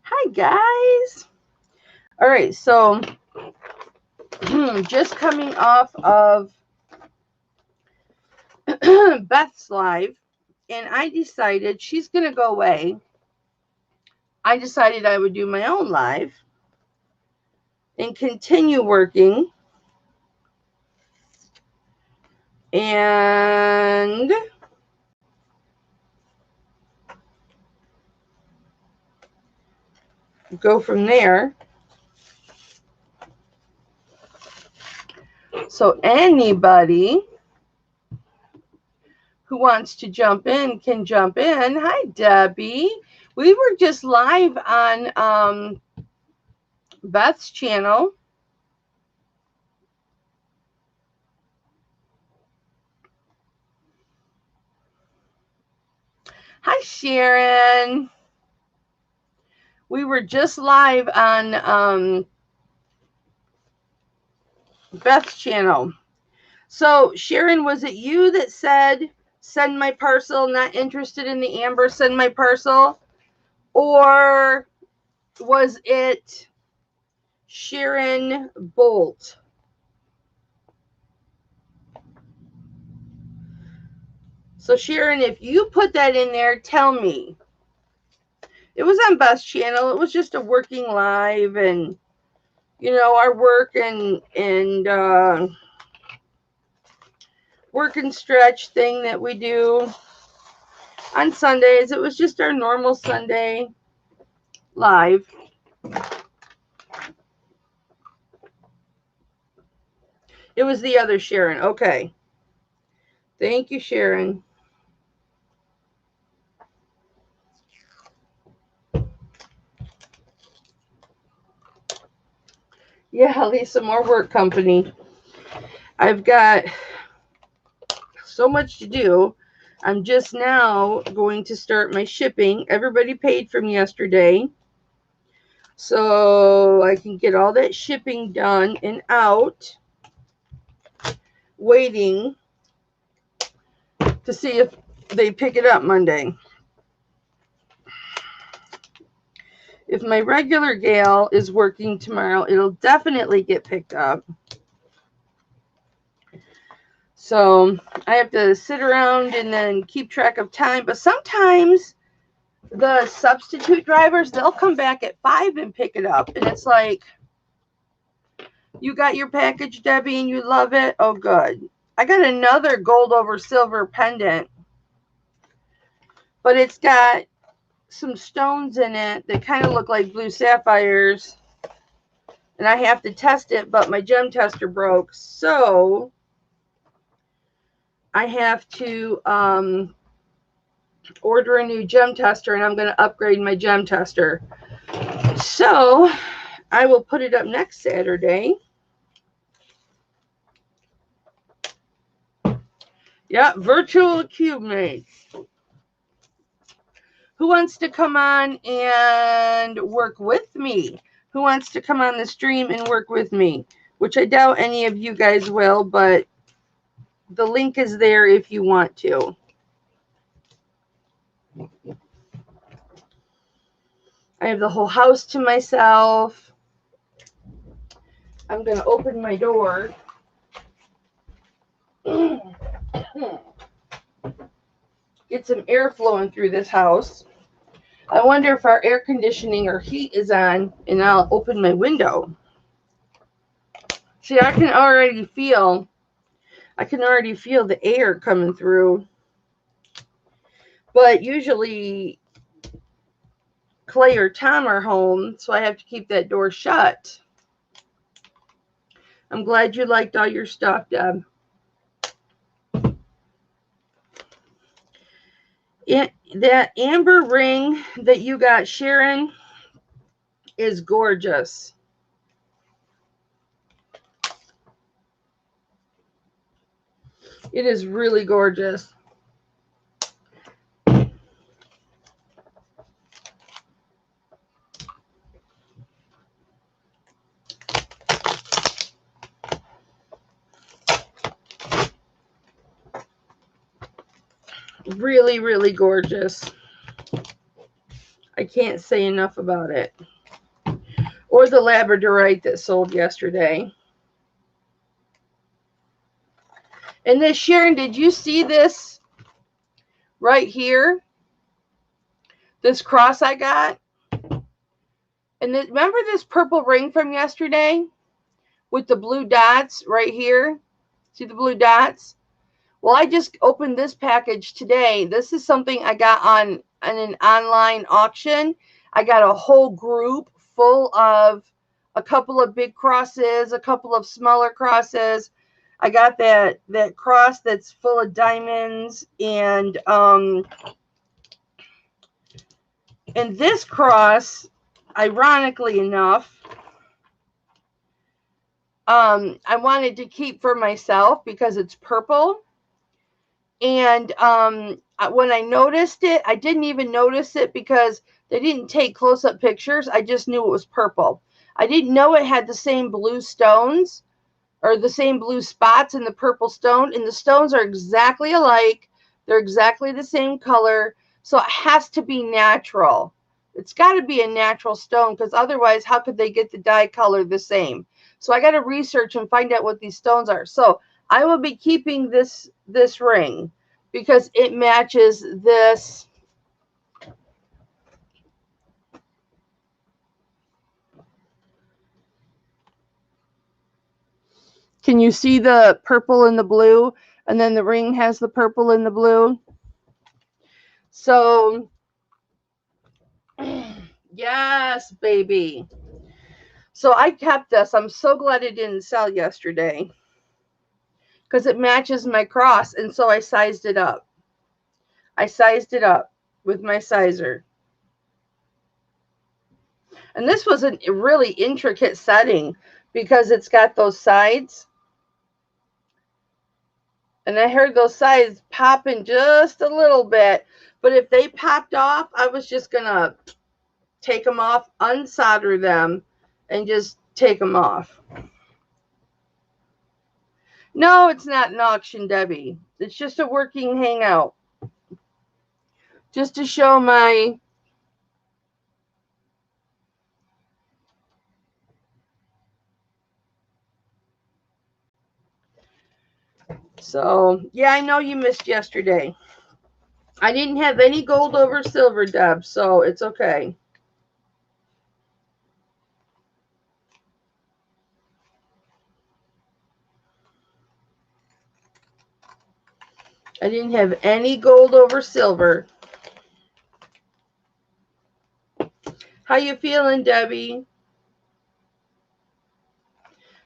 Hi, guys. All right, so just coming off of Beth's live, and I decided she's going to go away. I decided I would do my own live and continue working. And go from there. So anybody who wants to jump in can jump in. Hi, Debbie. We were just live on Beth's channel. Hi, Sharon. We were just live on Beth's channel. So, Sharon, was it you that said, send my parcel, not interested in the amber, send my parcel? Or was it Sharon Bolt? So, Sharon, if you put that in there, tell me. It was on Beth's channel. It was just a working live and, you know, our work and work and stretch thing that we do on Sundays. It was just our normal Sunday live. It was the other Sharon. Okay. Thank you, Sharon. Yeah, Lisa, more work company. I've got so much to do. I'm just now going to start my shipping. Everybody paid from yesterday. So I can get all that shipping done and out. Waiting to see if they pick it up Monday. If my regular gal is working tomorrow, it'll definitely get picked up. So I have to sit around and then keep track of time. But sometimes the substitute drivers, they'll come back at 5 and pick it up. And it's like, you got your package, Debbie, and you love it? Oh, good. I got another gold over silver pendant. But it's got some stones in it that kind of look like blue sapphires. And I have to test it, but my gem tester broke. So I have to order a new gem tester, and I'm going to upgrade my gem tester. So I will put it up next Saturday. Yeah, virtual cube mates. Who wants to come on and work with me? Who wants to come on the stream and work with me? Which I doubt any of you guys will, but the link is there if you want to. I have the whole house to myself. I'm going to open my door. Get some air flowing through this house. I wonder if our air conditioning or heat is on, and I'll open my window. See, I can already feel the air coming through. But usually Clay or Tom are home, so I have to keep that door shut. I'm glad you liked all your stuff, Deb. That amber ring that you got, Sharon, is gorgeous. It is really gorgeous. Really, really gorgeous. I can't say enough about it. Or the labradorite that sold yesterday. And this, Sharon, did you see this right here? This cross I got? And remember this purple ring from yesterday with the blue dots right here? See the blue dots? Well, I just opened this package today. This is something I got on an online auction. I got a whole group full of a couple of big crosses, a couple of smaller crosses. I got that cross that's full of diamonds, and this cross, ironically enough, I wanted to keep for myself because it's purple. And when I noticed it, I didn't even notice it because they didn't take close-up pictures. I just knew it was purple. I didn't know it had the same blue stones or the same blue spots in the purple stone. And the stones are exactly alike. They're exactly the same color. So it has to be natural. It's got to be a natural stone, because otherwise, how could they get the dye color the same? So I got to research and find out what these stones are. So I will be keeping this ring because it matches this. Can you see the purple and the blue? And then the ring has the purple and the blue. So, yes, baby. So I kept this. I'm so glad it didn't sell yesterday because it matches my cross. And so I sized it up. I sized it up with my sizer. And this was a really intricate setting because it's got those sides. And I heard those sides popping just a little bit. But if they popped off, I was just going to take them off, unsolder them, and just take them off. No, it's not an auction, Debbie. It's just a working hangout. Just to show my... So, yeah, I know you missed yesterday. I didn't have any gold over silver, Deb, so it's okay. I didn't have any gold over silver. How you feeling, Debbie?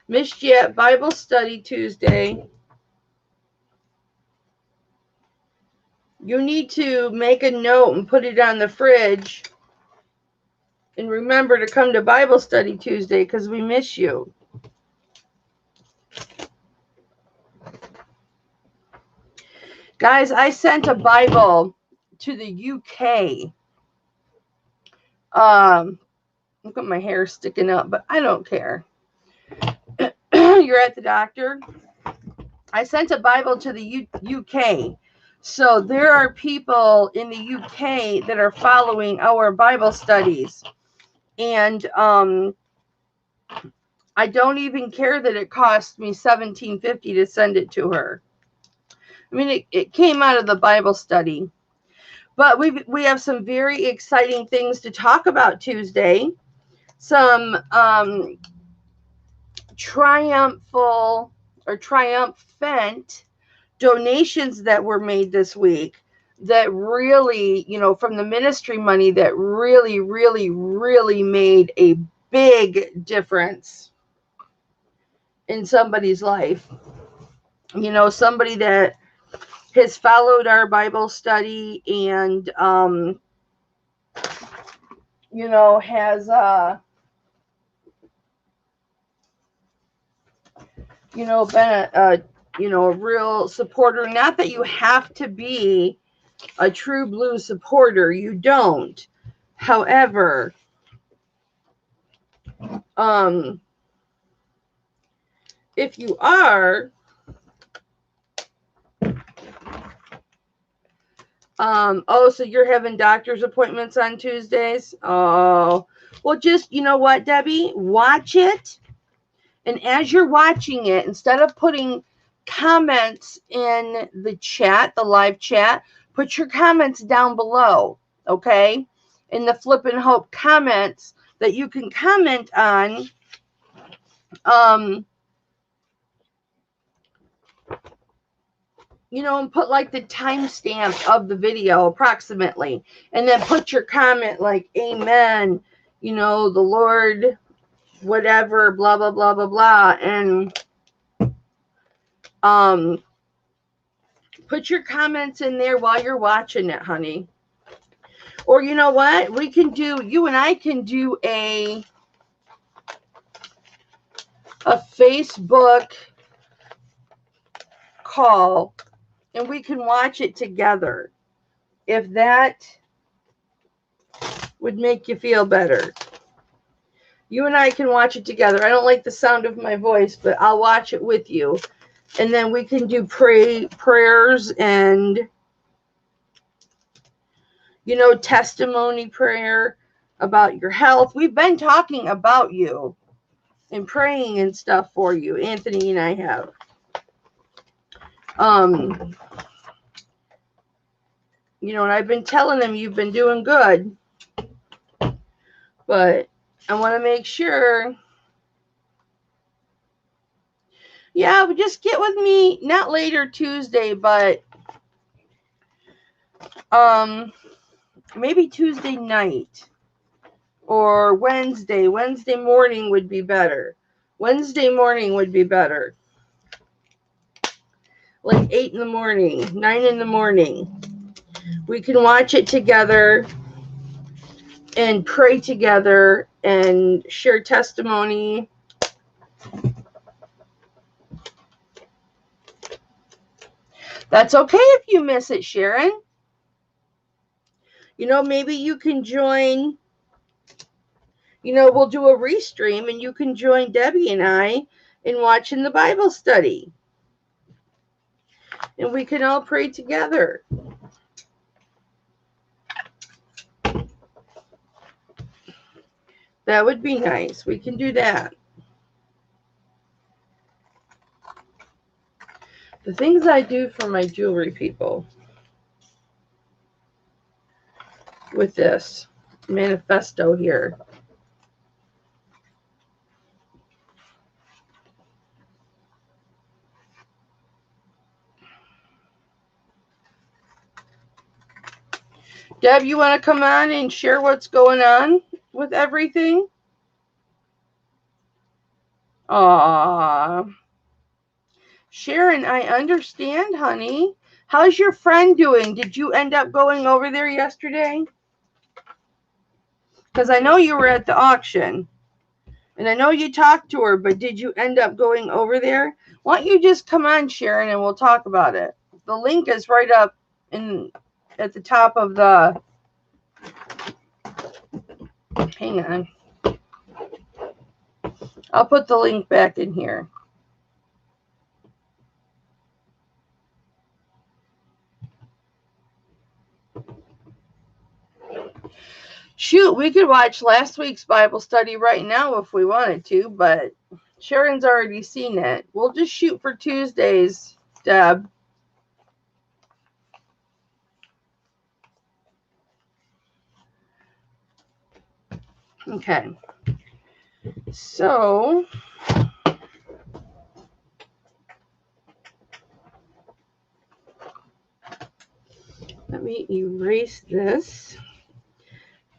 Missed you at Bible study Tuesday. You need to make a note and put it on the fridge. And remember to come to Bible study Tuesday because we miss you. Guys, I sent a Bible to the UK. Look at my hair sticking up, but I don't care. You're at the doctor. I sent a Bible to the UK. So there are people in the UK that are following our Bible studies. And I don't even care that it cost me $17.50 to send it to her. I mean, it came out of the Bible study. But we have some very exciting things to talk about Tuesday. Some triumphant donations that were made this week that really, from the ministry money, that really, really, really made a big difference in somebody's life. Somebody that has followed our Bible study and, has, been a real supporter. Not that you have to be a true blue supporter. You don't. However, if you are, Oh, so you're having doctor's appointments on Tuesdays? Oh, well, just, you know what, Debbie? Watch it. And as you're watching it, instead of putting comments in the chat, the live chat, put your comments down below, okay? In the Flip and Hope comments that you can comment on. You know, and put like the timestamp of the video approximately, and then put your comment like, amen, you know, the Lord, whatever, blah, blah, blah, blah, blah. And put your comments in there while you're watching it, honey. Or you know what? We can do, you and I can do a Facebook call, and we can watch it together. If that would make you feel better. You and I can watch it together. I don't like the sound of my voice, but I'll watch it with you. And then we can do prayers and, you know, testimony prayer about your health. We've been talking about you and praying and stuff for you. Anthony and I have. You know, and I've been telling them you've been doing good. But I want to make sure. Yeah, but just get with me, not later Tuesday, but maybe Tuesday night or Wednesday. Wednesday morning would be better. Wednesday morning would be better. Like 8 in the morning, 9 in the morning. We can watch it together and pray together and share testimony. That's okay if you miss it, Sharon. You know, maybe you can join, you know, we'll do a restream and you can join Debbie and I in watching the Bible study. And we can all pray together. That would be nice. We can do that. The things I do for my jewelry people with this manifesto here. Deb, you want to come on and share what's going on with everything? Aww. Sharon, I understand, honey. How's your friend doing? Did you end up going over there yesterday? Because I know you were at the auction. And I know you talked to her, but did you end up going over there? Why don't you just come on, Sharon, and we'll talk about it. The link is right up at the top of the... Hang on. I'll put the link back in here. Shoot, we could watch last week's Bible study right now if we wanted to, but Sharon's already seen it. We'll just shoot for Tuesdays, Deb. Okay. So, let me erase this.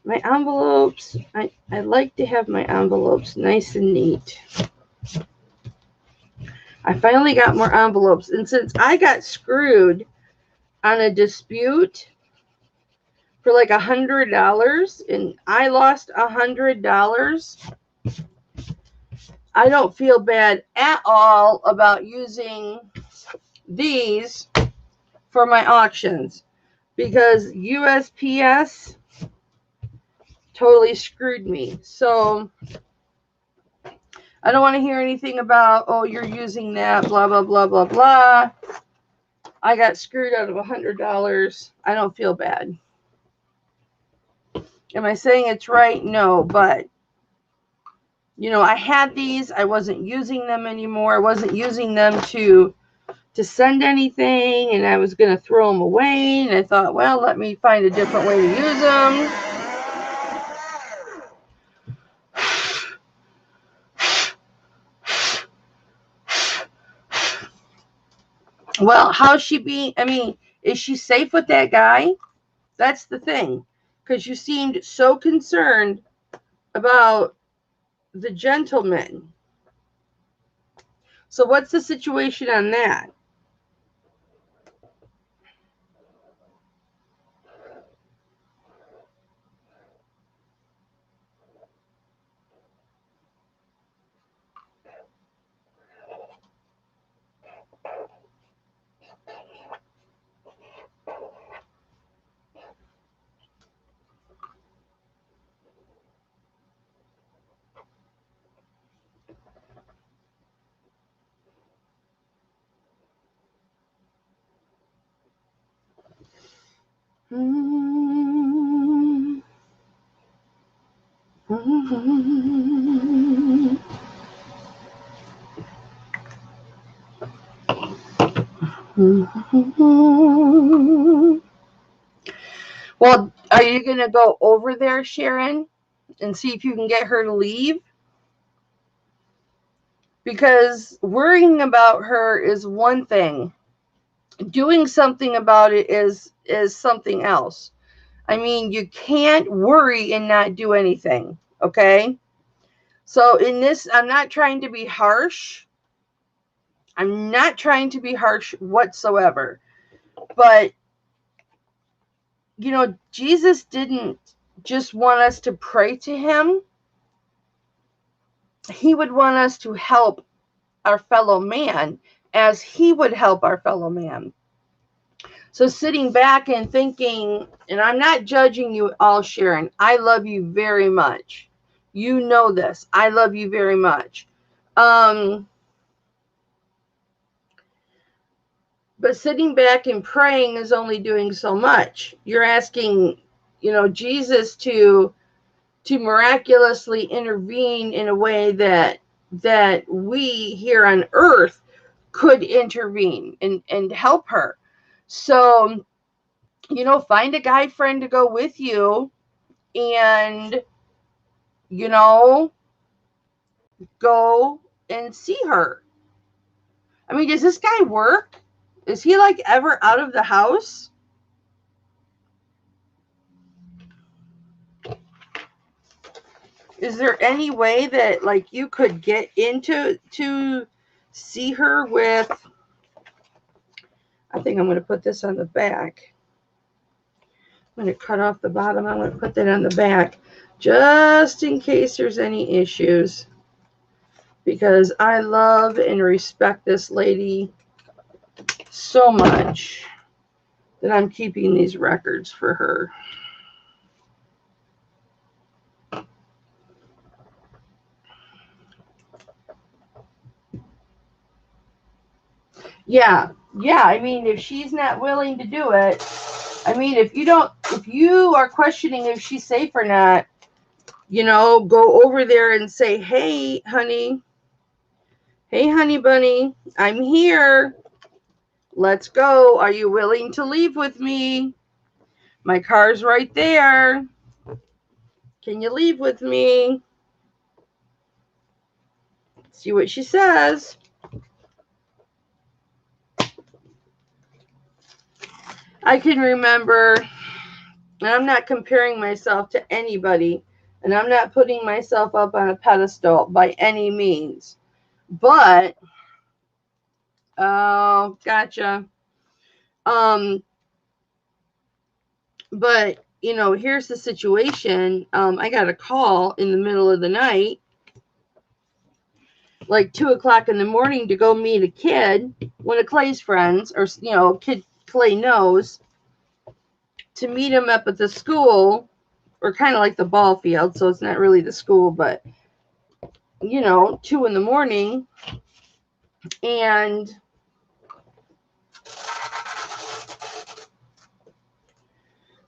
My envelopes, I like to have my envelopes nice and neat. I finally got more envelopes. And since I got screwed on a dispute for like $100 and I lost $100, I don't feel bad at all about using these for my auctions because USPS totally screwed me. So I don't want to hear anything about, oh, you're using that, blah, blah, blah, blah, blah. I got screwed out of $100. I don't feel bad. Am I saying it's right? No, but I had these. I wasn't using them anymore. I wasn't using them to send anything, and I was going to throw them away. And I thought, well, let me find a different way to use them. Well, how's she being? I mean, is she safe with that guy? That's the thing. Because you seemed so concerned about the gentleman. So what's the situation on that? Well, are you going to go over there, Sharon, and see if you can get her to leave? Because worrying about her is one thing. Doing something about it is something else. I mean, you can't worry and not do anything, okay? So in this, I'm not trying to be harsh. I'm not trying to be harsh whatsoever. But, Jesus didn't just want us to pray to him. He would want us to help our fellow man as he would help our fellow man. So sitting back and thinking, and I'm not judging you all, Sharon. I love you very much. You know this. I love you very much. But sitting back and praying is only doing so much. You're asking, Jesus to miraculously intervene in a way that we here on earth could intervene and help her. So, find a guy friend to go with you and, go and see her. I mean, does this guy work? Is he like ever out of the house? Is there any way that like you could get into to see her with? I think I'm going to put this on the back. I'm going to cut off the bottom. I'm going to put that on the back just in case there's any issues, because I love and respect this lady so much that I'm keeping these records for her. Yeah. I mean, if she's not willing to do it, I mean, if you are questioning if she's safe or not, go over there and say, hey, honey bunny, I'm here. Let's go. Are you willing to leave with me? My car's right there. Can you leave with me? See what she says. I can remember, and I'm not comparing myself to anybody, and I'm not putting myself up on a pedestal by any means. But, oh, gotcha. But, here's the situation. I got a call in the middle of the night, like 2:00 in the morning, to go meet a kid, one of Clay's friends, or, kid Clay knows, to meet him up at the school, or kind of like the ball field. So it's not really the school, but, 2 a.m. And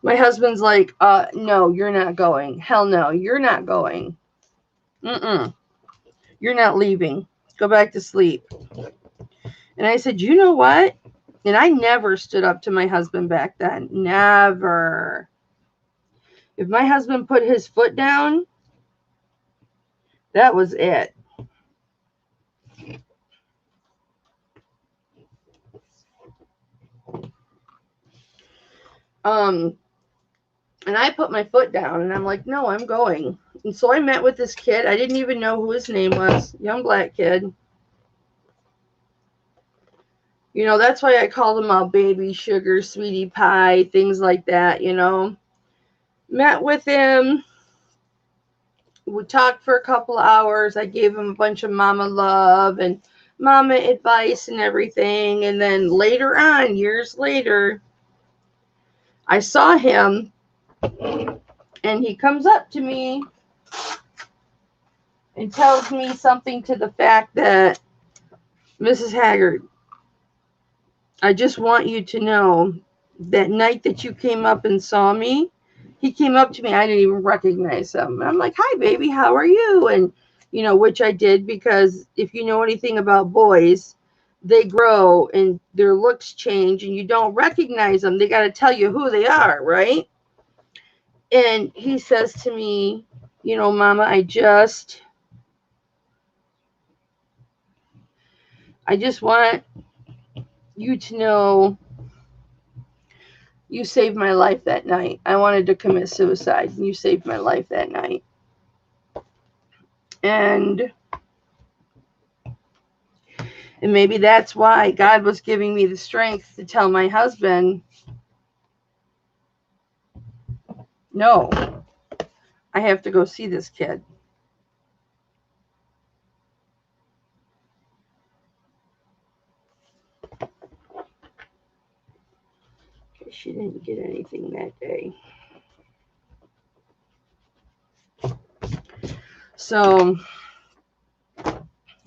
My husband's like, no, you're not going. Hell no, you're not going. Mm-mm. You're not leaving. Go back to sleep. And I said, you know what? And I never stood up to my husband back then. Never. If my husband put his foot down, that was it. And I put my foot down and I'm like, no, I'm going. And so I met with this kid. I didn't even know who his name was. Young black kid. You know, that's why I called him all baby, sugar, sweetie pie, things like that, you know. Met with him. We talked for a couple hours. I gave him a bunch of mama love and mama advice and everything. And then later on, years later, I saw him and he comes up to me and tells me something to the fact that, Mrs. Haggard, I just want you to know that night that you came up and saw me, he came up to me. I didn't even recognize him. I'm like, hi, baby, how are you? And, you know, which I did because if you know anything about boys, they grow and their looks change and you don't recognize them. They got to tell you who they are, right? And he says to me, you know, Mama, I just want you to know you saved my life that night. I wanted to commit suicide, and you saved my life that night. And maybe that's why God was giving me the strength to tell my husband, no, I have to go see this kid. Okay, she didn't get anything that day. So,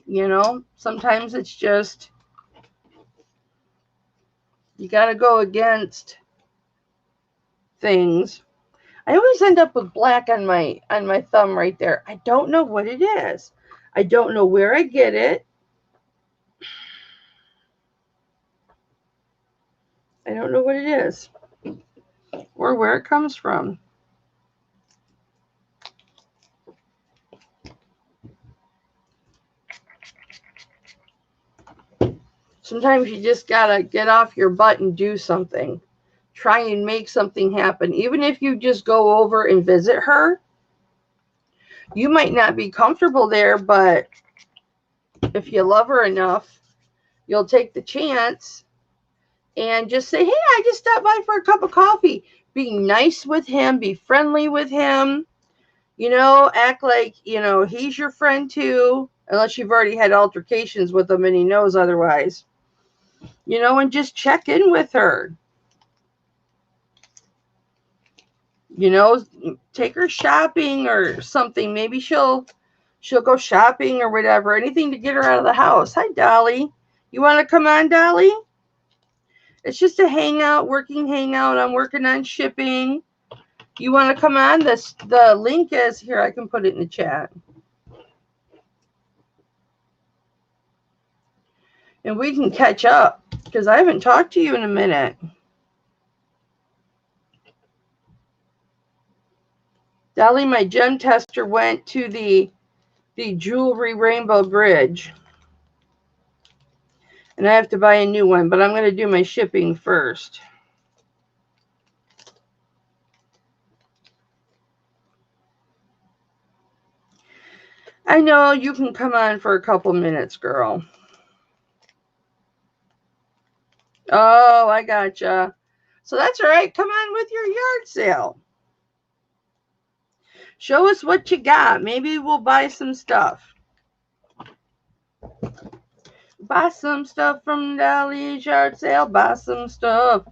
you know, sometimes it's just, you got to go against things. I always end up with black on my thumb right there. I don't know what it is. I don't know where I get it. I don't know what it is or where it comes from. Sometimes you just gotta get off your butt and do something. Try and make something happen. Even if you just go over and visit her, you might not be comfortable there, but if you love her enough, you'll take the chance and just say, hey, I just stopped by for a cup of coffee. Be nice with him, be friendly with him, you know, act like, you know, he's your friend too, unless you've already had altercations with him and he knows otherwise, you know, and just check in with her. You know, take her shopping or something. Maybe she'll go shopping or whatever. Anything to get her out of the house. Hi, Dolly. You want to come on, Dolly? It's just a hangout, working hangout. I'm working on shipping. You want to come on? The link is here. I can put it in the chat. And we can catch up because I haven't talked to you in a minute. Dolly, my gem tester went to the jewelry rainbow bridge. And I have to buy a new one, but I'm going to do my shipping first. I know you can come on for a couple minutes, girl. Oh, I gotcha. So that's all right. Come on with your yard sale. Show us what you got. Maybe we'll buy some stuff. Buy some stuff from Dolly's yard sale. Buy some stuff.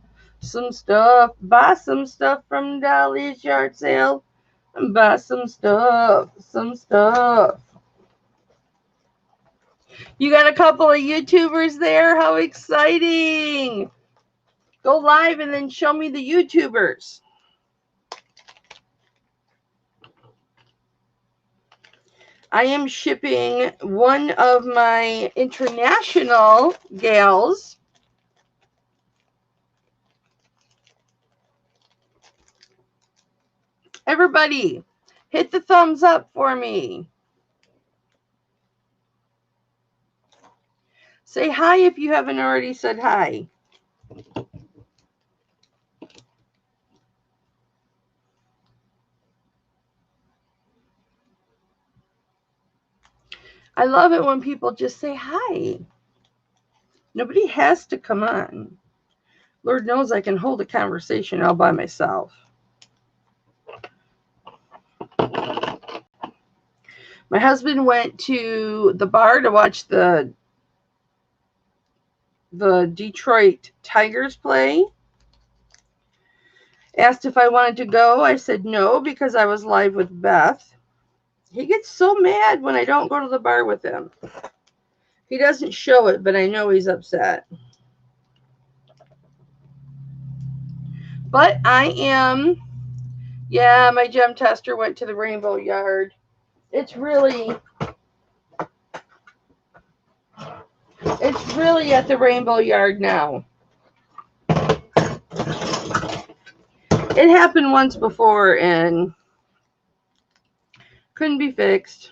Buy some stuff from Dolly's yard sale. Buy some stuff. You got a couple of YouTubers there? How exciting! Go live and then show me the YouTubers. I am shipping one of my international gals. Everybody, hit the thumbs up for me. Say hi if you haven't already said hi. I love it when people just say hi. Nobody has to come on. Lord knows I can hold a conversation all by myself. My husband went to the bar to watch the Detroit Tigers play. Asked if I wanted to go. I said no because I was live with Beth. He gets so mad when I don't go to the bar with him. He doesn't show it, but I know he's upset. But I am, yeah, my gem tester went to the Rainbow Yard. It's really at the Rainbow Yard now. It happened once before and couldn't be fixed.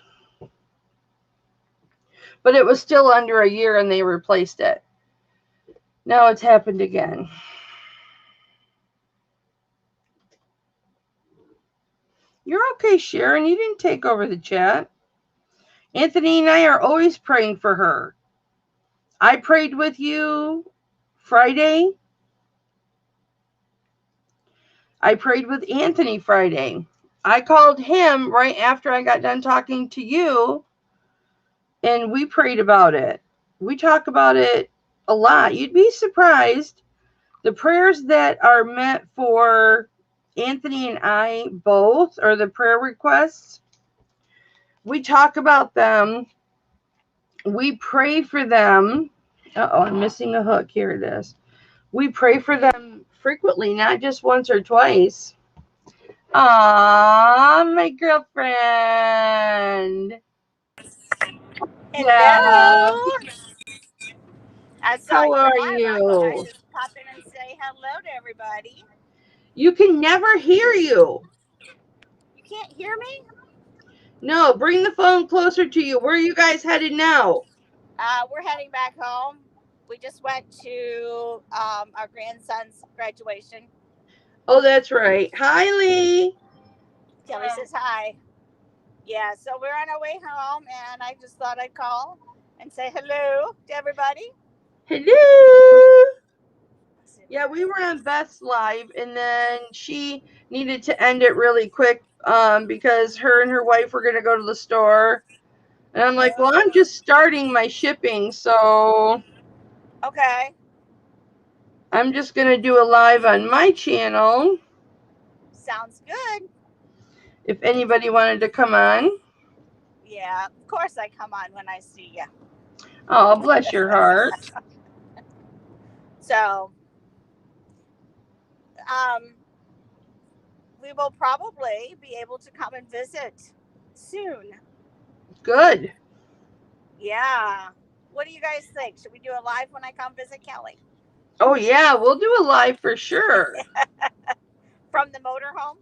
But it was still under a year and they replaced it. Now it's happened again. You're okay, Sharon. You didn't take over the chat. Anthony and I are always praying for her. I prayed with you Friday. I prayed with Anthony Friday. I called him right after I got done talking to you, and we prayed about it. We talk about it a lot. You'd be surprised. The prayers that are meant for Anthony and I both, or the prayer requests, we talk about them. We pray for them. Uh-oh, I'm missing a hook. Here it is. We pray for them frequently, not just once or twice. Aw, my girlfriend. Hello. Yeah. I saw How you are live. I thought I'd you? just pop in and say hello to everybody. You can never hear you. You can't hear me? No, bring the phone closer to you. Where are you guys headed now? We're heading back home. We just went to our grandson's graduation. Oh, that's right. Hi, Lee. Kelly says hi. Yeah, so we're on our way home, and I just thought I'd call and say hello to everybody. Hello. Yeah, we were on Beth's live, and then she needed to end it really quick because her and her wife were going to go to the store. And I'm like, well, I'm just starting my shipping, so Okay. I'm just going to do a live on my channel. Sounds good. If anybody wanted to come on. Yeah, of course I come on when I see you. Oh, bless your heart. So, we will probably be able to come and visit soon. Good. Yeah. What do you guys think? Should we do a live when I come visit Kelly? Oh, yeah, we'll do a live for sure. From the motorhome?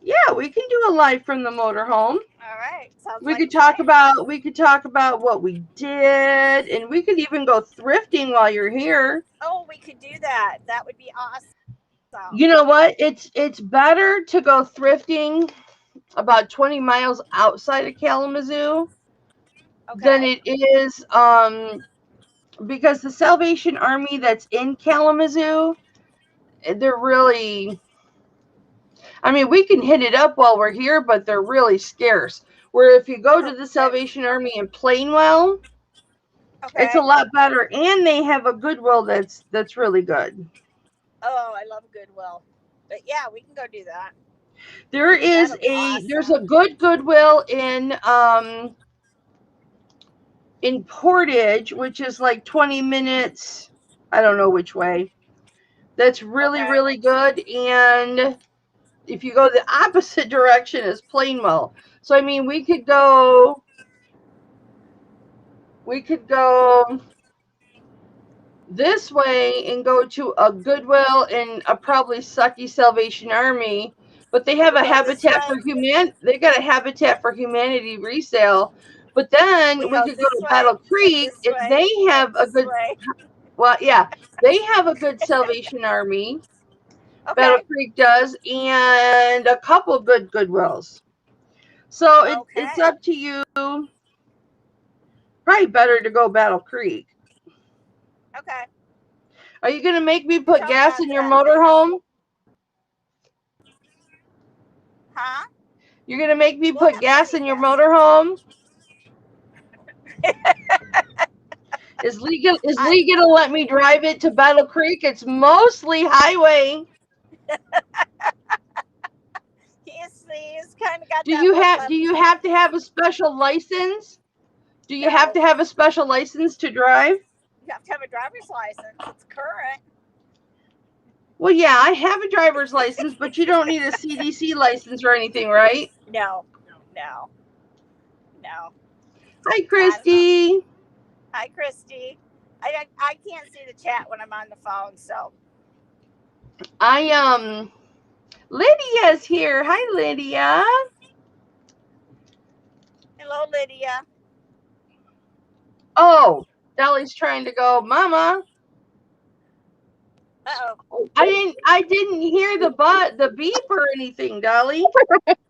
Yeah, we can do a live from the motorhome. All right. Sounds We like could talk about what we did, and we could even go thrifting while you're here. Oh, we could do that. That would be awesome. You know what? It's better to go thrifting about 20 miles outside of Kalamazoo than Okay. it is because the Salvation Army that's in Kalamazoo, they're really, I mean, we can hit it up while we're here, but they're really scarce. Where if you go to the Salvation Army in Plainwell, it's a Okay. lot better, and they have a Goodwill that's really good. Oh, I love Goodwill. But yeah, we can go do that. There's That'll be a awesome. good Goodwill in Portage, which is like 20 minutes. I don't know which way. That's really, Okay. really good. And if you go the opposite direction is Plainwell. So I mean, we could go this way and go to a Goodwill and a probably sucky Salvation Army, but they have a Habitat for Humanity. They got a Habitat for Humanity resale. But then we could go to Battle Creek and they have a good. Well, yeah, they have a good Salvation Army. Okay. Battle Creek does, and a couple good Goodwills. So it's up to you. Probably better to go Battle Creek. Okay. Are you going to make me put gas in your motorhome? Huh? You're going to make me put gas in your motorhome? Is Lee going to let me drive it to Battle Creek? It's mostly highway. He's kind of got Do you have to have a special license? Do you have to have a special license to drive? You have to have a driver's license. It's current. Well, yeah, I have a driver's license, but you don't need a CDC license or anything, right? No. Hi, Christy. Hi, Christy. I can't see the chat when I'm on the phone, so. Lydia's here. Hi, Lydia. Hello, Lydia. Oh, Dolly's trying to go, Mama. Uh-oh. I didn't hear the beep or anything, Dolly.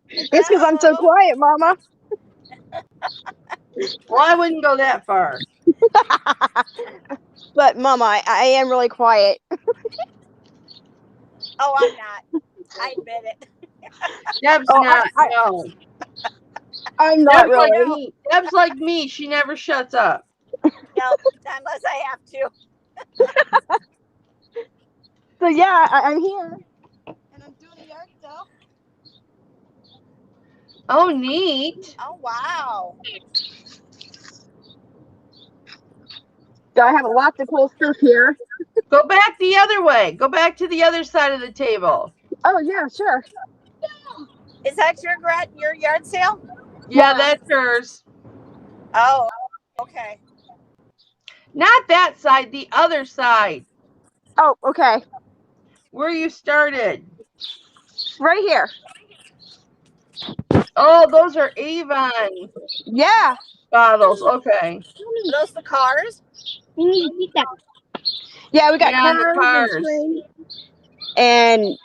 It's because I'm so quiet, Mama. Well, I wouldn't go that far. But Mama, I am really quiet. Oh, I'm not. I admit it. Deb's not. No. I'm not Deb's really. Like me. Deb's like me. She never shuts up. No, unless I have to. So yeah, I'm here. And I'm doing the yard sale. Oh, neat. Oh, wow. So I have lots of cool stuff here. Go back the other way. Go back to the other side of the table. Oh yeah, sure. Is that your yard sale? Yeah, that's hers. Oh, okay. Not that side, the other side. Oh, okay. Where you started. Right here. Oh, those are Avon. Yeah. Bottles. Okay. Are those the cars? Yeah, we got cars. And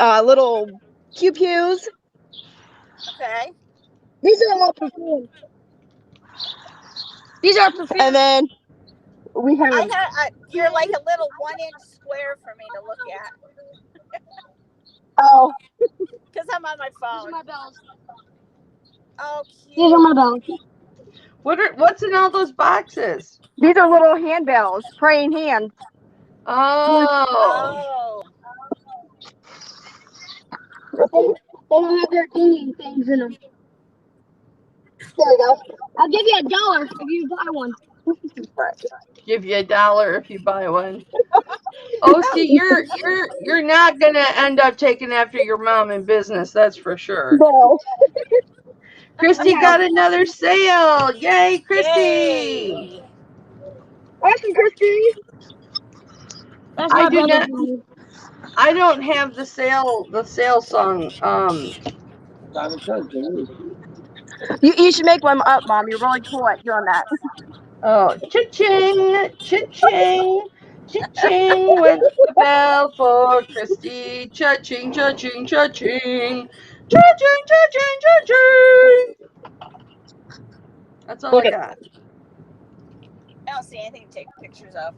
little pews. Okay. These are all perfume. And then we have. You're like a little 1-inch square for me to look at. Oh. Because I'm on my phone. These are my bells. Oh, cute. These are my bells. What's in all those boxes? These are little handbells, praying hands. Oh. They don't have their eating things in them. There we go. I'll give you $1 if you buy one. Give you $1 if you buy one. Oh, see, you're not gonna end up taking after your mom in business, that's for sure. No. Christy got another sale. Yay, Christy! Yay. Awesome, Christy. I don't have the sale song. You should make one up, Mom. You're really cool at doing that. Oh, cha-ching, cha-ching, cha-ching, with the bell for Christy. Cha-ching, cha-ching, cha-ching, cha-ching, cha-ching, cha-ching. That's all I got. I don't see anything to take pictures of.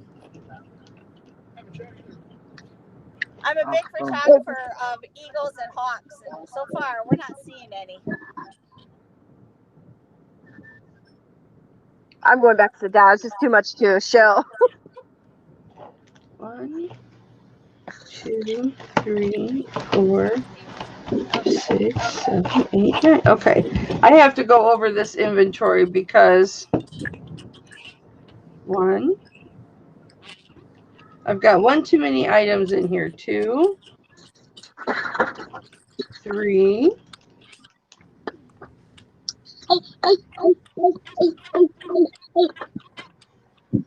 I'm a big photographer of eagles and hawks, and so far we're not seeing any. I'm going back to sit down. It's just too much to show. 1, 2, 3, 4, 6, 7, 8, 9. Okay, I have to go over this inventory because 1. I've got one too many items in here. 2. 3.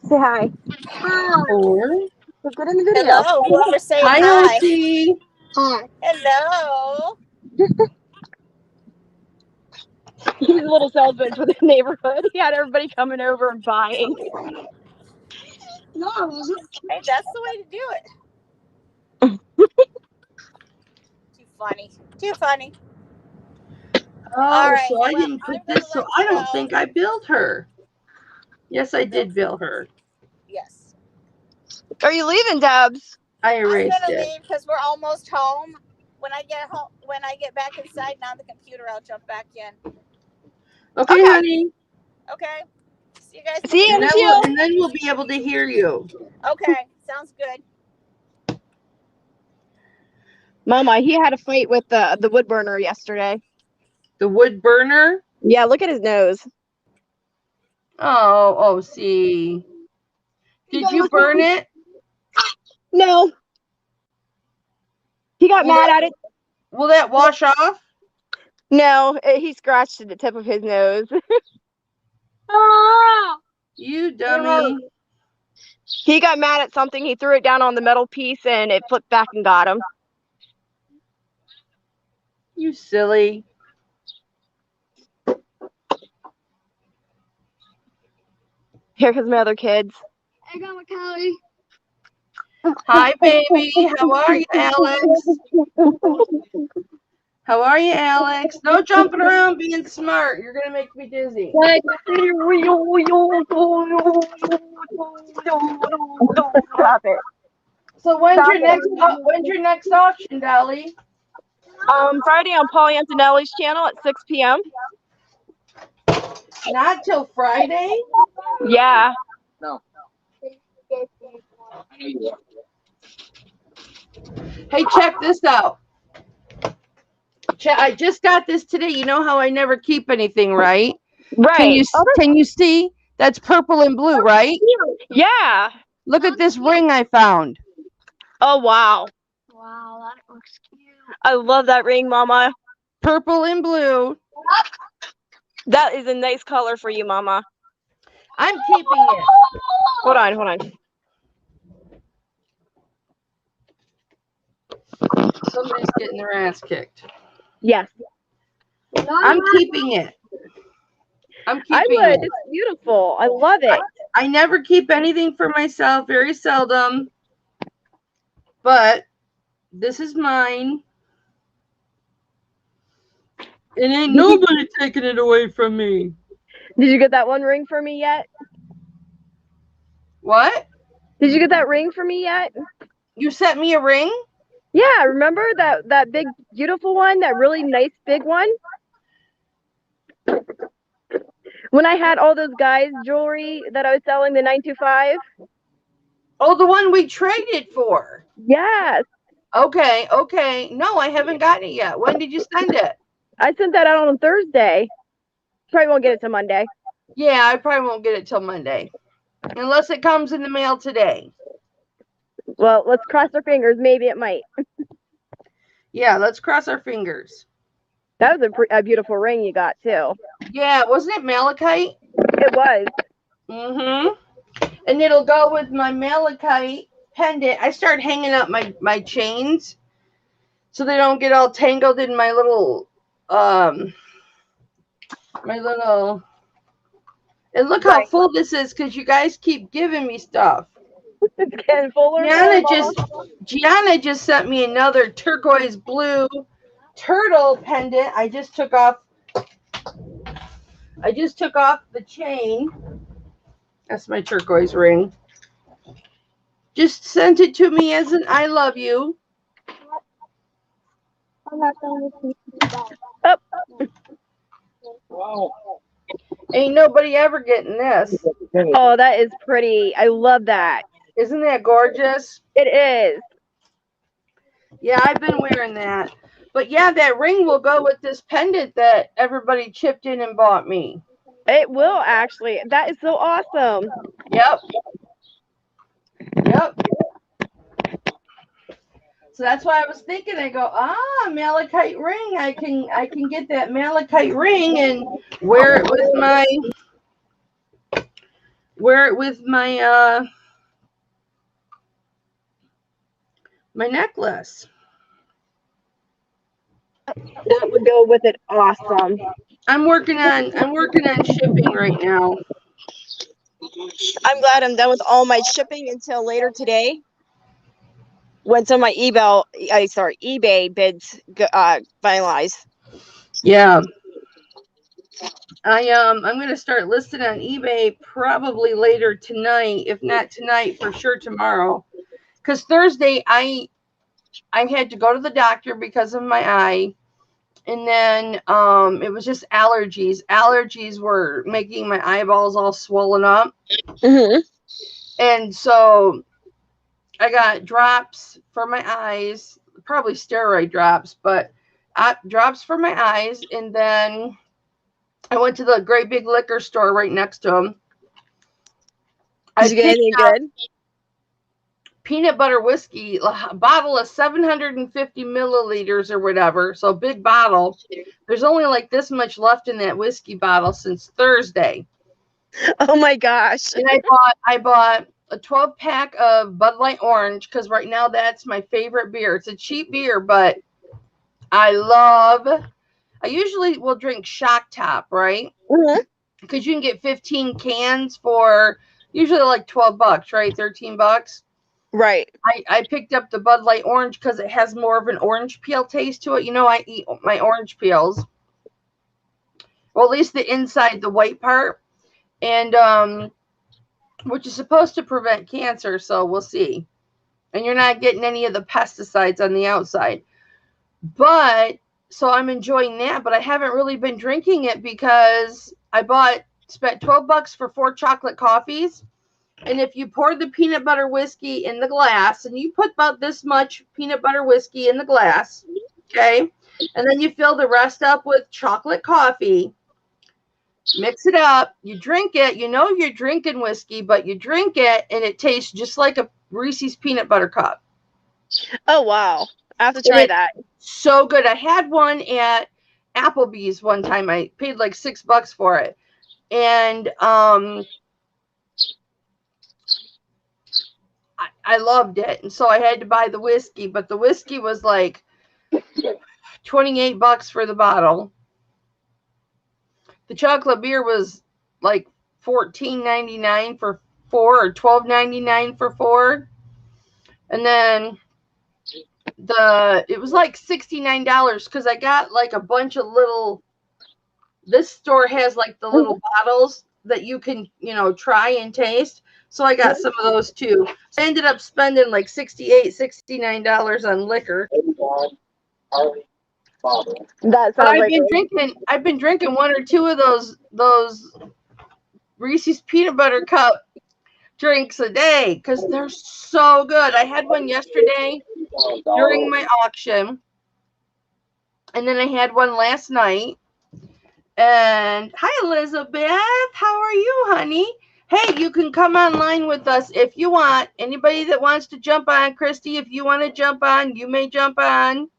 Say hi. 4. Let's get in the video. Hello, whoever's saying Hi, hi. OC. Hi. Hello. He's a little salesman for the neighborhood. He had everybody coming over and buying. No, Hey, that's the way to do it. Too funny. Too funny. Oh, All right, so I well, didn't put I'm gonna this, so let I you don't go. think I billed her. Yes, I did bill her. Yes. Are you leaving, Debs? I I'm erased gonna it. leave because we're almost home. When I get home, when I get back inside and on the computer, I'll jump back in. Okay, Okay. honey. Okay. See you guys. See you And in then, a few. and then we'll be able to hear you. Okay. Sounds good. Mama, he had a fight with the wood burner yesterday. The wood burner. Yeah, look at his nose. Oh, see. Did you burn it? No. He got mad at it. Will that wash off? No, he scratched at the tip of his nose. You dummy. He got mad at something. He threw it down on the metal piece and it flipped back and got him. You silly. Here comes my other kids. I got my Callie. Hi, baby. How are you, Alex? How are you, Alex? No jumping around being smart. You're going to make me dizzy. Stop it. So when's your next auction, Dolly? Friday on Paul Antonelli's channel at 6 p.m. Not till Friday? Yeah. Hey, check this out. I just got this today. You know how I never keep anything, right? Right. Can you see? That's purple and blue, right? Yeah. Look at this ring I found. Oh, wow. Wow, that looks cute. I love that ring, Mama. Purple and blue. That is a nice color for you, Mama. I'm keeping it. Hold on. Somebody's getting their ass kicked. Yes. I'm keeping it. I'm keeping I would. it. It's beautiful. I love it. I never keep anything for myself, very seldom. But this is mine. And ain't nobody taking it away from me. Did you get that one ring for me yet? What? Did you get that ring for me yet? You sent me a ring? Yeah, remember that big, beautiful one? That really nice big one? When I had all those guys' jewelry that I was selling, the 925? Oh, the one we traded for. Yes. Okay. No, I haven't gotten it yet. When did you send it? I sent that out on Thursday. Probably won't get it till Monday. Yeah, I probably won't get it till Monday. Unless it comes in the mail today. Well, let's cross our fingers. Maybe it might. Yeah, let's cross our fingers. That was a beautiful ring you got, too. Yeah, wasn't it malachite? It was. Mm-hmm. And it'll go with my malachite pendant. I start hanging up my chains so they don't get all tangled in my little and look how full this is because you guys keep giving me stuff. It's getting fuller. Gianna just sent me another turquoise blue turtle pendant. I just took off the chain. That's my turquoise ring. Just sent it to me as an I love you. Oh. Wow. Ain't nobody ever getting this. Oh, that is pretty. I love that. Isn't that gorgeous? It is. Yeah, I've been wearing that. But yeah, that ring will go with this pendant that everybody chipped in and bought me. It will, actually. That is so awesome. Yep. So that's why I was thinking. I go, malachite ring. I can get that malachite ring and wear it with my my necklace. That would go with it. Awesome. I'm working on shipping right now. I'm glad I'm done with all my shipping until later today. When some of my eBay bids finalize. Yeah. I'm gonna start listing on eBay probably later tonight, if not tonight, for sure tomorrow. Because Thursday I had to go to the doctor because of my eye, and then it was just allergies. Allergies were making my eyeballs all swollen up, and so I got drops for my eyes, probably steroid drops, but drops for my eyes, and then I went to the great big liquor store right next to them. Did you get anything good? Peanut butter whiskey, a bottle of 750 milliliters or whatever. So big bottle. There's only like this much left in that whiskey bottle since Thursday. Oh my gosh. And I bought a 12 pack of Bud Light Orange because right now that's my favorite beer. It's a cheap beer, but I usually will drink Shock Top, right? Because you can get 15 cans for usually like $12, right? $13. Right. I picked up the Bud Light Orange because it has more of an orange peel taste to it. You know, I eat my orange peels. Well, at least the inside, the white part. And which is supposed to prevent cancer, so we'll see. And you're not getting any of the pesticides on the outside. But so I'm enjoying that, but I haven't really been drinking it because I spent $12 for 4 chocolate coffees. And if you pour the peanut butter whiskey in the glass, and you put about this much peanut butter whiskey in the glass, okay, and then you fill the rest up with chocolate coffee, mix it up, you drink it, you know you're drinking whiskey, but you drink it, and it tastes just like a Reese's peanut butter cup. Oh, wow. I have to try that. So good. I had one at Applebee's one time. I paid like $6 for it. And I loved it, and so I had to buy the whiskey, but the whiskey was like $28 for the bottle. The chocolate beer was like $14.99 for 4 or $12.99 for 4, and then it was like $69 because I got like a bunch of little. This store has like the little bottles that you can try and taste. So I got some of those too. So I ended up spending like $68, $69 on liquor. That sounds I've been drinking 1 or 2 of those Reese's peanut butter cup drinks a day because they're so good. I had one yesterday during my auction, and then I had one last night. And hi, Elizabeth. How are you, honey? Hey, you can come online with us if you want. Anybody that wants to jump on, Christy, if you want to jump on, you may jump on.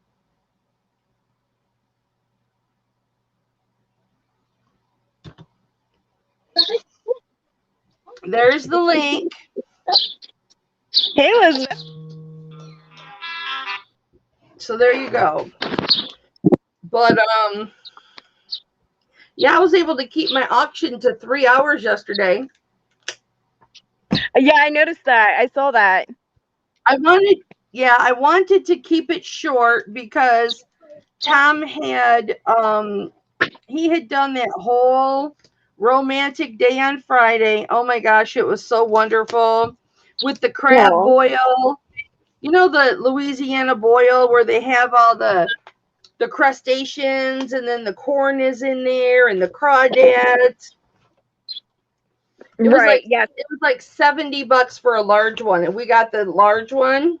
There's the link. Hey, Elizabeth. So there you go. But yeah, I was able to keep my auction to 3 hours yesterday. Yeah, I noticed that. I saw that. I wanted to keep it short because Tom had he had done that whole romantic day on Friday. Oh my gosh, it was so wonderful with the crab boil. You know, the Louisiana boil where they have all the crustaceans, and then the corn is in there, and the crawdads. It was like $70 for a large one, and we got the large one.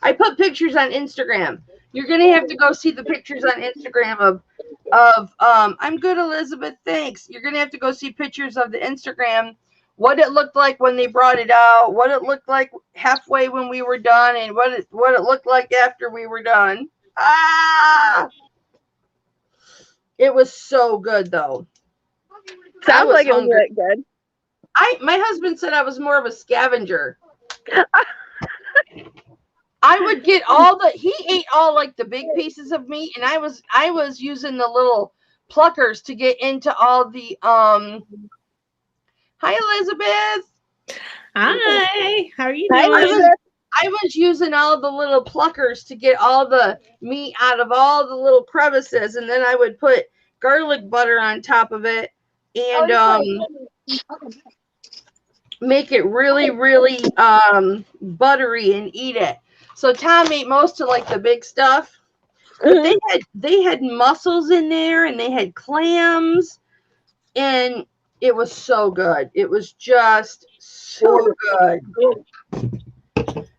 I put pictures on Instagram. You're gonna have to go see the pictures on Instagram of I'm good, Elizabeth, thanks. You're gonna have to go see pictures of the Instagram what it looked like when they brought it out, what it looked like halfway when we were done, and what it looked like after we were done. It was so good though. Sounds like it was good. My husband said I was more of a scavenger. I would get he ate all like the big pieces of meat, and I was using the little pluckers to get into all the Hi Elizabeth. Hi, how are you Hi, doing? Elizabeth. I was using all the little pluckers to get all the meat out of all the little crevices, and then I would put garlic butter on top of it and make it really, really buttery and eat it. So Tom ate most of like the big stuff. But they had mussels in there, and they had clams, and it was so good. It was just so good.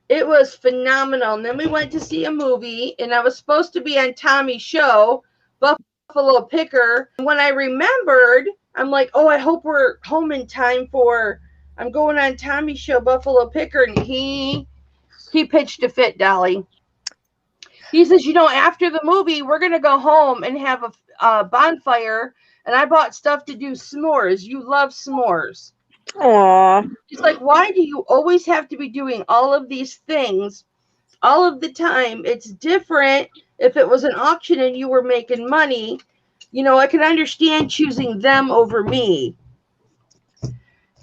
It was phenomenal. And then we went to see a movie, and I was supposed to be on Tommy's show, Buffalo Picker. When I remembered, I'm like, oh, I hope we're home in time for, I'm going on Tommy's show, Buffalo Picker. And he pitched a fit, Dolly. He says, after the movie, we're going to go home and have a bonfire. And I bought stuff to do s'mores. You love s'mores. Aww. He's like, why do you always have to be doing all of these things all of the time? It's different if it was an auction and you were making money. I can understand choosing them over me.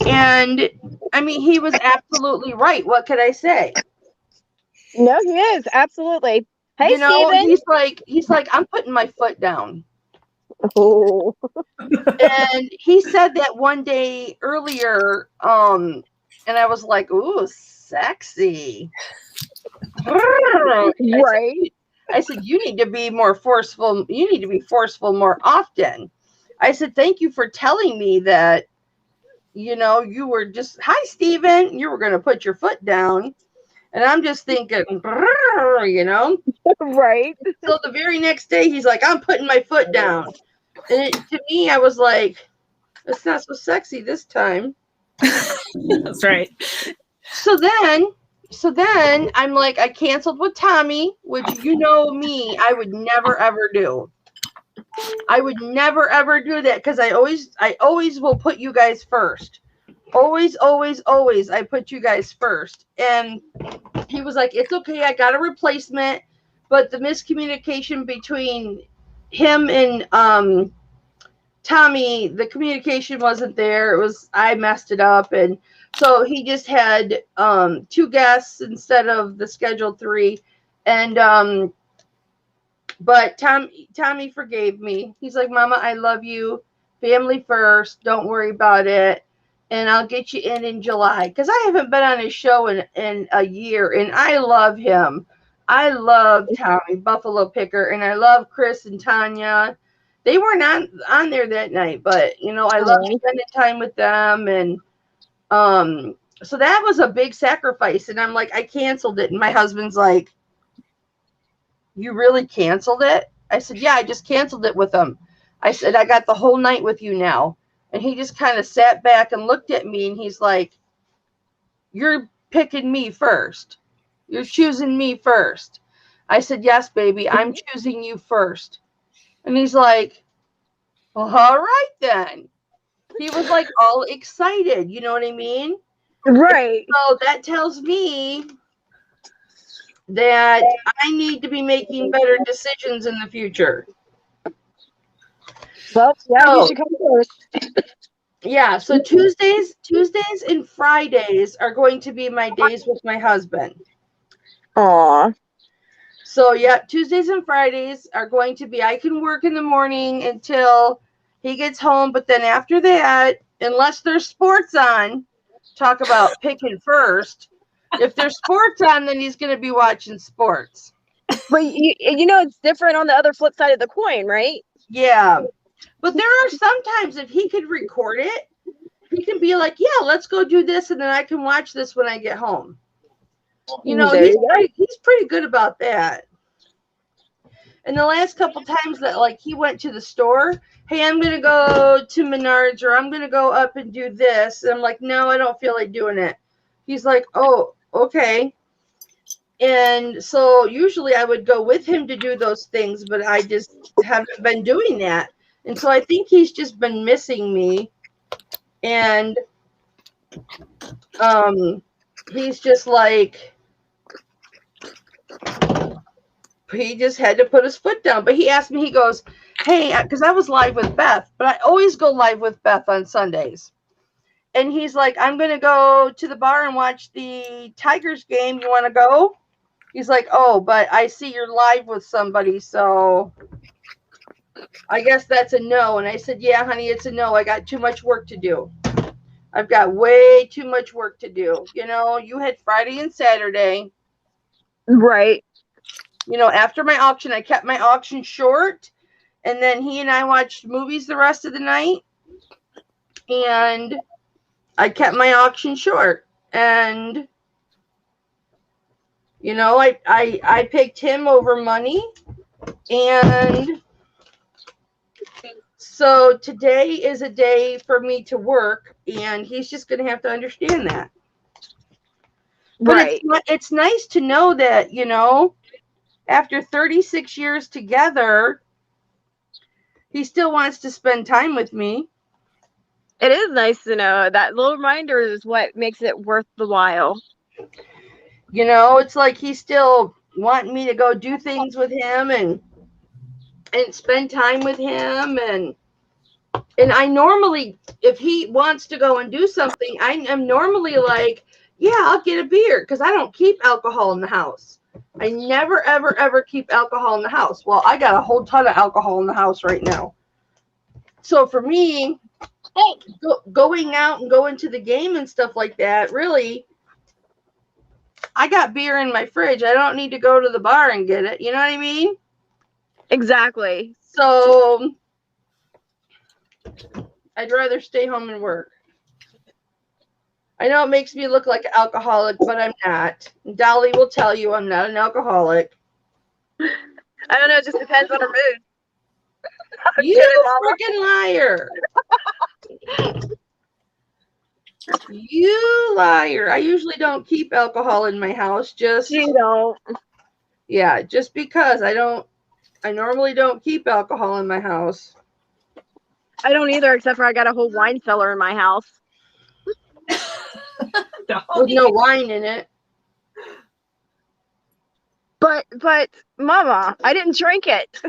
And I mean, he was absolutely right. What could I say? No, he is. Absolutely. Hey, Steven. He's like, I'm putting my foot down. Oh. And he said that one day earlier, and I was like, ooh, sexy. Right. I said, you need to be more forceful. You need to be forceful more often. I said, thank you for telling me that, you were just, hi, Steven, you were going to put your foot down. And I'm just thinking, Right. So the very next day, he's like, I'm putting my foot down. And to me, I was like, it's not so sexy this time. That's right. So then I'm like, I canceled with Tommy, which me, I would never ever do. I would never ever do that because I always will put you guys first. Always, always, always, I put you guys first. And he was like, it's okay, I got a replacement, but the miscommunication between him and Tommy, the communication wasn't there. I messed it up, and so he just had 2 guests instead of the scheduled 3. And but Tommy forgave me. He's like, Mama, I love you. Family first. Don't worry about it. And I'll get you in July. Because I haven't been on his show in a year. And I love him. I love Tommy, Buffalo Picker. And I love Chris and Tanya. They weren't on there that night. But, I love spending time with them. And so that was a big sacrifice. And I'm like, I canceled it. And my husband's like, you really canceled it? I said, yeah, I just canceled it with him. I said, I got the whole night with you now. And he just kind of sat back and looked at me, and he's like, you're picking me first. You're choosing me first. I said, yes, baby, I'm choosing you first. And he's like, well, all right then. He was like all excited. You know what I mean? Right. So that tells me that I need to be making better decisions in the future. Well, yeah, you should come first. Yeah, so Tuesdays and Fridays are going to be my days with my husband. Aw. So yeah, Tuesdays and Fridays are going to be, I can work in the morning until he gets home, but then after that, unless there's sports on, talk about picking first. If there's sports on, then he's going to be watching sports. But it's different on the other flip side of the coin, right? Yeah. But there are sometimes if he could record it, he can be like, yeah, let's go do this, and then I can watch this when I get home. He's pretty good about that. And the last couple times that he went to the store, hey, I'm going to go to Menards, or I'm going to go up and do this. And I'm like, no, I don't feel like doing it. He's like, oh, okay. And so usually I would go with him to do those things, but I just haven't been doing that. And so I think he's just been missing me. And he's just like, he just had to put his foot down. But he asked me, he goes, hey, because I was live with Beth, but I always go live with Beth on Sundays. And he's like, I'm going to go to the bar and watch the Tigers game. You want to go? He's like, oh, but I see you're live with somebody, so I guess that's a no. And I said, yeah, honey, it's a no. I got too much work to do. I've got way too much work to do. You know, you had Friday and Saturday. Right. You know, after my auction, I kept my auction short. And then he and I watched movies the rest of the night. And I kept my auction short. And you know, I picked him over money. And so today is a day for me to work, and he's just going to have to understand that. But Right. it's nice to know that, you know, after 36 years together, he still wants to spend time with me. It is nice to know. That little reminder is what makes it worth the while. You know, it's like he's still wanting me to go do things with him and spend time with him. And I normally, if he wants to go and do something, I am normally like, yeah, I'll get a beer, because I don't keep alcohol in the house. I never, ever, ever keep alcohol in the house. Well, I got a whole ton of alcohol in the house right now. So for me, going out and going to the game and stuff like that, really, I got beer in my fridge. I don't need to go to the bar and get it. You know what I mean? Exactly. So I'd rather stay home and work. I know it makes me look like an alcoholic, but I'm not. Dolly will tell you I'm not an alcoholic. I don't know. It just depends on her mood. You freaking liar. You liar. I usually don't keep alcohol in my house. Just, You don't. yeah, just because I normally don't keep alcohol in my house. I don't either, except for I got a whole wine cellar in my house. With no wine in it. But Mama, I didn't drink it.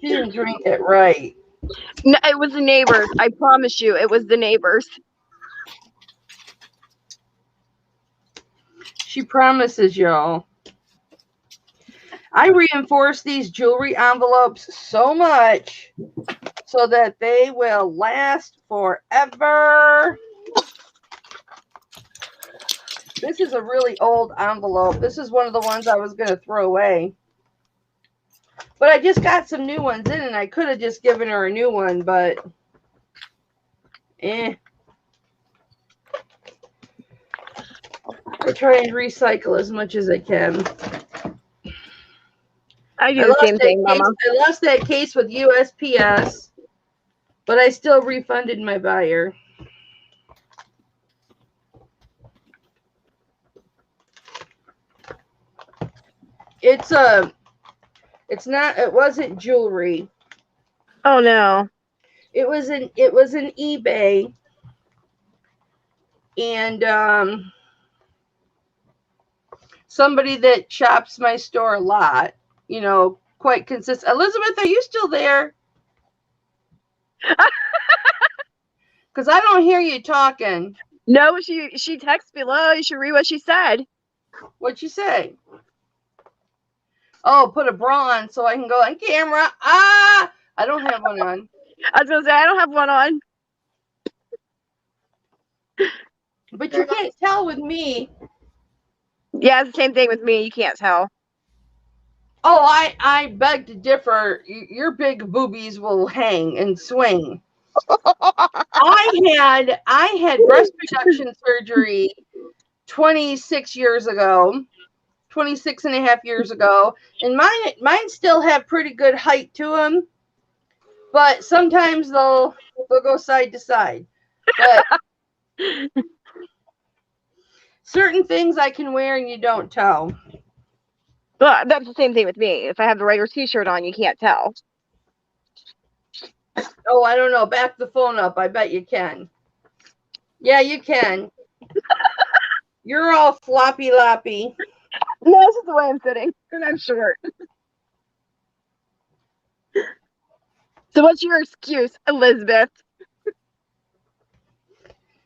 She didn't drink it right. No, it was the neighbors. I promise you, it was the neighbors. She promises y'all. I reinforce these jewelry envelopes so much so that they will last forever. This is a really old envelope. This is one of the ones I was going to throw away. But I just got some new ones in, and I could have just given her a new one, but I try and recycle as much as I can. I do the same thing, Mama. I lost that case with USPS, but I still refunded my buyer. It wasn't jewelry. Oh no. It was an eBay, and somebody that shops my store a lot, you know, quite consistent. Elizabeth, are you still there? Because I don't hear you talking. No, she texts below. You should read what she said. What'd you say? Oh, put a bra on so I can go on camera. Ah, I don't have one on. I was gonna say I don't have one on. But you can't tell with me. Yeah, it's the same thing with me. You can't tell. Oh, I beg to differ. Your big boobies will hang and swing. I had breast reduction surgery 26 years ago 26 and a half years ago. And mine still have pretty good height to them. But sometimes they'll go side to side. But certain things I can wear and you don't tell. But that's the same thing with me. If I have the regular t-shirt on, you can't tell. Oh, I don't know. Back the phone up. I bet you can. Yeah, you can. You're all floppy loppy. No, this is the way I'm sitting, and I'm short. So what's your excuse, Elizabeth?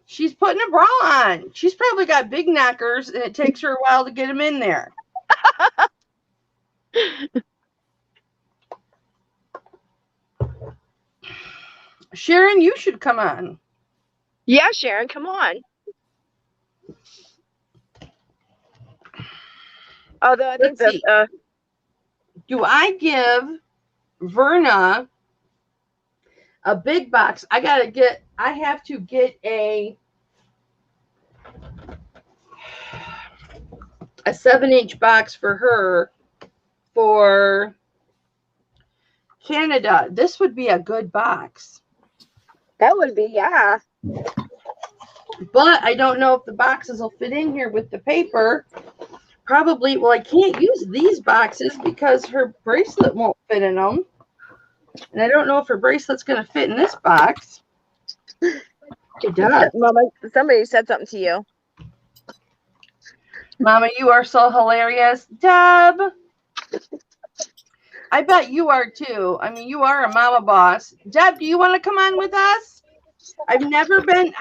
She's putting a bra on. She's probably got big knockers, and it takes her a while to get them in there. Sharon, you should come on. Yeah, Sharon, come on. Although I think Let's see. Do I give Verna a big box? I have to get a 7-inch box for her for Canada. This would be a good box. That would be, yeah. But I don't know if the boxes will fit in here with the paper. Probably, well, I can't use these boxes because her bracelet won't fit in them. And I don't know if her bracelet's going to fit in this box. It does. Mama, somebody said something to you. Mama, you are so hilarious. Deb, I bet you are too. I mean, you are a mama boss. Deb, do you want to come on with us? I've never been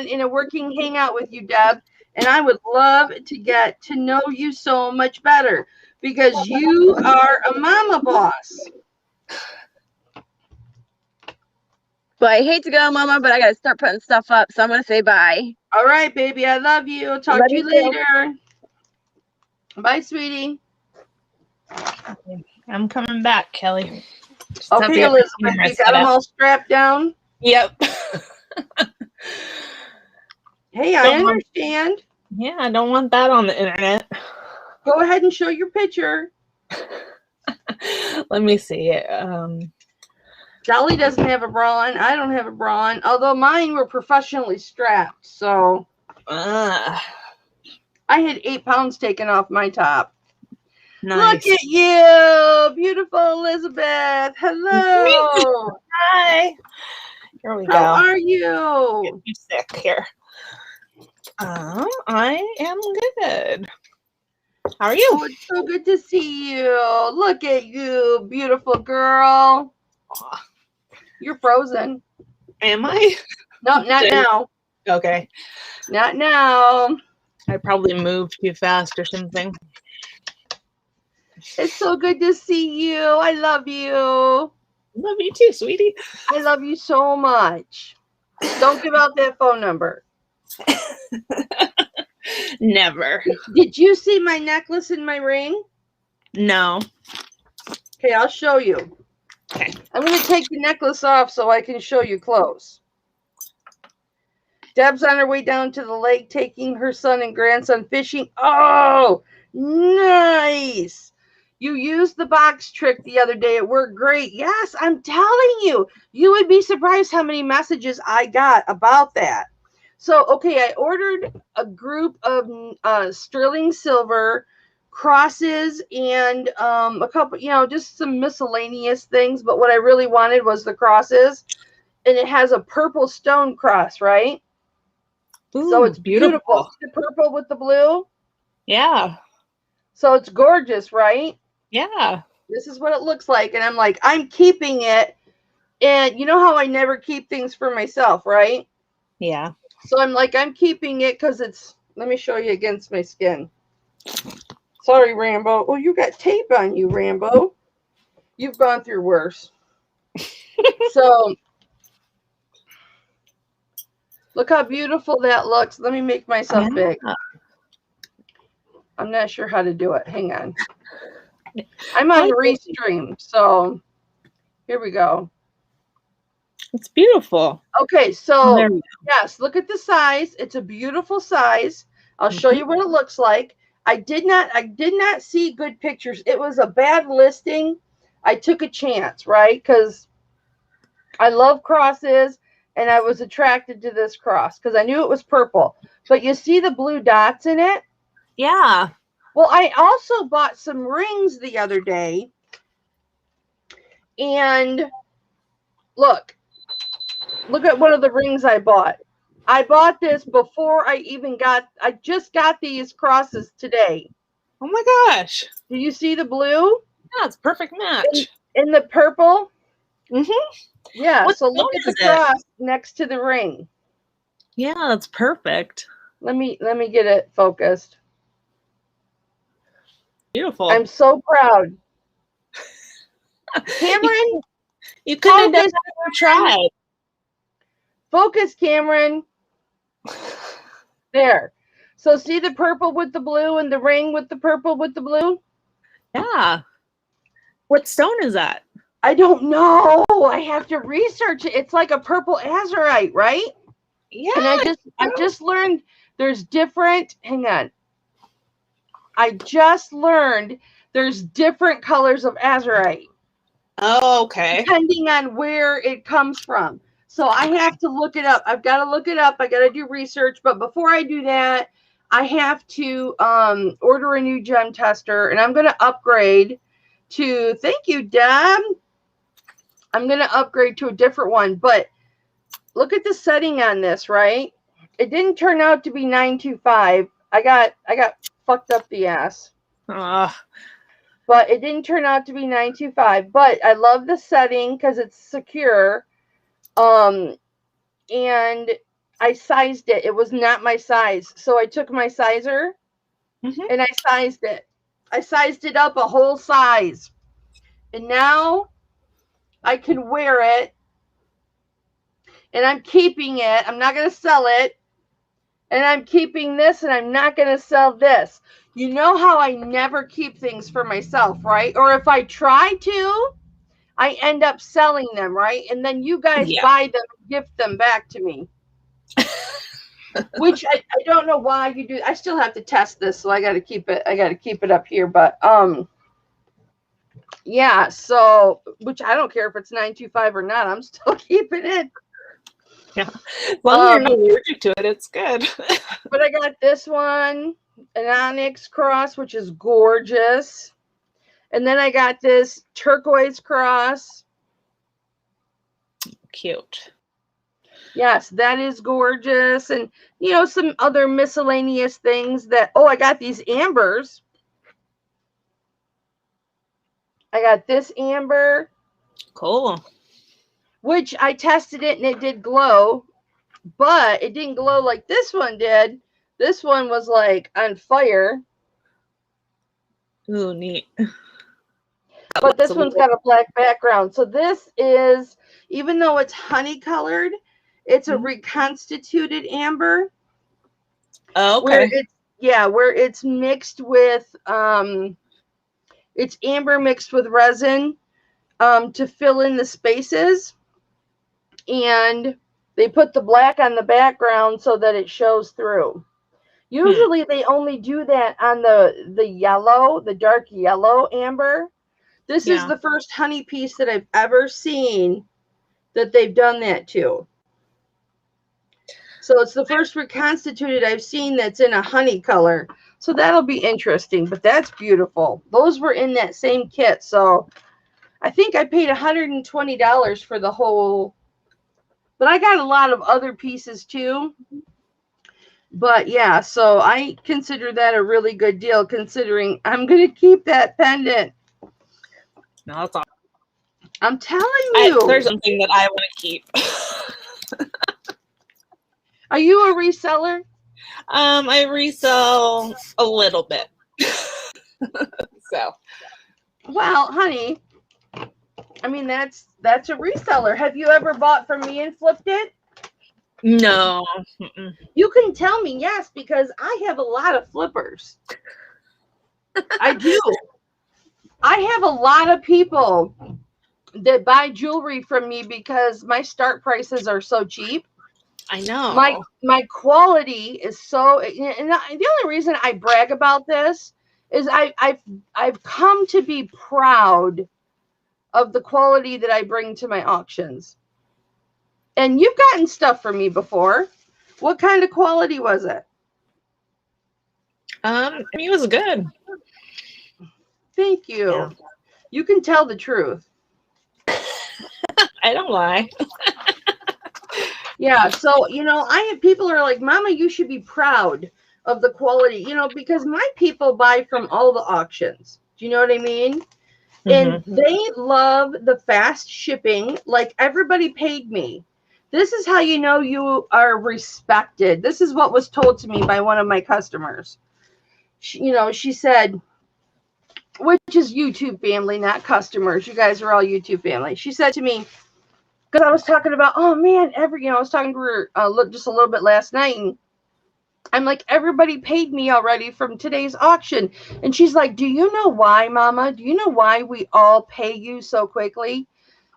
in a working hangout with you, Deb. And I would love to get to know you so much better because you are a mama boss. But I hate to go, Mama, but I got to start putting stuff up. So I'm going to say bye. All right, baby. I love you. I'll talk to you later. Bye, sweetie. I'm coming back, Kelly. Okay, Elizabeth, you got them all strapped down? Yep. Hey, I understand. Yeah, I don't want that on the internet. Go ahead and show your picture. Let me see it. Dolly doesn't have a bra on. I don't have a bra on. Although mine were professionally strapped. So I had 8 pounds taken off my top. Nice. Look at you. Beautiful Elizabeth. Hello. Hi. Here we go. How are you? Get you sick here. I am good. How are you? Oh, it's so good to see you. Look at you, beautiful girl. Aw. You're frozen. Am I? No, not now. Okay. Not now. I probably moved too fast or something. It's so good to see you. I love you. Love you too, sweetie. I love you so much. Don't give out that phone number. Never. Did you see my necklace and my ring? No. Okay, I'll show you. Okay. I'm going to take the necklace off so I can show you close. Deb's on her way down to the lake taking her son and grandson fishing. Oh, nice. You used the box trick the other day. It worked great. Yes, I'm telling you. You would be surprised how many messages I got about that. So, okay, I ordered a group of sterling silver crosses and a couple, just some miscellaneous things. But what I really wanted was the crosses. And it has a purple stone cross, right? Ooh, So it's beautiful. The purple with the blue. Yeah. So it's gorgeous, right? Yeah. This is what it looks like. And I'm like, I'm keeping it. And you know how I never keep things for myself, right? Yeah. So I'm like, I'm keeping it because it's, let me show you against my skin. Sorry, Rambo. Oh, you got tape on you, Rambo. You've gone through worse. So look how beautiful that looks. Let me make myself big. I'm not sure how to do it. Hang on. I'm on Restream, so here we go. It's beautiful. Okay, so There we go. yes, look at the size. It's a beautiful size. I'll show you what it looks like. I did not see good pictures. It was a bad listing. I took a chance, right? Because I love crosses, and I was attracted to this cross because I knew it was purple. But you see the blue dots in it? Yeah. Well, I also bought some rings the other day. And look at one of the rings I bought. I bought this before I just got these crosses today. Oh my gosh. Do you see the blue? Yeah, it's a perfect match. In the purple? Mm-hmm. Yeah, What so look stone at the is it? cross next to the ring. Yeah, that's perfect. Let me get it focused. Beautiful. I'm so proud. Cameron, you couldn't have focus, never tried. Focus, Cameron. There. So see the purple with the blue and the ring with the purple with the blue? Yeah. What stone is that? I don't know. I have to research it. It's like a purple azurite, right? Yeah. And I just learned there's different, hang on. I just learned there's different colors of azurite. Oh, okay. Depending on where it comes from. So I have to look it up. I've got to look it up. I got to do research. But before I do that, I have to order a new gem tester. And I'm going to upgrade to, thank you, Deb. I'm going to upgrade to a different one. But look at the setting on this, right? It didn't turn out to be 925. I got fucked up the ass. But it didn't turn out to be 925. But I love the setting because it's secure. And I sized it. It was not my size. So I took my sizer and I sized it. I sized it up a whole size. And now I can wear it. And I'm keeping it. I'm not going to sell it. And I'm keeping this, and I'm not going to sell this. You know how I never keep things for myself, right? Or if I try to, I end up selling them, right? And then you guys buy them and gift them back to me. Which I don't know why you do. I still have to test this, so I got to keep it. I got to keep it up here. But yeah. So, which I don't care if it's 925 or not. I'm still keeping it. Yeah, as long as you're not allergic to it, it's good. But I got this one, an onyx cross, which is gorgeous. And then I got this turquoise cross. Cute. Yes, that is gorgeous. And, you know, some other miscellaneous things that, I got these ambers. I got this amber. Cool. Which I tested it and it did glow. But it didn't glow like this one did. This one was like on fire. Ooh, neat. But this one's got a black background. So this is, even though it's honey colored, it's a reconstituted amber. Oh, okay. Where it's mixed with, it's amber mixed with resin to fill in the spaces. And they put the black on the background so that it shows through. Usually they only do that on the yellow, the dark yellow amber. This is the first honey piece that I've ever seen that they've done that to. So it's the first reconstituted I've seen that's in a honey color. So that'll be interesting, but that's beautiful. Those were in that same kit. So I think I paid $120 for the whole, but I got a lot of other pieces too. But yeah, so I consider that a really good deal considering I'm going to keep that pendant. No, that's awesome. I'm telling you. There's something that I want to keep. Are you a reseller? I resell a little bit. So. Well, honey, I mean, that's a reseller. Have you ever bought from me and flipped it? No. You can tell me yes, because I have a lot of flippers. I do. I have a lot of people that buy jewelry from me because my start prices are so cheap. I know. My quality is so, and the only reason I brag about this is I've come to be proud of the quality that I bring to my auctions. And you've gotten stuff from me before. What kind of quality was it? I mean, it was good. Thank you. Yeah. You can tell the truth. I don't lie. Yeah, so people are like, Mama, you should be proud of the quality, because my people buy from all the auctions. Do you know what I mean? And they love the fast shipping, like everybody paid me. This is how you know you are respected. This is what was told to me by one of my customers. She said, which is YouTube family, not customers. You guys are all YouTube family. She said to me, because I was talking about, oh man, I was talking to her just a little bit last night, and I'm like, everybody paid me already from today's auction. And she's like, do you know why, Mama? Do you know why we all pay you so quickly?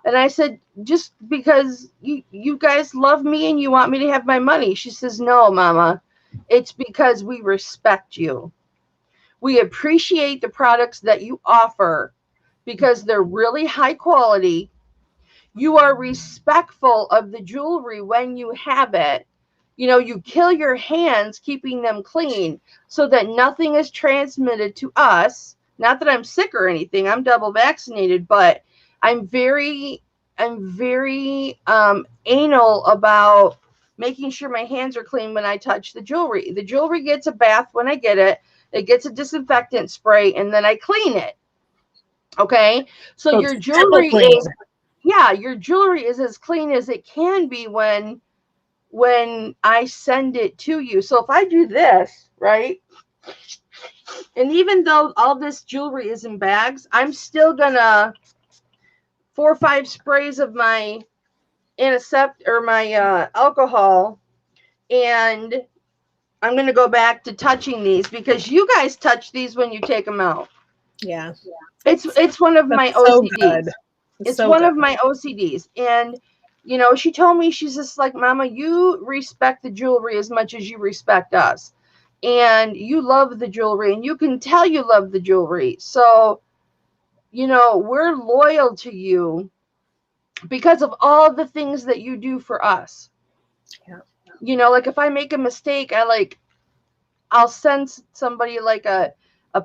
And I said, just because you guys love me and you want me to have my money. She says, no, Mama, it's because we respect you. We appreciate the products that you offer because they're really high quality. You are respectful of the jewelry when you have it. You kill your hands keeping them clean so that nothing is transmitted to us. Not that I'm sick or anything. I'm double vaccinated, but I'm very anal about making sure my hands are clean when I touch the jewelry. The jewelry gets a bath when I get it. It gets a disinfectant spray, and then I clean it. Okay? So your jewelry is... Yeah, your jewelry is as clean as it can be when I send it to you. So if I do this, right? And even though all this jewelry is in bags, I'm still gonna 4 or 5 sprays of my antiseptic or my alcohol, and I'm gonna go back to touching these because you guys touch these when you take them out. Yeah. It's one of my OCDs. It's so one good. of my OCDs. And, she told me, she's just like, Mama, you respect the jewelry as much as you respect us. And you love the jewelry, and you can tell you love the jewelry. So, we're loyal to you because of all the things that you do for us. Yeah. Like if I make a mistake, I'll send somebody like a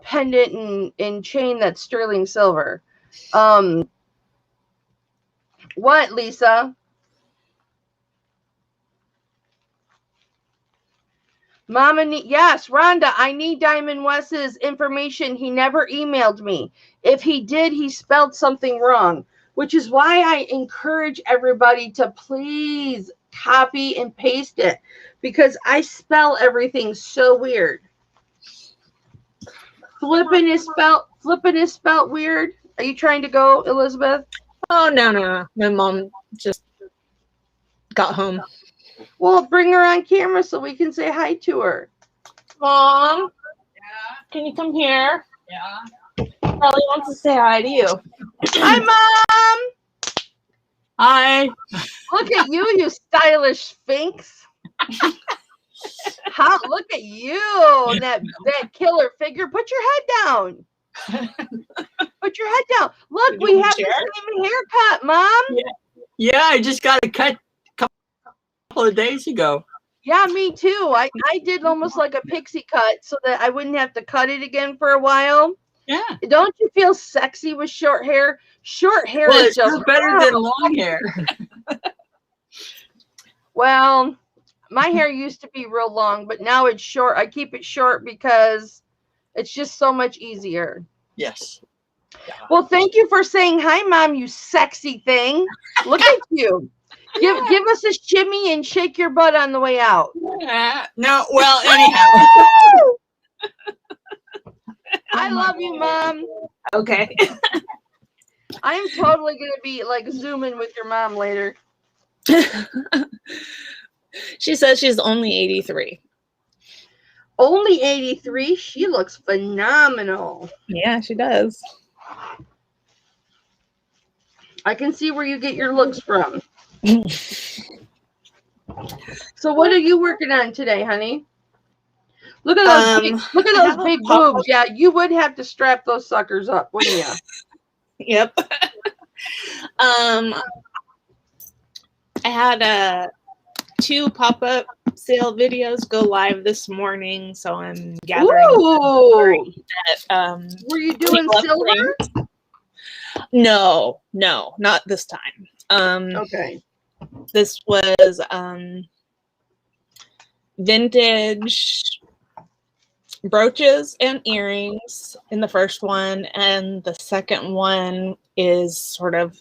pendant and chain that's sterling silver. What, Lisa? Mama, yes, Rhonda, I need Diamond Wes's information. He never emailed me. If he did, he spelled something wrong, which is why I encourage everybody to please copy and paste it, because I spell everything so weird. Flippin' is spelled weird. Are you trying to go, Elizabeth? Oh, no. My mom just got home. Well, bring her on camera so we can say hi to her. Mom? Yeah? Can you come here? Yeah. Probably wants to say hi to you. Hi, Mom! Hi. Look at you, you stylish sphinx. Look at you, that killer figure. Put your head down. Put your head down. Look, we have the same haircut, Mom. Yeah, I just got a cut a couple of days ago. Yeah, me too. I did almost like a pixie cut so that I wouldn't have to cut it again for a while. Yeah. Don't you feel sexy with short hair? Short hair Well, is it's just better than long hair. Well, my hair used to be real long, but now it's short. I keep it short because it's just so much easier. Yes. Yeah. Well, thank you for saying hi, Mom, you sexy thing. Look at you. Give us a shimmy and shake your butt on the way out. No, well, anyhow. I love you, Mom. Okay. I'm totally going to be like zooming with your mom later. She says she's only 83. Only 83? She looks phenomenal. Yeah, she does. So I can see where you get your looks from. So So what are you working on today, honey? Look at those look I at have those a big pop-up- boobs. Yeah, you would have to strap those suckers up, wouldn't you? Yep. I had 2 pop-up sale videos go live this morning, so I'm gathering. Ooh. At, Were you doing silver? No, not this time. Okay. This was vintage brooches and earrings in the first one, and the second one is sort of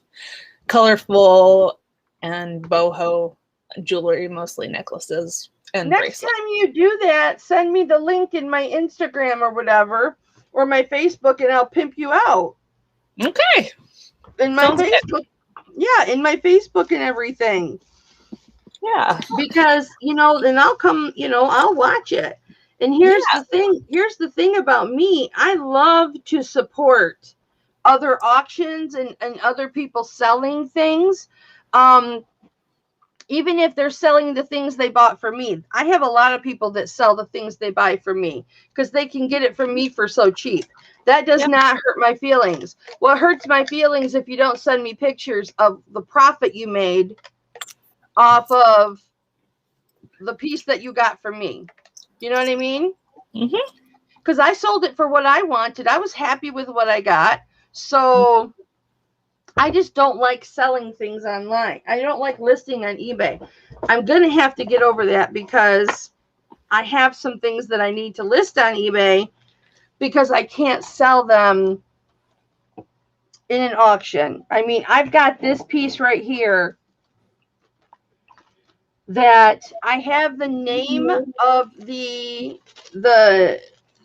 colorful and boho jewelry, mostly necklaces and Next bracelets. time you do that, send me the link in my Instagram or whatever, or my Facebook, and I'll pimp you out. Okay. In my Sounds Facebook. good. Yeah, in my Facebook and everything. Yeah. Because, then I'll come, I'll watch it. And here's the thing about me. I love to support other auctions and other people selling things. Even if they're selling the things they bought for me. I have a lot of people that sell the things they buy for me because they can get it from me for so cheap. That does not hurt my feelings. What hurts my feelings if you don't send me pictures of the profit you made off of the piece that you got from me. You know what I mean? Mm-hmm. Because I sold it for what I wanted. I was happy with what I got. So I just don't like selling things online. I don't like listing on eBay. I'm going to have to get over that because I have some things that I need to list on eBay because I can't sell them in an auction. I mean, I've got this piece right here that I have the name of the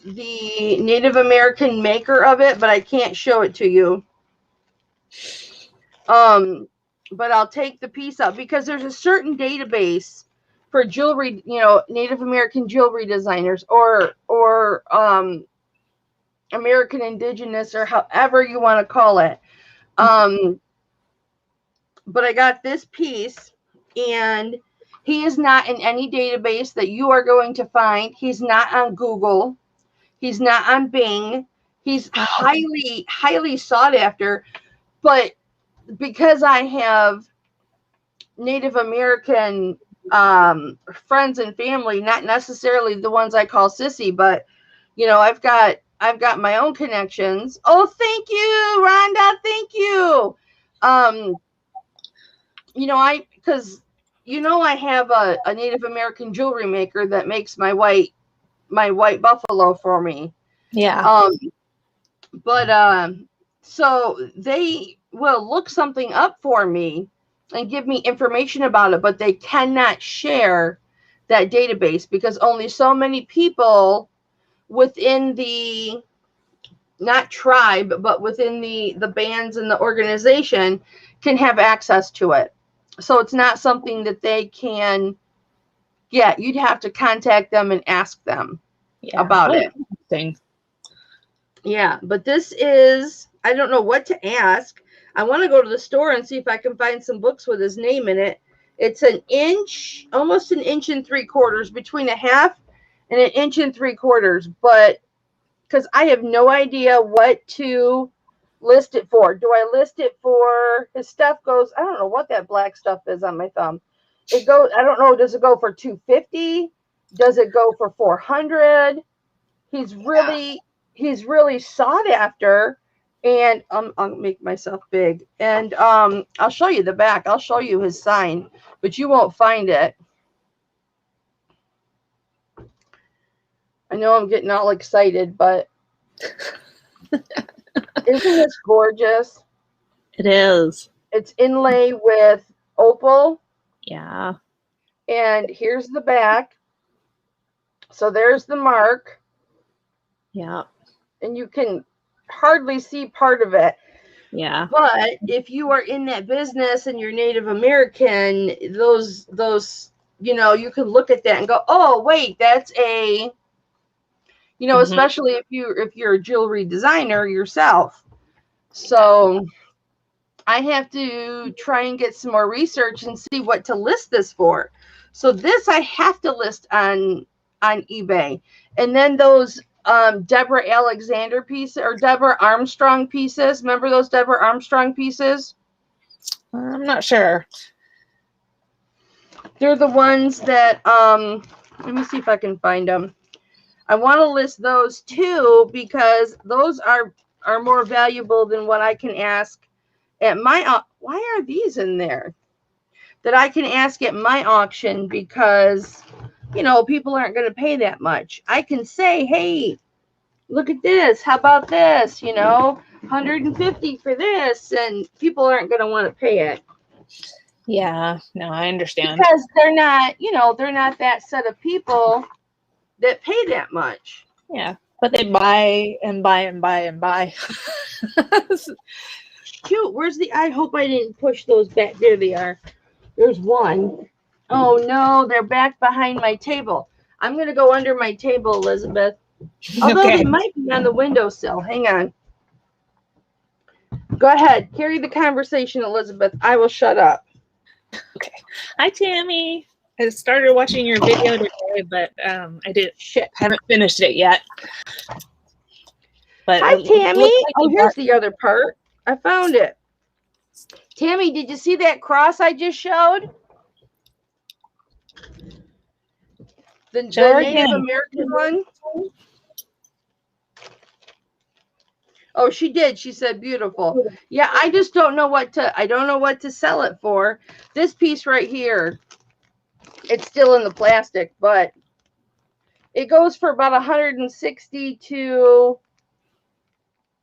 Native American maker of it, but I can't show it to you. But I'll take the piece out because there's a certain database for jewelry, Native American jewelry designers or American Indigenous or however you want to call it. But I got this piece, and he is not in any database that you are going to find. He's not on Google. He's not on Bing. He's highly, highly sought after. But because I have Native American friends and family, not necessarily the ones I call sissy, but I've got my own connections. Oh, thank you, Rhonda. Thank you. I have a Native American jewelry maker that makes my white buffalo for me. Yeah. So they will look something up for me and give me information about it, but they cannot share that database because only so many people within the, not tribe, but within the bands and the organization can have access to it. So it's not something that they can get. You'd have to contact them and ask them about it. Interesting. Yeah, but this is, I don't know what to ask. I want to go to the store and see if I can find some books with his name in it. It's an inch, almost 1 3/4 inches, between 1/2 and 1 3/4 inches. But because I have no idea what to list it for. Do I list it for, his stuff goes, I don't know what that black stuff is on my thumb. It goes, I don't know, does it go for $250? Does it go for $400? He's really sought after, and I'll make myself big, and I'll show you the back. I'll show you his sign, but you won't find it. I know I'm getting all excited, but isn't this gorgeous? It is. It's inlay with opal. Yeah. And here's the back. So there's the mark. Yeah. And you can hardly see part of it. Yeah. But if you are in that business and you're Native American, those you can look at that and go, oh, wait, that's a, especially if you're a jewelry designer yourself. So I have to try and get some more research and see what to list this for. So this I have to list on eBay. And then those Deborah Alexander pieces or Deborah Armstrong pieces. Remember those Deborah Armstrong pieces? I'm not sure. They're the ones that let me see if I can find them. I want to list those too because those are more valuable than what I can ask at my why are these in there? That I can ask at my auction because you know, people aren't going to pay that much. I can say, "Hey, look at this. How about this? You know, 150 for this," and people aren't going to want to pay it. Yeah, no, I understand. Because they're not, you know, they're not that set of people that pay that much. Yeah, but they buy and buy and buy and buy. Cute. Where's the, I hope I didn't push those back. There they are. There's one. Oh no, they're back behind my table. I'm going to go under my table, Elizabeth. Although Okay. they might be on the windowsill. Hang on. Go ahead. Carry the conversation, Elizabeth. I will shut up. Okay. Hi, Tammy. I started watching your video today, but I haven't finished it yet. But hi, Tammy. Like oh, here's the other part. I found it. Tammy, did you see that cross I just showed? The Native American one? Oh, she did. She said beautiful. Yeah, I just don't know what to sell it for. This piece right here, it's still in the plastic, but it goes for about 160 to,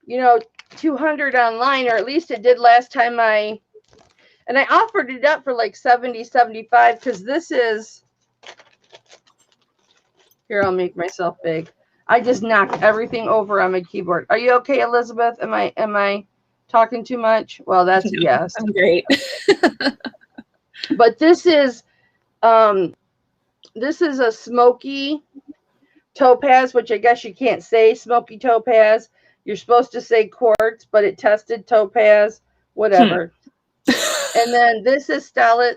you know, 200 online, or at least it did last time and I offered it up for like 70, 75 because this is, here, I'll make myself big. I just knocked everything over on my keyboard. Are you okay, Elizabeth? Am I talking too much? Well, that's a yes. I'm great. But this is a smoky topaz, which I guess you can't say smoky topaz. You're supposed to say quartz, but it tested topaz, whatever. And then this is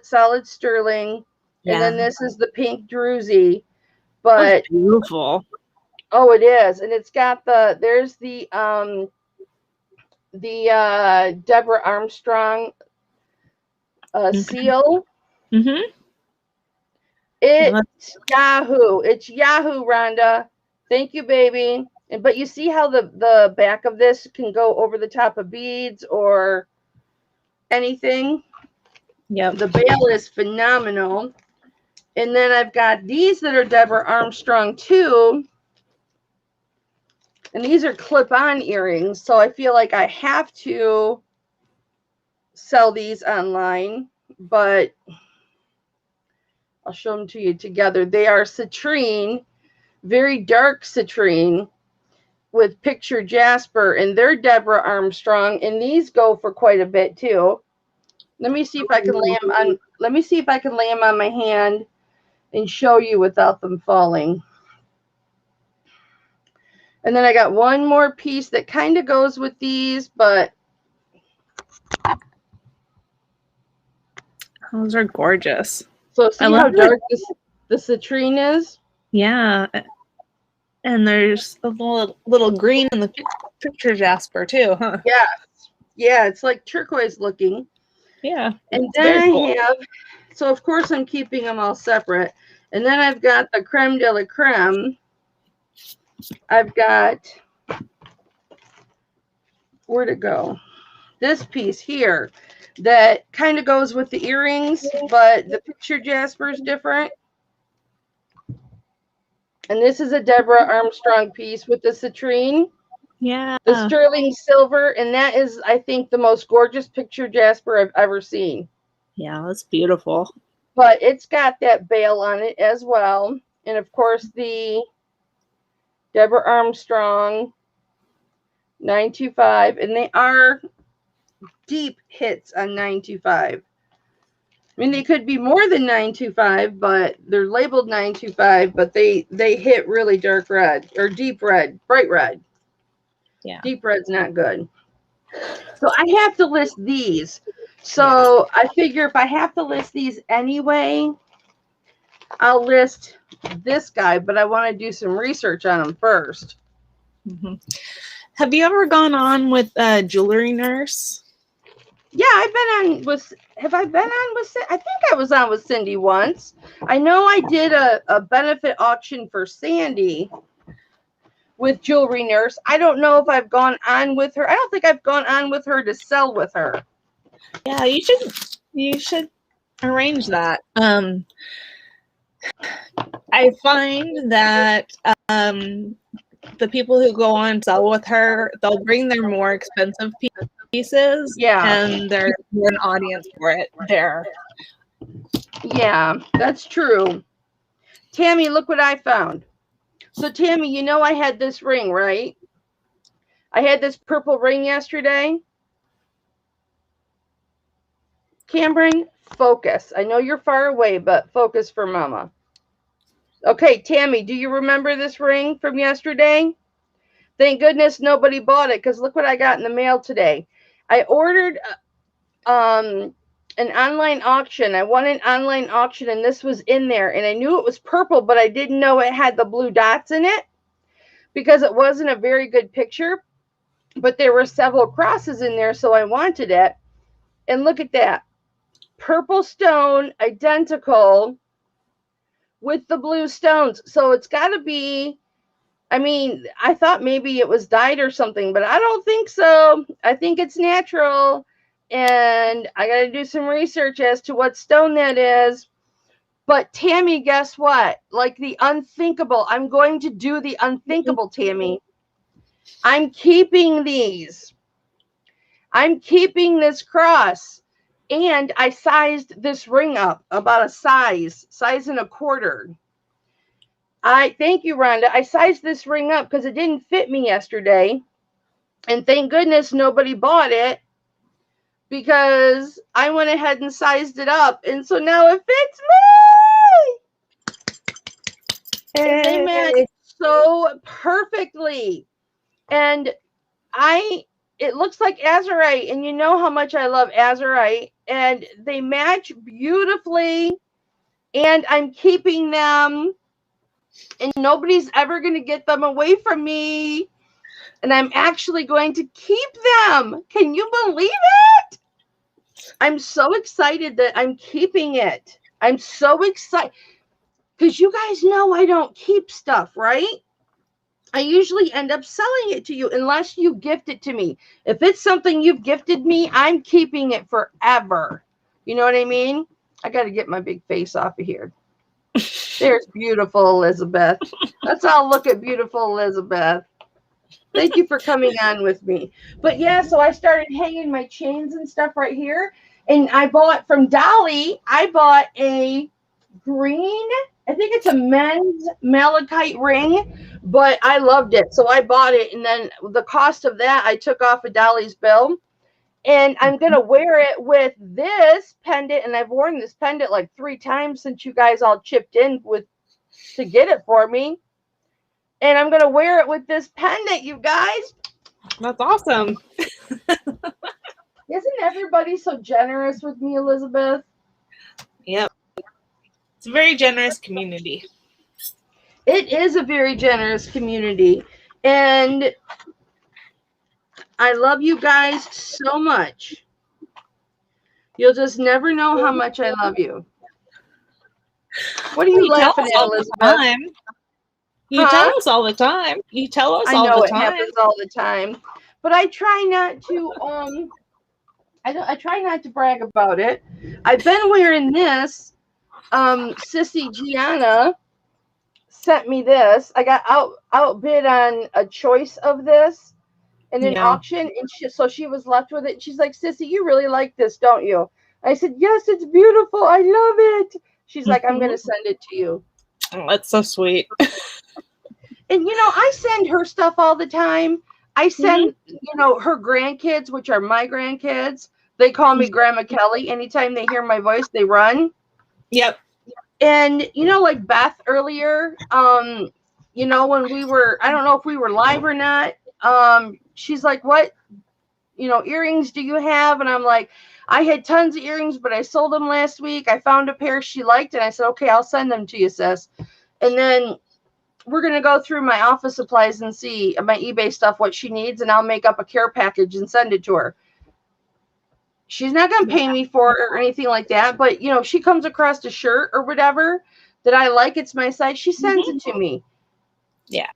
solid sterling. Yeah. And then this is the pink druzy. But that's beautiful. Oh, it is. And it's got there's the Deborah Armstrong seal. Mm-hmm. It's Yahoo. It's Yahoo, Rhonda. Thank you, baby. But you see how the back of this can go over the top of beads or anything? Yep. The bail is phenomenal. And then I've got these that are Deborah Armstrong too. And these are clip-on earrings. So I feel like I have to sell these online. But I'll show them to you together. They are citrine, very dark citrine with picture jasper, and they're Deborah Armstrong, and these go for quite a bit too. Let me see if I can lay them on. Let me see if I can lay them on my hand and show you without them falling. And then I got one more piece that kind of goes with these, but those are gorgeous. So see how dark the citrine is? Yeah. And there's a little green in the picture jasper too, huh? Yeah. Yeah, it's like turquoise looking. Yeah. And then I have, so of course I'm keeping them all separate. And then I've got the creme de la creme. I've got, where'd it go? This piece here that kind of goes with the earrings, but the picture jasper is different. And this is a Deborah Armstrong piece with the citrine. Yeah. The sterling silver. And that is, I think, the most gorgeous picture jasper I've ever seen. Yeah, that's beautiful. But it's got that bail on it as well. And, of course, the Deborah Armstrong 925. And they are deep hits on 925. I mean, they could be more than 925, but they're labeled 925, but they hit really dark red or deep red, bright red. Yeah. Deep red's not good. So I have to list these. So I figure if I have to list these anyway, I'll list this guy, but I want to do some research on him first. Mm-hmm. Have you ever gone on with Jewelry Nurse? Yeah, I've been on with. Have I been on with? I think I was on with Cindy once. I know I did a benefit auction for Sandy with Jewelry Nurse. I don't know if I've gone on with her. I don't think I've gone on with her to sell with her. Yeah, you should arrange that. I find that the people who go on and sell with her, they'll bring their more expensive pieces, and there's more an audience for it there. Yeah, that's true. Tammy, look what I found. So Tammy, you know I had this ring, right? I had this purple ring yesterday. Cameron, focus. I know you're far away, but focus for Mama. Okay, Tammy, do you remember this ring from yesterday? Thank goodness nobody bought it, because look what I got in the mail today. I ordered an online auction. I won an online auction, and this was in there. And I knew it was purple, but I didn't know it had the blue dots in it because it wasn't a very good picture. But there were several crosses in there, so I wanted it. And look at that. Purple stone, identical with the blue stones. So it's got to be, I mean, I thought maybe it was dyed or something, but I don't think so. I think it's natural. And I got to do some research as to what stone that is. But Tammy, guess what? Like the unthinkable. I'm going to do the unthinkable, Tammy. I'm keeping these. I'm keeping this cross. And I sized this ring up about a size and a quarter. Thank you, Rhonda. I sized this ring up because it didn't fit me yesterday. And thank goodness nobody bought it because I went ahead and sized it up. And so now it fits me. Hey. They match so perfectly. And it looks like azurite, and you know how much I love azurite, and they match beautifully, and I'm keeping them, and nobody's ever going to get them away from me, and I'm actually going to keep them. Can you believe it? I'm so excited that I'm keeping it. I'm so excited because you guys know I don't keep stuff, right? I usually end up selling it to you unless you gift it to me. If it's something you've gifted me, I'm keeping it forever. You know what I mean? I got to get my big face off of here. There's beautiful Elizabeth. Let's all look at beautiful Elizabeth. Thank you for coming on with me. But yeah, so I started hanging my chains and stuff right here. And I bought from Dolly, I bought a green, I think it's a men's malachite ring, but I loved it. So I bought it. And then the cost of that, I took off of Dolly's bill. And I'm going to wear it with this pendant. And I've worn this pendant like 3 times since you guys all chipped in to get it for me. And I'm going to wear it with this pendant, you guys. That's awesome. Isn't everybody so generous with me, Elizabeth? Yep. It's a very generous community. It is a very generous community. And I love you guys so much. You'll just never know how much I love you. What are you laughing at, Elizabeth? You tell us all the time. You tell us all the time. I know it happens all the time. But I try not to I try not to brag about it. I've been wearing this. Sissy Gianna sent me this. I got outbid on a choice of this in an auction, and so she was left with it. She's like, Sissy, you really like this, don't you? I said, yes, it's beautiful. I love it. She's like, I'm going to send it to you. Oh, that's so sweet. And, you know, I send her stuff all the time. I send, you know, her grandkids, which are my grandkids. They call me Grandma Kelly. Anytime they hear my voice, they run. Yep. And, you know, like Beth earlier, you know, when we were, I don't know if we were live or not. She's like, what earrings do you have? And I'm like, I had tons of earrings, but I sold them last week. I found a pair she liked, and I said, okay, I'll send them to you, sis. And then we're going to go through my office supplies and see my eBay stuff, what she needs, and I'll make up a care package and send it to her. She's not going to pay me for it or anything like that, but, she comes across a shirt or whatever that I like, it's my size, she sends it to me. Yeah.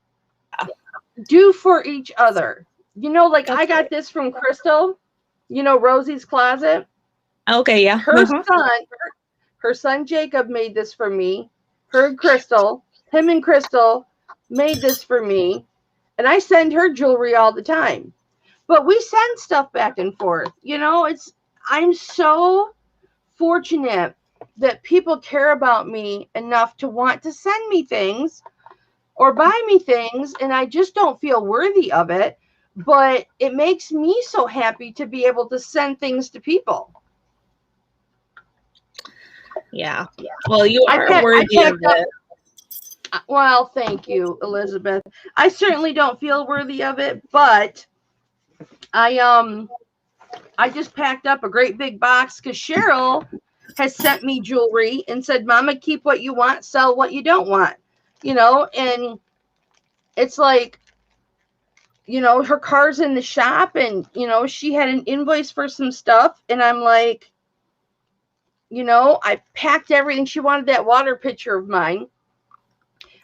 Do for each other. Like I got this from Crystal, Rosie's Closet. Okay, yeah. Her son Jacob made this for me. Him and Crystal made this for me. And I send her jewelry all the time. But we send stuff back and forth. I'm so fortunate that people care about me enough to want to send me things or buy me things, and I just don't feel worthy of it. But it makes me so happy to be able to send things to people. Yeah. Well, you are worthy of it. Well, thank you, Elizabeth. I certainly don't feel worthy of it, but I just packed up a great big box because Cheryl has sent me jewelry and said, Mama, keep what you want, sell what you don't want. And it's like, her car's in the shop, and, she had an invoice for some stuff. And I'm like, I packed everything. She wanted that water pitcher of mine.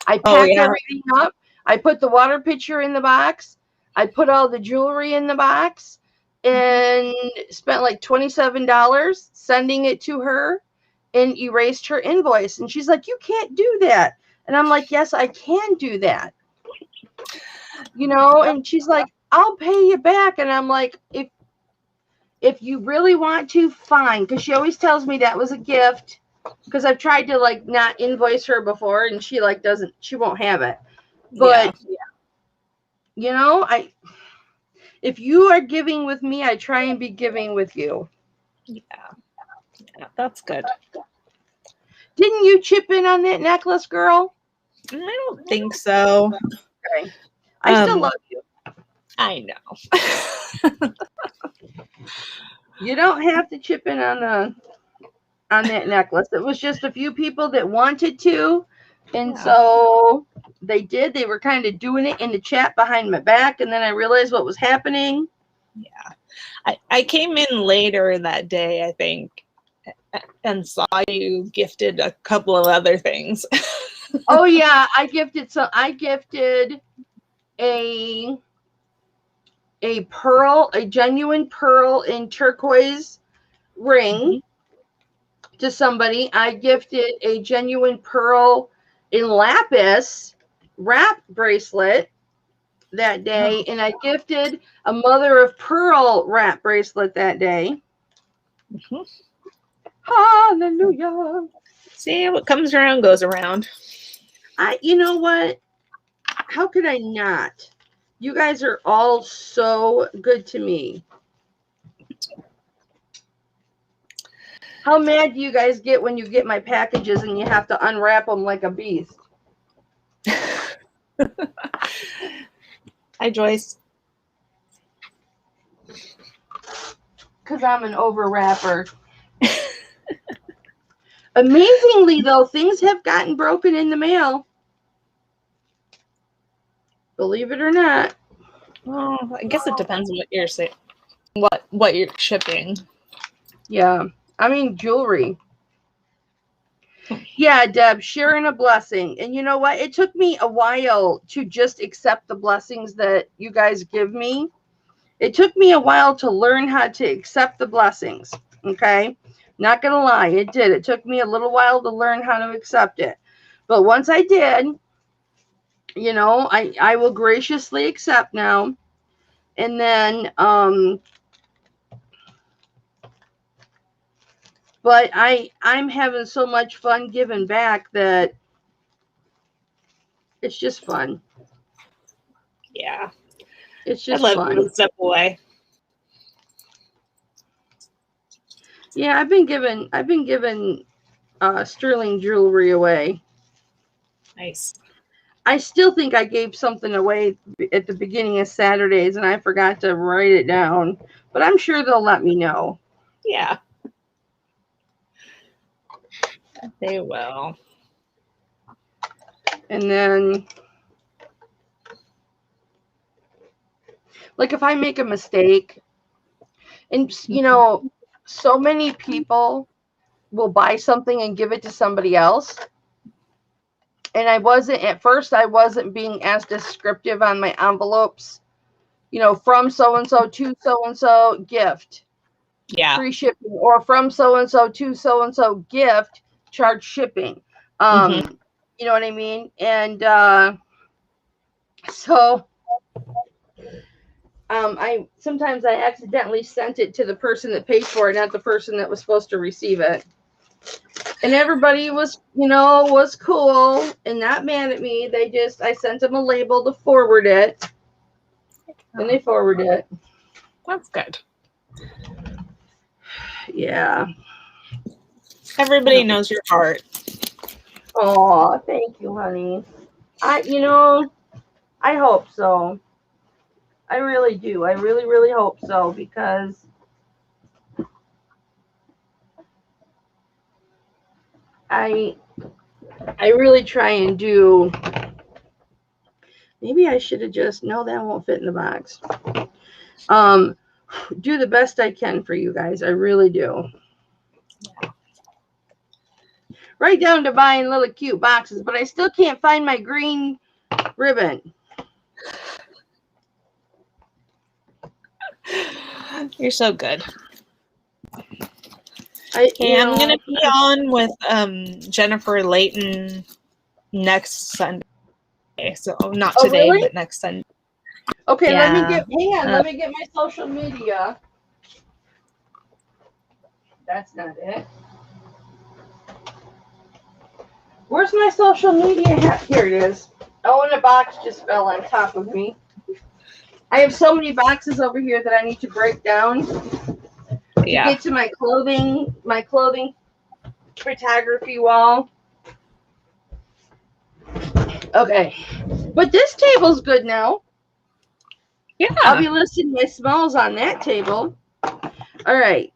I packed everything up. I put the water pitcher in the box. I put all the jewelry in the box and spent like $27 sending it to her and erased her invoice. And she's like, you can't do that. And I'm like, yes, I can do that. And she's like, I'll pay you back. And I'm like, if you really want to, fine. Because she always tells me that was a gift. Because I've tried to like not invoice her before, and she like she won't have it. But if you are giving with me, I try and be giving with you. Yeah, that's good. Didn't you chip in on that necklace, girl? I don't think so. Okay. I still love you. I know. You don't have to chip in on that necklace. It was just a few people that wanted to, and so they did. They were kind of doing it in the chat behind my back, and then I realized what was happening. Yeah. I came in later that day, I think, and saw you gifted a couple of other things. Oh yeah, I gifted a pearl, a genuine pearl in turquoise ring to somebody. I gifted a genuine pearl in lapis wrap bracelet that day, and I gifted a mother of pearl wrap bracelet that day. Hallelujah. See, what comes around goes around. You know what? How could I not? You guys are all so good to me. How mad do you guys get when you get my packages and you have to unwrap them like a beast? Hi, Joyce. Because I'm an over-wrapper. Amazingly, though, things have gotten broken in the mail. Believe it or not. Well, I guess it depends on what you're saying. What you're shipping. Yeah. I mean, jewelry. Yeah, Deb, sharing a blessing. And you know what? It took me a while to just accept the blessings that you guys give me. It took me a while to learn how to accept the blessings. Okay? Not going to lie, it did. It took me a little while to learn how to accept it. But once I did, I will graciously accept now. And then, but I'm having so much fun giving back that it's just fun. Yeah. It's just I love fun. to step away. Yeah, I've been giving sterling jewelry away. Nice. I still think I gave something away at the beginning of Saturdays and I forgot to write it down. But I'm sure they'll let me know. Yeah. They will. And then, like, if I make a mistake, and, you know, so many people will buy something and give it to somebody else. And at first, I wasn't being as descriptive on my envelopes, you know, from so-and-so to so-and-so gift. Yeah. Free shipping, or from so-and-so to so-and-so gift, charge shipping. You know what I mean? And so I sometimes I accidentally sent it to the person that paid for it, not the person that was supposed to receive it. And everybody was, you know, was cool and not mad at me. I sent them a label to forward it. And they forwarded it. That's good. Yeah. Everybody knows your heart. Oh, thank you, honey. I hope so. I really do. I really, really hope so, because I really try and do. Maybe I should have no, that won't fit in the box. Do the best I can for you guys. I really do. Right down to buying little cute boxes, but I still can't find my green ribbon. You're so good. I'm going to be on with Jennifer Layton next Sunday. So not today, really? but next Sunday. Okay, yeah. Let me get my social media. That's not it. Where's my social media hat? Here it is. Oh, and a box just fell on top of me. I have so many boxes over here that I need to break down to get to my clothing photography wall. Okay. But this table's good now. Yeah. I'll be listing my smalls on that table. All right.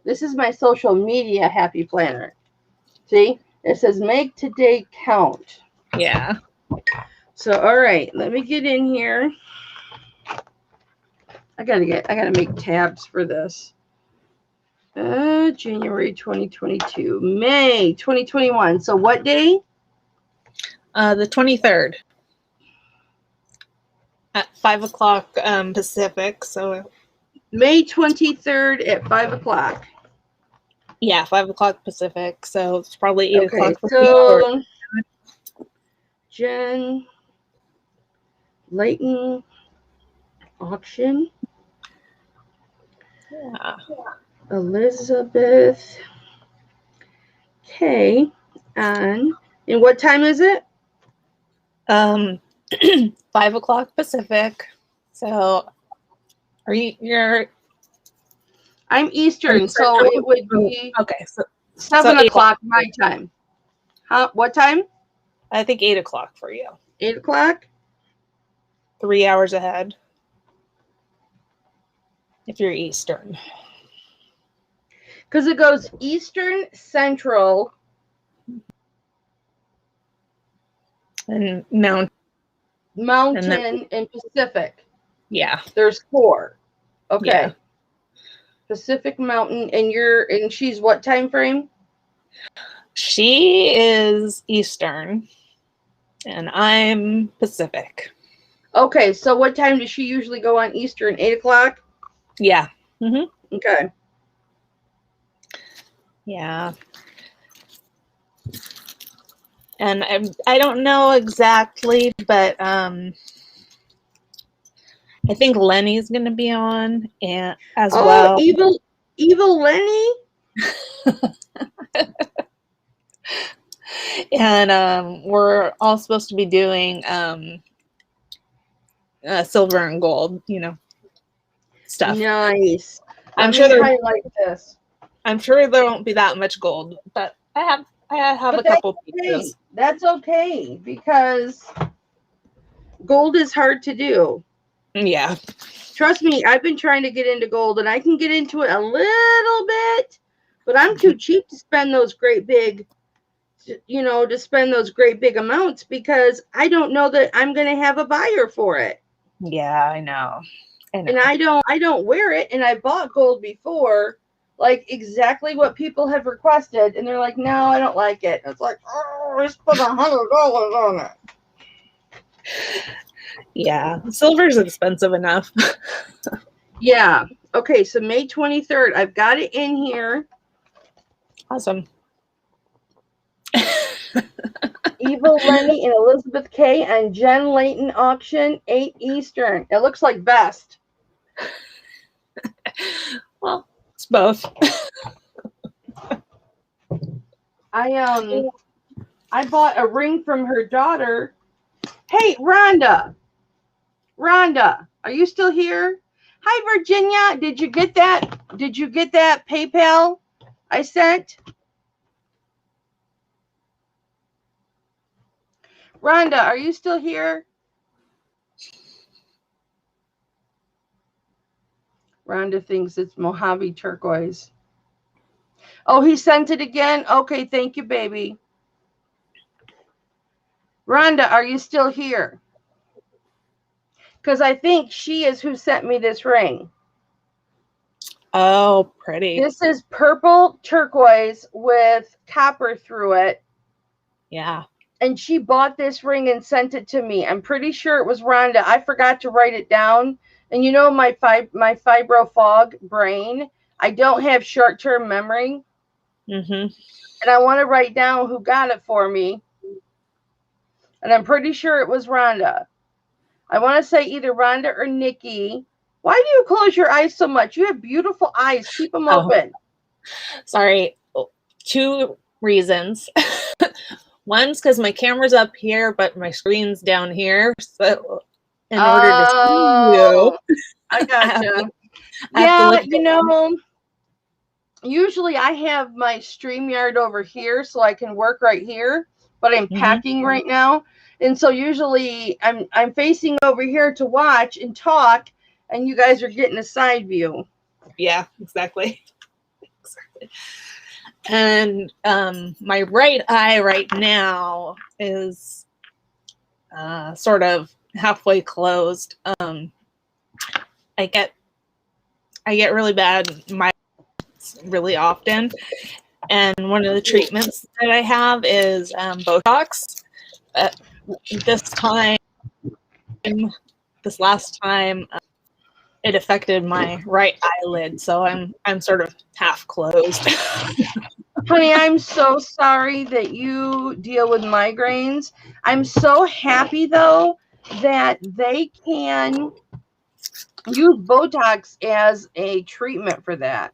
This is my social media happy planner. See? It says make today count. Yeah. So, all right, let me get in here. I gotta make tabs for this. January 2022, May 2021. So what day? The 23rd at 5 o'clock Pacific. So May 23rd at 5 o'clock. Yeah, 5 o'clock Pacific. So it's probably 8 o'clock for so Jen Layton auction. Yeah. Elizabeth K. And what time is it? 5 o'clock Pacific. So you're I'm Eastern, so it would be okay. So 7 o'clock my time. Huh? What time? I think 8 o'clock for you. 8 o'clock? 3 hours ahead. If you're Eastern. Because it goes Eastern, Central, and Mountain, and Pacific. Yeah. There's 4. Okay. Yeah. Pacific, Mountain, and she's what time frame? She is Eastern, and I'm Pacific. Okay, so what time does she usually go on Eastern? 8 o'clock? Yeah. Mm-hmm. Okay. Yeah. And I don't know exactly, but I think Lenny's going to be on as well. Evil Lenny? And we're all supposed to be doing silver and gold, stuff. Nice. I'm sure highlight this. I'm sure there won't be that much gold, but I have I have But a couple okay. pieces. That's okay because gold is hard to do. Yeah. Trust me, I've been trying to get into gold and I can get into it a little bit, but I'm too cheap to spend those great big, to spend those great big amounts because I don't know that I'm going to have a buyer for it. Yeah, I know. And I don't wear it. And I bought gold before, like exactly what people have requested. And they're like, no, I don't like it. It's like, oh, I spent $100 on it. Yeah, silver's expensive enough. Yeah. Okay, so May 23rd. I've got it in here. Awesome. Evil Lenny and Elizabeth K. and Jen Layton auction, 8 Eastern. It looks like best. Well, it's both. I bought a ring from her daughter. Hey, Rhonda, are you still here? Hi, Virginia. Did you get that? Did you get that PayPal I sent? Rhonda, are you still here? Rhonda thinks it's Mojave turquoise. Oh, he sent it again? Okay, thank you, baby. Rhonda, are you still here? Because I think she is who sent me this ring. Oh, pretty. This is purple turquoise with copper through it. Yeah. And she bought this ring and sent it to me. I'm pretty sure it was Rhonda. I forgot to write it down. And you know my fibro fog brain, I don't have short-term memory. Mm-hmm. And I want to write down who got it for me. And I'm pretty sure it was Rhonda. I want to say either Rhonda or Nikki. Why do you close your eyes so much? You have beautiful eyes. Keep them open. Sorry. 2 reasons. One's because my camera's up here, but my screen's down here. So in order to see you, I gotcha. Yeah, usually I have my StreamYard over here so I can work right here, but I'm packing right now. And so usually I'm facing over here to watch and talk, and you guys are getting a side view. Yeah, exactly. And my right eye right now is sort of halfway closed. I get really bad migraines really often, and one of the treatments that I have is Botox. This last time, it affected my right eyelid, so I'm sort of half closed. Honey, I'm so sorry that you deal with migraines. I'm so happy though that they can use Botox as a treatment for that.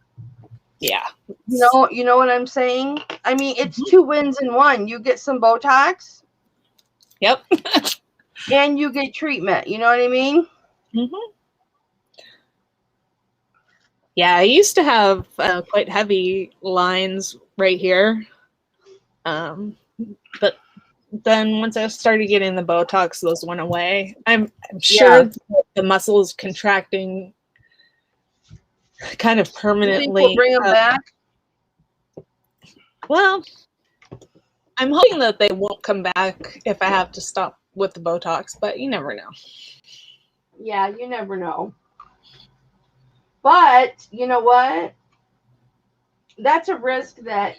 Yeah. You know what I'm saying? I mean, it's 2 wins in one. You get some Botox. Yep. And you get treatment. You know what I mean? Mm-hmm. Yeah, I used to have quite heavy lines right here. But then once I started getting the Botox, those went away. I'm sure the muscles contracting kind of permanently. You think we'll bring them back? Well, I'm hoping that they won't come back if I have to stop with the Botox, but you never know. Yeah, you never know. But you know what? That's a risk that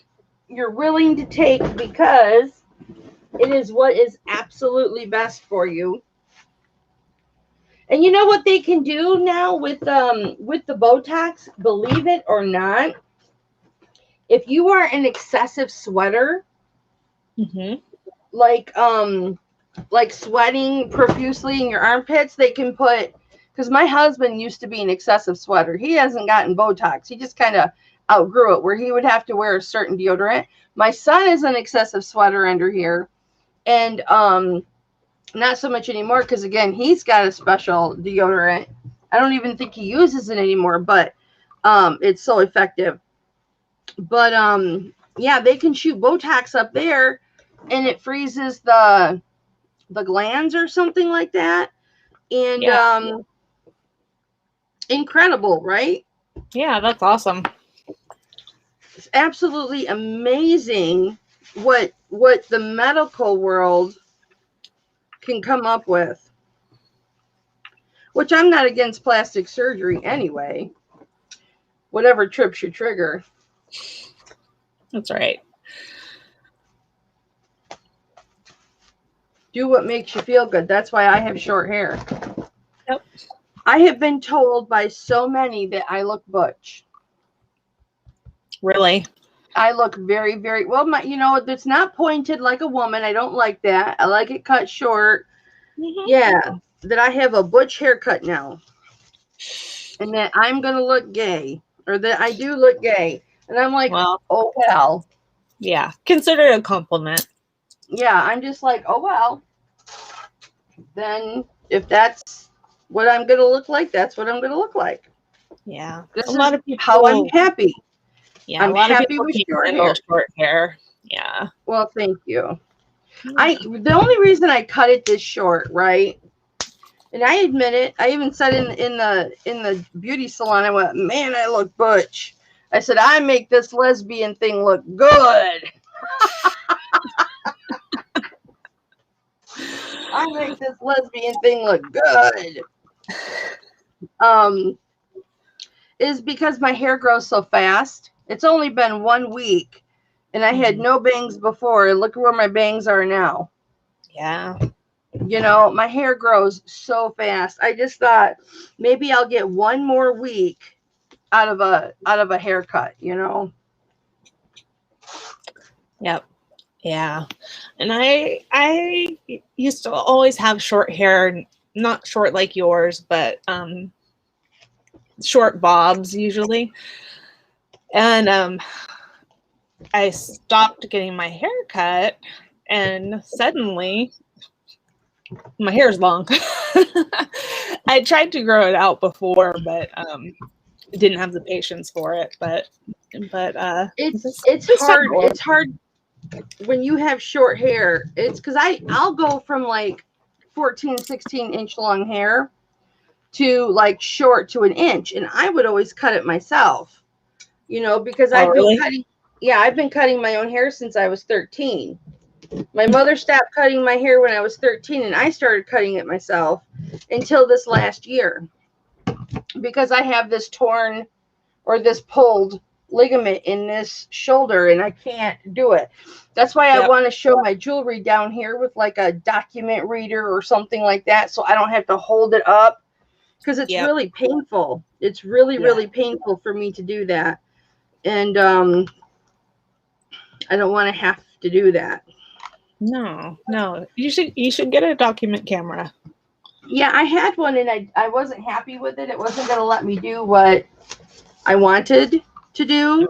you're willing to take because it is what is absolutely best for you. And you know what they can do now with the Botox, believe it or not, if you are an excessive sweater, like sweating profusely in your armpits, they can put, because my husband used to be an excessive sweater. He hasn't gotten Botox. He just kind of outgrew it where he would have to wear a certain deodorant. My son is an excessive sweater under here. And not so much anymore because, again, he's got a special deodorant. I don't even think he uses it anymore, but it's so effective. But Yeah, they can shoot Botox up there, and it freezes the glands or something like that. And incredible, right? Yeah, that's awesome. It's absolutely amazing what the medical world can come up with. Which I'm not against plastic surgery anyway. Whatever trips your trigger. That's right. Do what makes you feel good. That's why I have short hair. Yep. I have been told by so many that I look butch. Really? I look very, very well. It's not pointed like a woman. I don't like that. I like it cut short. Mm-hmm. Yeah, that I have a butch haircut now, and that I'm gonna look gay, or that I do look gay. And I'm like, well, oh well. Yeah, consider it a compliment. Yeah, I'm just like, oh well. Then if that's what I'm gonna look like, that's what I'm gonna look like. Yeah, this is lot of people, how I'm happy. Yeah, I'm a lot happy of people with short hair. Yeah. Well, thank you. Yeah. The only reason I cut it this short, right? And I admit it. I even said in the beauty salon, I went, man, I look butch. I said, I make this lesbian thing look good. I make this lesbian thing look good. Is because my hair grows so fast. It's only been 1 week, and I had no bangs before. And look where my bangs are now. Yeah. My hair grows so fast. I just thought maybe I'll get 1 more week out of a haircut, Yep. Yeah. And I used to always have short hair, not short like yours, but short bobs usually. And I stopped getting my hair cut, and suddenly my hair is long. I tried to grow it out before, but didn't have the patience for it. But it's hard. It's hard when you have short hair. It's because I'll go from like 14, 16 inch long hair to like short to 1 inch, and I would always cut it myself. Because I've been cutting my own hair since I was 13. My mother stopped cutting my hair when I was 13, and I started cutting it myself until this last year, because I have this torn or this pulled ligament in this shoulder, and I can't do it. That's why I want to show my jewelry down here with like a document reader or something like that, so I don't have to hold it up, because it's really painful. It's really, really painful for me to do that. And I don't want to have to do that. No. You should get a document camera. Yeah, I had one, and I wasn't happy with it. It wasn't going to let me do what I wanted to do.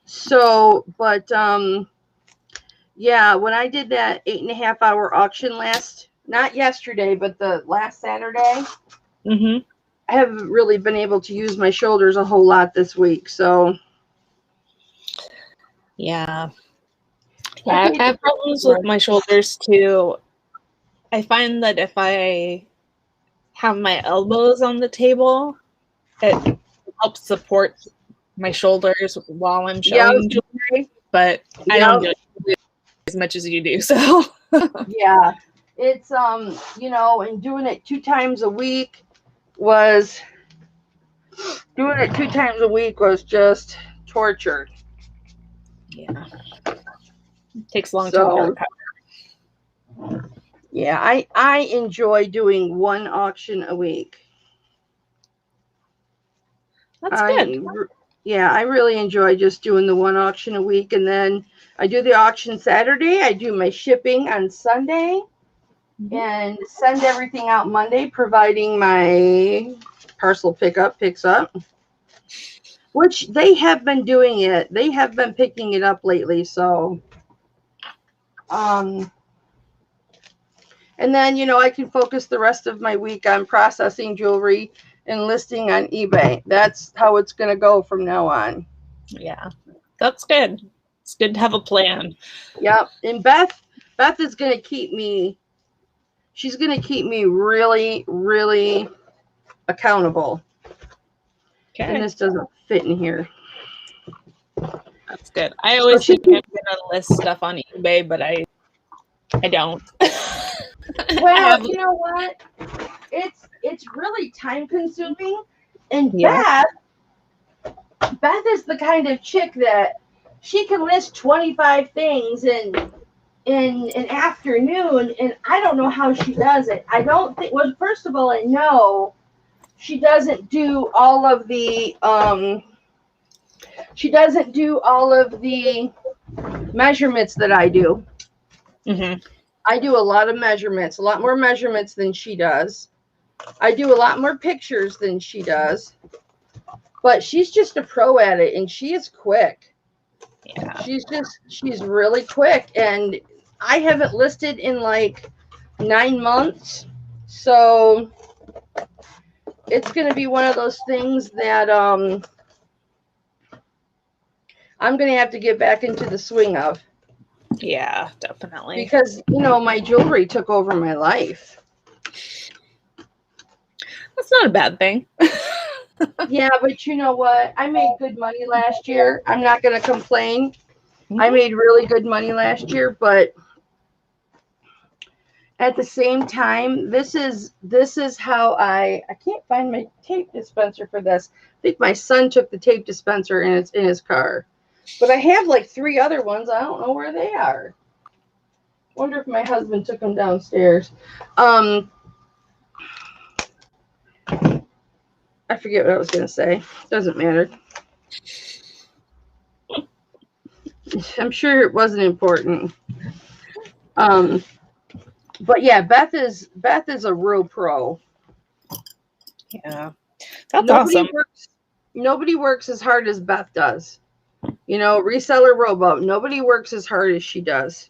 So, but yeah, when I did that 8.5 hour auction not yesterday, but the last Saturday, I haven't really been able to use my shoulders a whole lot this week. So, yeah, I have problems with my shoulders too. I find that if I have my elbows on the table, it helps support my shoulders while I'm showing jewelry, but I don't do it as much as you do. So yeah, it's and doing it 2 times a week was just torture. Yeah, it takes a long time to recover. Yeah, I enjoy doing 1 auction a week. That's good. Yeah, I really enjoy just doing the 1 auction a week, and then I do the auction Saturday. I do my shipping on Sunday, and send everything out Monday, providing my parcel picks up. Which they have been doing it. They have been picking it up lately, so and then, I can focus the rest of my week on processing jewelry and listing on eBay. That's how it's going to go from now on. Yeah, that's good. It's good to have a plan. Yep. And Beth is going to keep me, she's going to keep me really, really accountable. Okay. And this doesn't fit in here. That's good. I always think I'm going to list stuff on eBay, but I don't. Well, you know what? It's really time consuming. And Yeah. Beth is the kind of chick that she can list 25 things in an afternoon, and I don't know how she does it. I don't think, well, first of all, I know she doesn't do all of the measurements that I do. Mm-hmm. I do a lot of measurements, a lot more measurements than she does. I do a lot more pictures than she does. But she's just a pro at it, and she is quick. Yeah. She's really quick, and I haven't listed in like 9 months. So it's going to be one of those things that I'm going to have to get back into the swing of. Yeah, definitely. Because, my jewelry took over my life. That's not a bad thing. Yeah, but you know what? I made good money last year. I'm not going to complain. Mm-hmm. I made really good money last year, but at the same time, this is how I can't find my tape dispenser for this. I think my son took the tape dispenser and it's in his car. But I have like 3 other ones. I don't know where they are. Wonder if my husband took them downstairs. I forget what I was going to say. Doesn't matter. I'm sure it wasn't important. But yeah, Beth is a real pro. Yeah. That's awesome. Nobody works as hard as Beth does. Reseller Rowboat. Nobody works as hard as she does.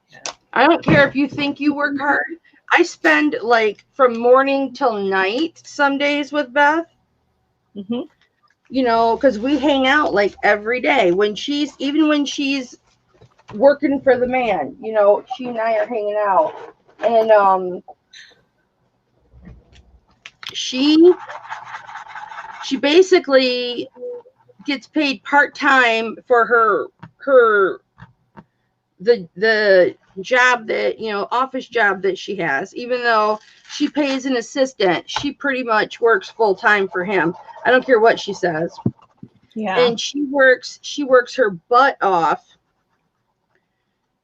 Yeah. I don't care if you think you work hard. I spend like from morning till night some days with Beth. Mm-hmm. Because we hang out like every day. Even when she's working for the man, she and I are hanging out. And she basically gets paid part-time for the job that, office job that she has. Even though she pays an assistant, she pretty much works full-time for him. I don't care what she says. Yeah. And she works her butt off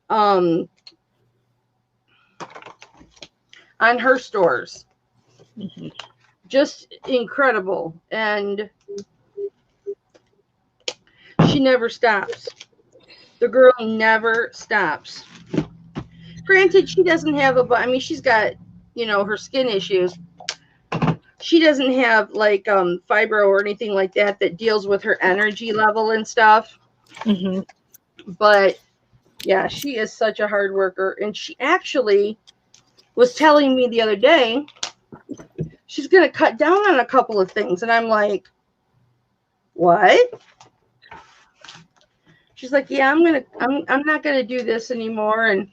on her stores. Mm-hmm. Just incredible. And she never stops. The girl never stops. Granted, she doesn't have she's got, her skin issues. She doesn't have like fibro or anything like that deals with her energy level and stuff. Mm-hmm. But yeah, she is such a hard worker. And she actually was telling me the other day she's going to cut down on a couple of things. And I'm like, what? She's like, yeah, I'm not going to do this anymore. And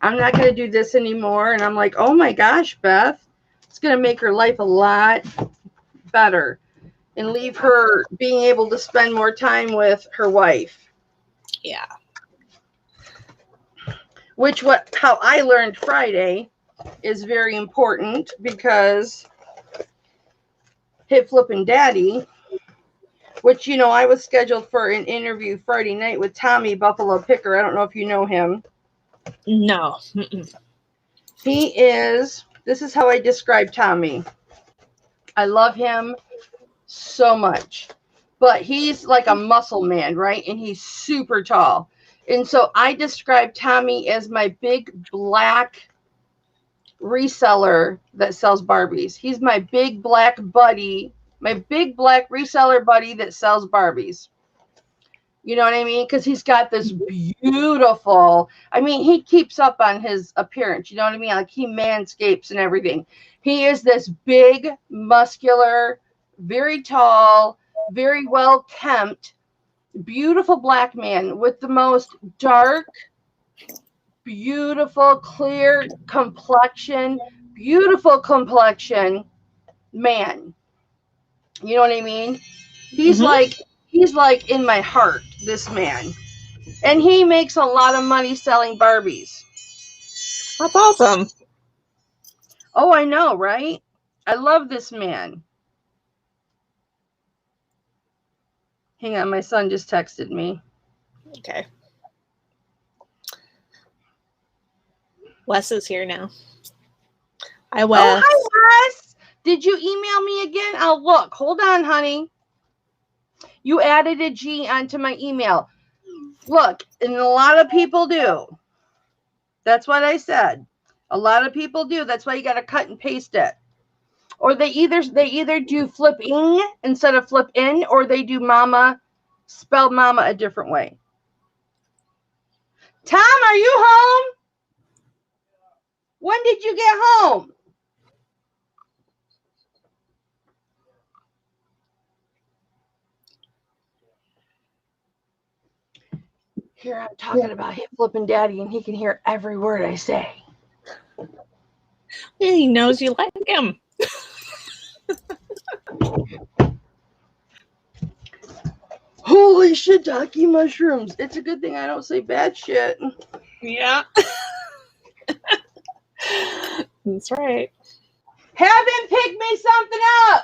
I'm not going to do this anymore. And I'm like, oh my gosh, Beth, it's going to make her life a lot better and leave her being able to spend more time with her wife. Yeah. How I learned Friday is very important, because Hip Flippin' Daddy, which, I was scheduled for an interview Friday night with Tommy Buffalo Picker. I don't know if you know him. No. Mm-mm. This is how I describe Tommy. I love him so much, but he's like a muscle man, right? And he's super tall. And so I describe Tommy as my big black reseller that sells Barbies. He's my big black buddy, my big black reseller buddy that sells Barbies. You know what I mean? Because he's got this beautiful, he keeps up on his appearance. You know what I mean? Like, he manscapes and everything. He is this big, muscular, very tall, very well kempt beautiful black man with the most dark, beautiful, clear complexion, beautiful complexion man. You know what I mean? He's like in my heart, this man. And he makes a lot of money selling Barbies. That's awesome. Oh, I know, right? I love this man. Hang on, my son just texted me. Okay. Wes is here now. Hi, Wes. Oh, hi, Wes. Did you email me again? I'll look. Hold on, honey. You added a G onto my email. Look, and a lot of people do. That's what I said. A lot of people do. That's why you got to cut and paste it. Or they either do flipping instead of flip in, or they do mama, spell mama a different way. Tom, are you home? When did you get home? Here I'm talking about him flipping daddy, and he can hear every word I say. He knows you like him. Holy shiitake mushrooms. It's a good thing I don't say bad shit. Yeah. That's right. Have him pick me something up.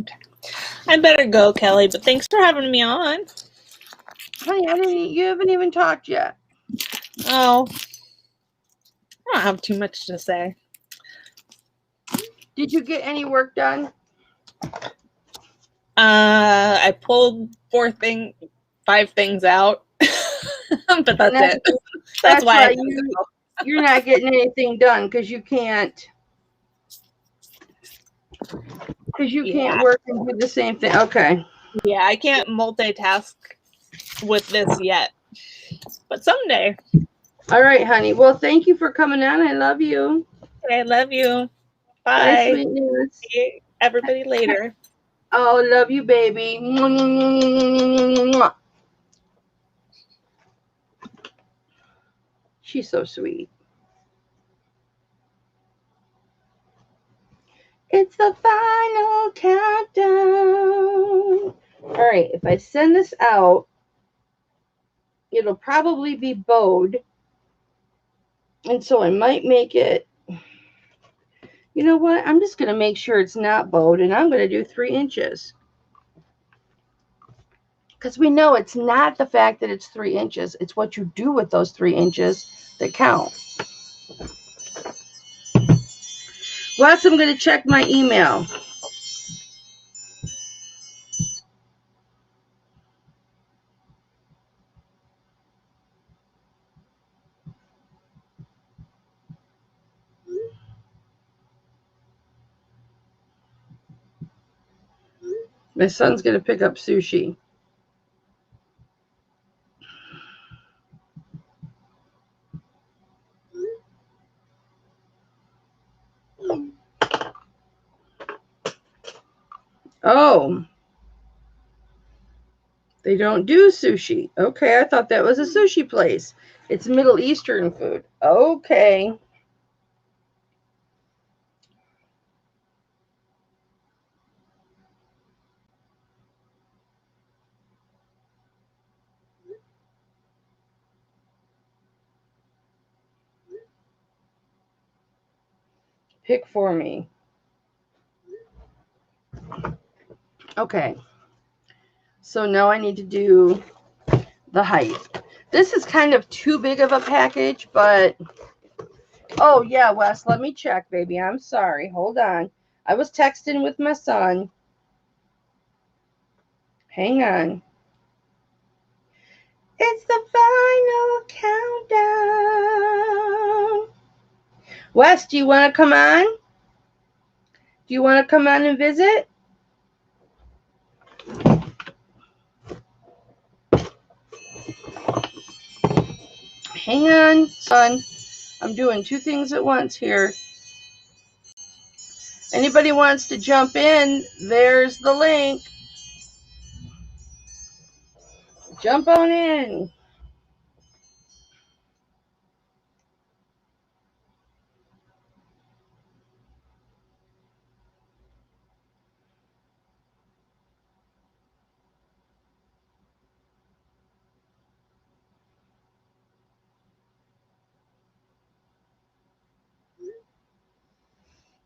Okay. I better go, Kelly, but thanks for having me on. Honey, you haven't even talked yet. Oh. I don't have too much to say. Did you get any work done? I pulled 5 things out. But that's it. That's why you're not getting anything done because you can't. Because you can't work and do the same thing. Okay. Yeah, I can't multitask with this yet. But someday. All right, honey. Well, thank you for coming on. I love you. Okay, I love you. Bye. Bye, sweetness. See everybody later. Oh, love you, baby. She's so sweet. It's the final countdown. All right, if I send this out, it'll probably be bowed. And so I might make it, you know what? I'm just going to make sure it's not bowed, and I'm going to do 3 inches. Because we know it's not the fact that it's 3 inches. It's what you do with those 3 inches that count. Wes, I'm going to check my email. My son's going to pick up sushi. Oh. They don't do sushi. Okay, I thought that was a sushi place. It's Middle Eastern food. Okay. Pick for me. Okay. So now I need to do the height. This is kind of too big of a package, but oh yeah, Wes, let me check, baby. I'm sorry. Hold on. I was texting with my son. Hang on. It's the final countdown. Wes, do you want to come on? Do you want to come on and visit? Hang on, son. I'm doing 2 things at once here. Anybody wants to jump in, there's the link. Jump on in.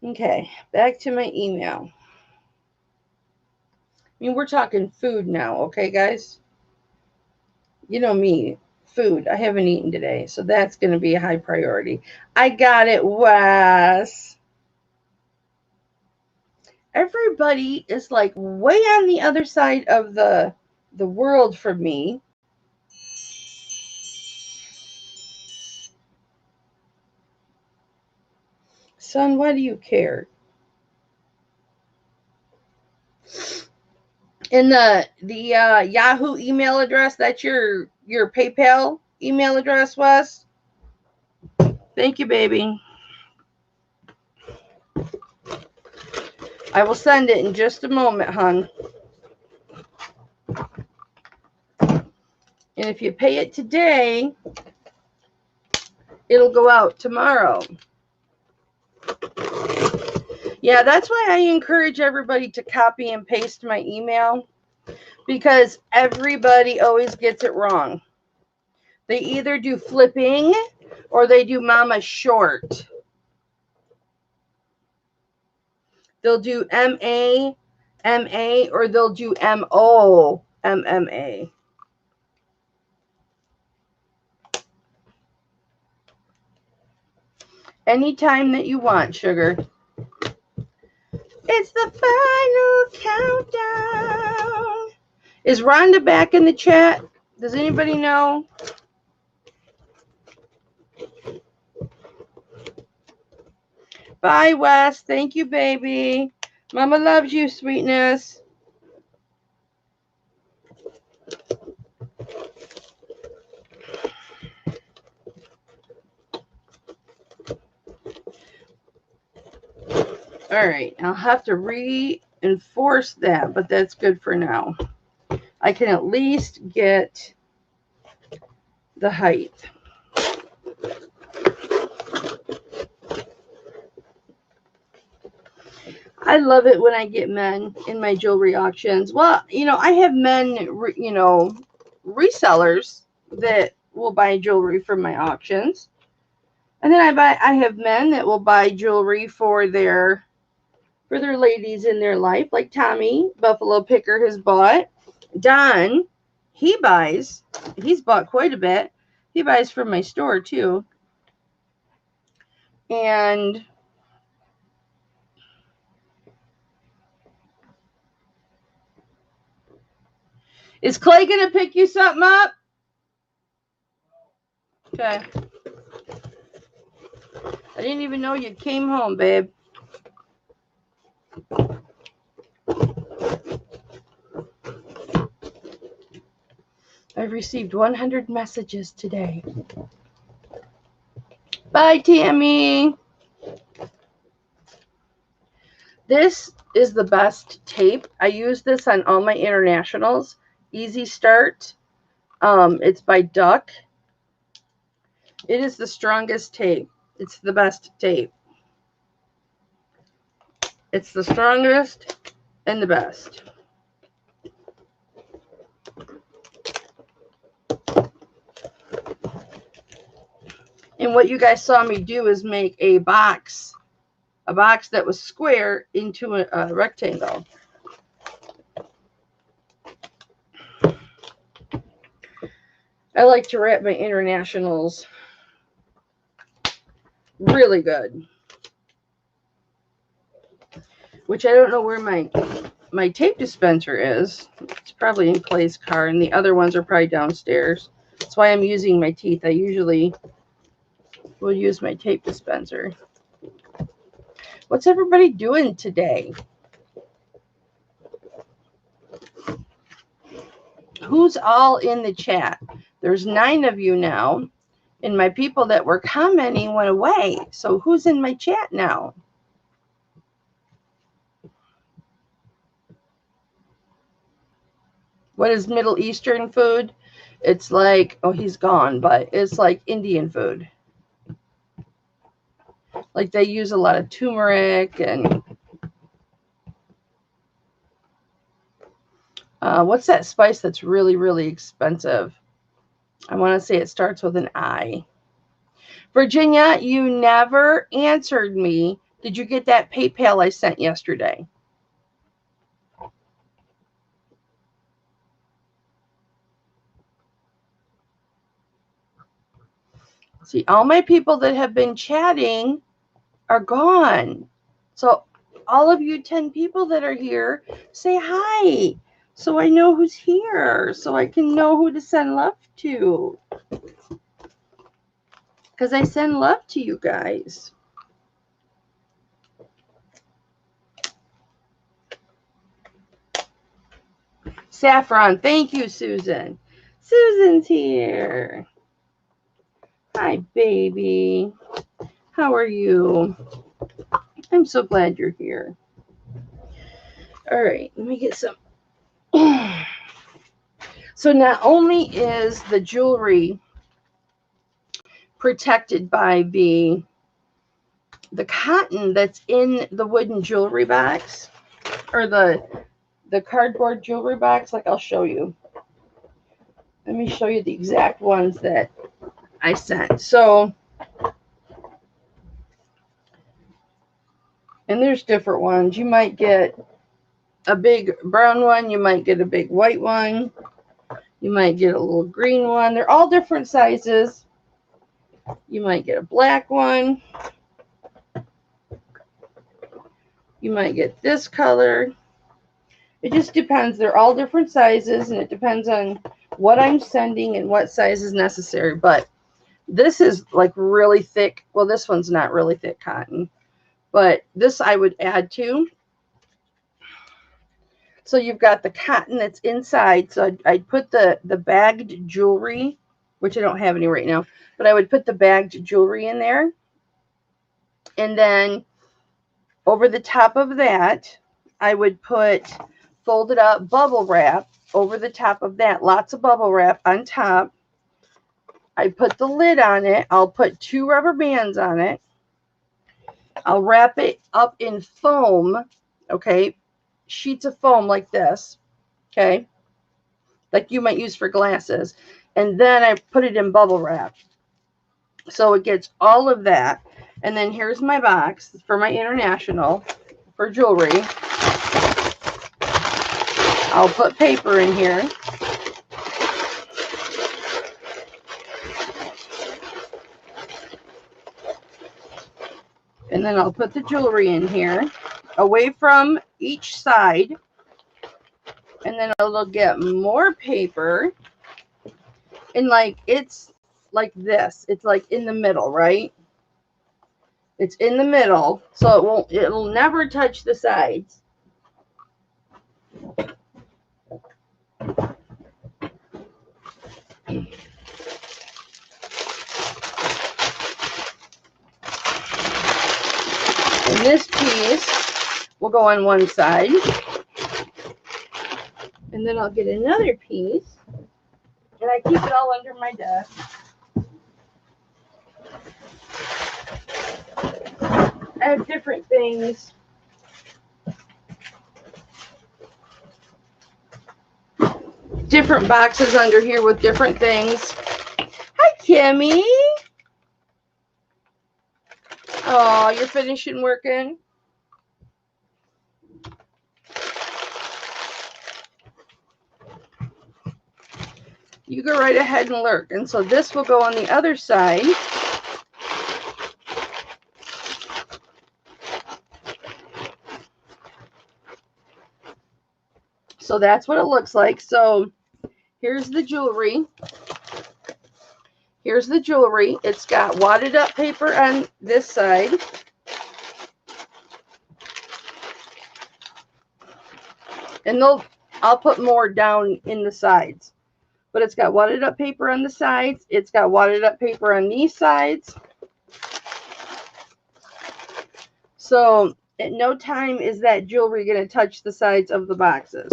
Okay, back to my email. I mean, we're talking food now, okay, guys? You know me, food. I haven't eaten today, so that's going to be a high priority. I got it, Wes. Everybody is like way on the other side of the world from me. Son, why do you care? In the Yahoo email address, that's your PayPal email address, Wes? Thank you, baby. I will send it in just a moment, hon. And if you pay it today, it'll go out tomorrow. Yeah, that's why I encourage everybody to copy and paste my email, because everybody always gets it wrong. They either do flipping or they do mama short. They'll do M-A, M-A, or they'll do M-O, M-M-A. Anytime that you want, sugar. It's the final countdown. Is Rhonda back in the chat? Does anybody know? Bye, Wes. Thank you, baby. Mama loves you, sweetness. All right, I'll have to reinforce that, but that's good for now. I can at least get the height. I love it when I get men in my jewelry auctions. Well, you know, I have men, you know, resellers that will buy jewelry from my auctions. And then I have men that will buy jewelry for their ladies in their life, like Tommy, Buffalo Picker, has bought. Don, he's bought quite a bit. He buys from my store too. And is Clay gonna pick you something up? Okay. I didn't even know you came home, babe. I've received 100 messages today. Bye, Tammy. This is the best tape. I use this on all my internationals. Easy Start. It's by Duck. It is the strongest tape. It's the best tape. It's the strongest and the best. And what you guys saw me do is make a box that was square into a rectangle. I like to wrap my internationals really good. Which I don't know where my tape dispenser is. It's probably in Clay's car, and the other ones are probably downstairs. That's why I'm using my teeth. I usually will use my tape dispenser. What's everybody doing today? Who's all in the chat? There's 9 of you now, and my people that were commenting went away. So who's in my chat now? What is Middle Eastern food? It's like, oh, he's gone, but it's like Indian food. Like they use a lot of turmeric and what's that spice that's really, really expensive? I want to say it starts with an I. Virginia, you never answered me. Did you get that PayPal I sent yesterday? See, all my people that have been chatting are gone. So all of you 10 people that are here, say hi. So I know who's here. So I can know who to send love to. Because I send love to you guys. Saffron, thank you, Susan. Susan's here. Hi, baby. How are you? I'm so glad you're here. All right, let me get some. So not only is the jewelry protected by the cotton that's in the wooden jewelry box, or the cardboard jewelry box, like I'll show you. Let me show you the exact ones that I sent. So, and there's different ones. You might get a big brown one. You might get a big white one. You might get a little green one. They're all different sizes. You might get a black one. You might get this color. It just depends. They're all different sizes, and it depends on what I'm sending and what size is necessary. But this is like really thick. Well, this one's not really thick cotton, but this I would add to. So you've got the cotton that's inside. So I'd put the bagged jewelry, which I don't have any right now, but I would put the bagged jewelry in there. And then over the top of that, I would put folded up bubble wrap over the top of that. Lots of bubble wrap on top. I put the lid on it. I'll put 2 rubber bands on it. I'll wrap it up in foam, okay? Sheets of foam like this, okay? Like you might use for glasses. And then I put it in bubble wrap. So it gets all of that. And then here's my box for my international for jewelry. I'll put paper in here. And then I'll put the jewelry in here, away from each side. And then I'll get more paper. And like, it's like this. It's like in the middle, right? It's in the middle. So it'll never touch the sides. And this piece will go on one side. And then I'll get another piece. And I keep it all under my desk. I have different things. Different boxes under here with different things. Hi, Kimmy. Oh, you're finishing working? You go right ahead and lurk. And so this will go on the other side. So that's what it looks like. So here's the jewelry. Here's the jewelry. It's got wadded up paper on this side. And I'll put more down in the sides. But it's got wadded up paper on the sides. It's got wadded up paper on these sides. So at no time is that jewelry going to touch the sides of the boxes.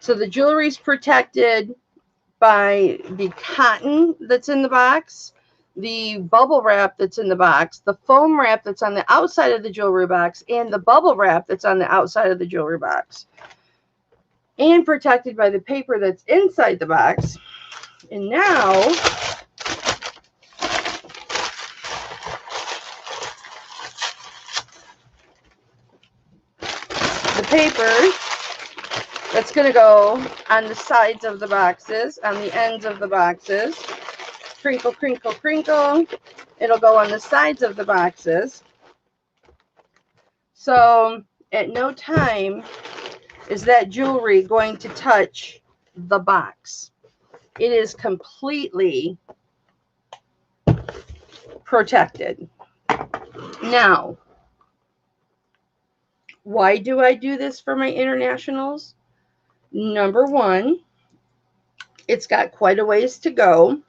So the jewelry is protected by the cotton that's in the box, the bubble wrap that's in the box, the foam wrap that's on the outside of the jewelry box, and the bubble wrap that's on the outside of the jewelry box. And protected by the paper that's inside the box. And now the paper that's going to go on the sides of the boxes, on the ends of the boxes. Crinkle, crinkle, crinkle. It'll go on the sides of the boxes. So at no time is that jewelry going to touch the box. It is completely protected. Now, why do I do this for my internationals? Number one, it's got quite a ways to go.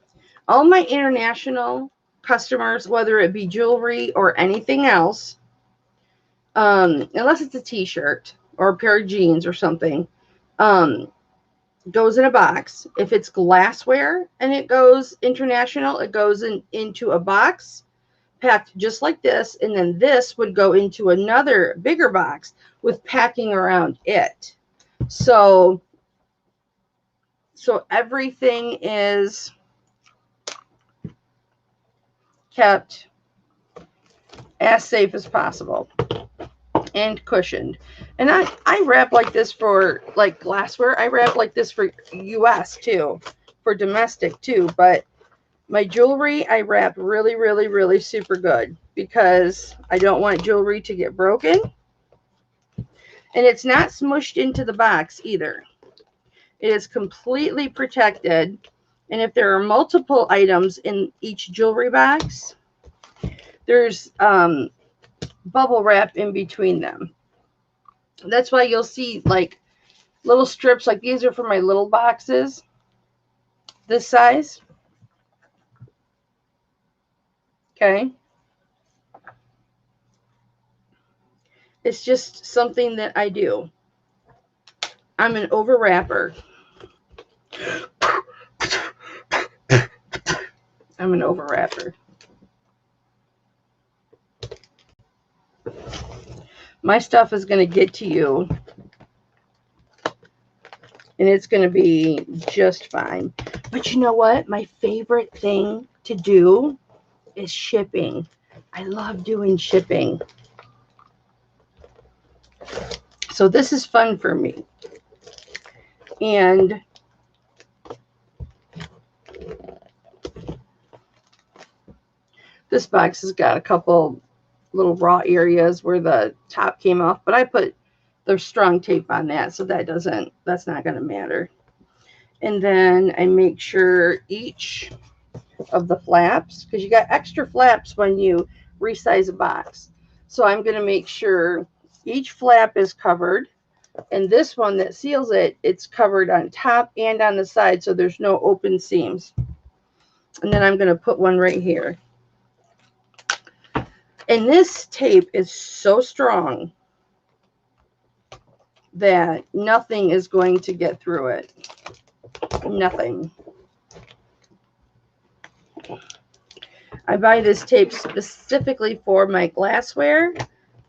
All my international customers, whether it be jewelry or anything else, unless it's a t-shirt or a pair of jeans or something, goes in a box. If it's glassware and it goes international, it goes into a box packed just like this, and then this would go into another bigger box with packing around it. So everything is kept as safe as possible and cushioned. And I wrap like this for like glassware. I wrap like this for US too, for domestic too. But my jewelry, I wrap really, really, really super good because I don't want jewelry to get broken. And it's not smushed into the box either. It is completely protected. And if there are multiple items in each jewelry box, there's bubble wrap in between them. That's why you'll see like little strips, like these are for my little boxes, this size. Okay. It's just something that I do. I'm an over wrapper. I'm an over wrapper. My stuff is going to get to you, and it's going to be just fine. But you know what? My favorite thing to do is shipping. I love doing shipping. So this is fun for me. And this box has got a couple little raw areas where the top came off, but I put the strong tape on that, so that's not going to matter. And then I make sure each of the flaps, because you got extra flaps when you resize a box. So I'm going to make sure each flap is covered, and this one that seals it, it's covered on top and on the side, so there's no open seams. And then I'm going to put one right here. And this tape is so strong that nothing is going to get through it. Nothing. I buy this tape specifically for my glassware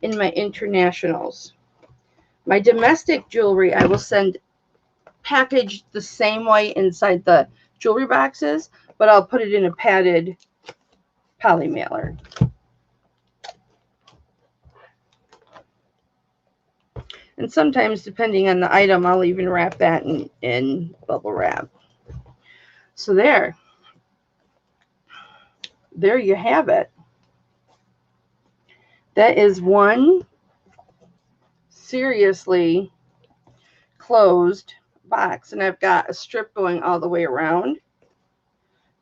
and my internationals. My domestic jewelry, I will send packaged the same way inside the jewelry boxes, but I'll put it in a padded poly mailer. And sometimes, depending on the item, I'll even wrap that in bubble wrap. So there you have it. That is one seriously closed box. And I've got a strip going all the way around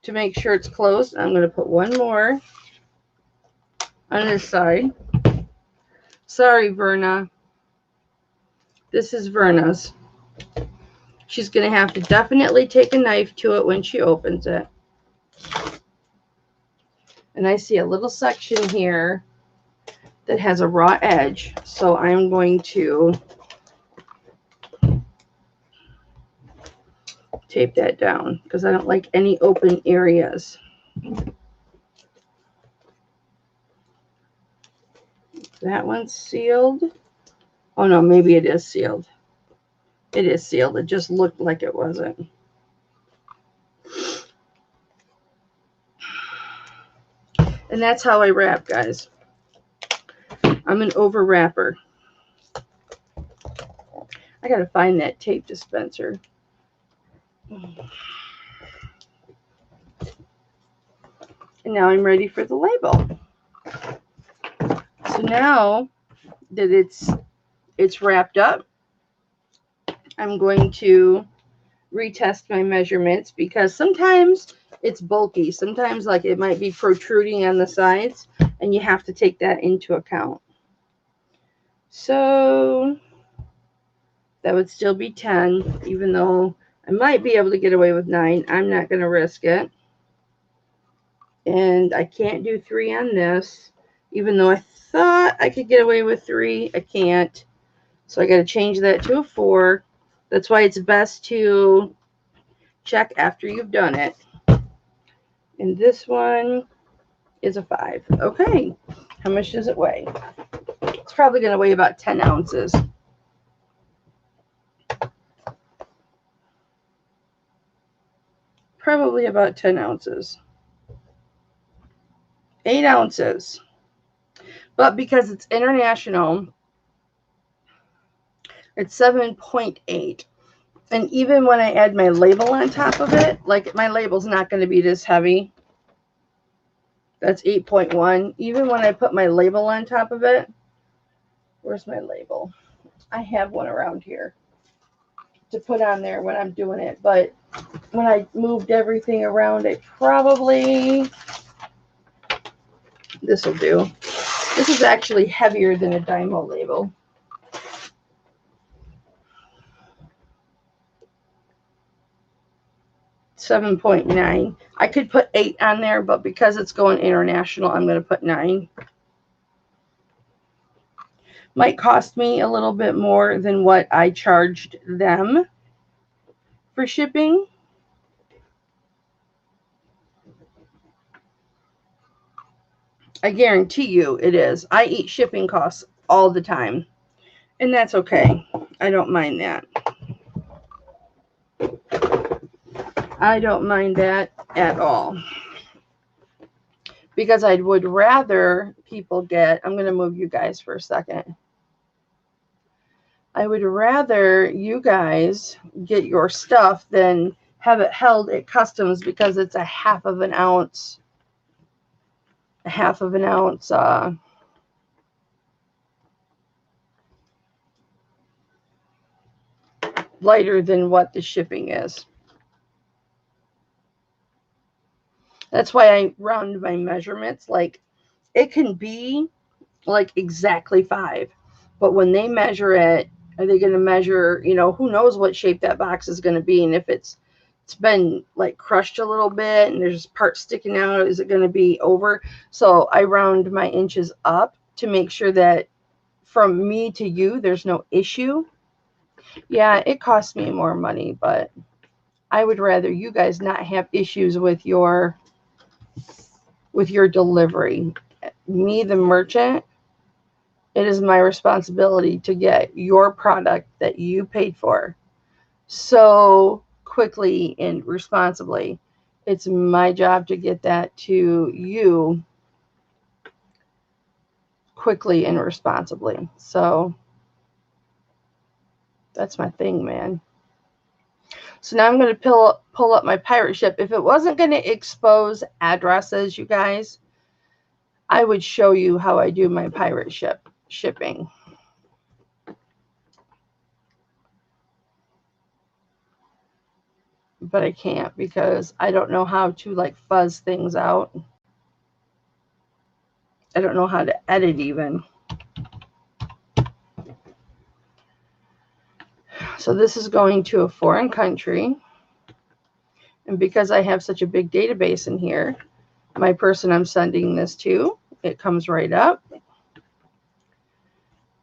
to make sure it's closed. I'm going to put one more on this side. Sorry, Verna. This is Verna's. She's going to have to definitely take a knife to it when she opens it. And I see a little section here that has a raw edge. So I'm going to tape that down because I don't like any open areas. That one's sealed. Oh no, maybe it is sealed. It is sealed. It just looked like it wasn't. And that's how I wrap, guys. I'm an over wrapper. I gotta find that tape dispenser. And now I'm ready for the label. So now that it's wrapped up, I'm going to retest my measurements because sometimes it's bulky. Sometimes like it might be protruding on the sides and you have to take that into account. So that would still be 10, even though I might be able to get away with 9. I'm not going to risk it. And I can't do 3 on this, even though I thought I could get away with 3. I can't. So I got to change that to a 4. That's why it's best to check after you've done it. And this one is a 5. Okay. How much does it weigh? It's probably going to weigh about 10 ounces. Probably about 10 ounces. 8 ounces. But because it's international, it's 7.8. And even when I add my label on top of it, like my label's not going to be this heavy. That's 8.1. Even when I put my label on top of it, where's my label? I have one around here to put on there when I'm doing it. But when I moved everything around, I probably, this will do. This is actually heavier than a Dymo label. $7.9. I could put 8 on there, but because it's going international, I'm going to put 9. Might cost me a little bit more than what I charged them for shipping. I guarantee you it is. I eat shipping costs all the time, and that's okay. I don't mind that. I don't mind that at all. Because I would rather people get, I'm going to move you guys for a second. I would rather you guys get your stuff than have it held at customs because it's a half of an ounce lighter than what the shipping is. That's why I round my measurements. Like it can be like exactly 5, but when they measure it, are they going to measure, you know, who knows what shape that box is going to be, and if it's been like crushed a little bit and there's parts sticking out, is it going to be over? So I round my inches up to make sure that from me to you there's no issue. Yeah, it costs me more money, but I would rather you guys not have issues with your delivery. Me, the merchant, it is my responsibility to get your product that you paid for so quickly and responsibly. It's my job to get that to you quickly and responsibly. So that's my thing, man. So now I'm going to pull up my pirate ship. If it wasn't going to expose addresses, you guys, I would show you how I do my pirate ship shipping. But I can't because I don't know how to like fuzz things out. I don't know how to edit even. So this is going to a foreign country. And because I have such a big database in here, my person I'm sending this to, it comes right up.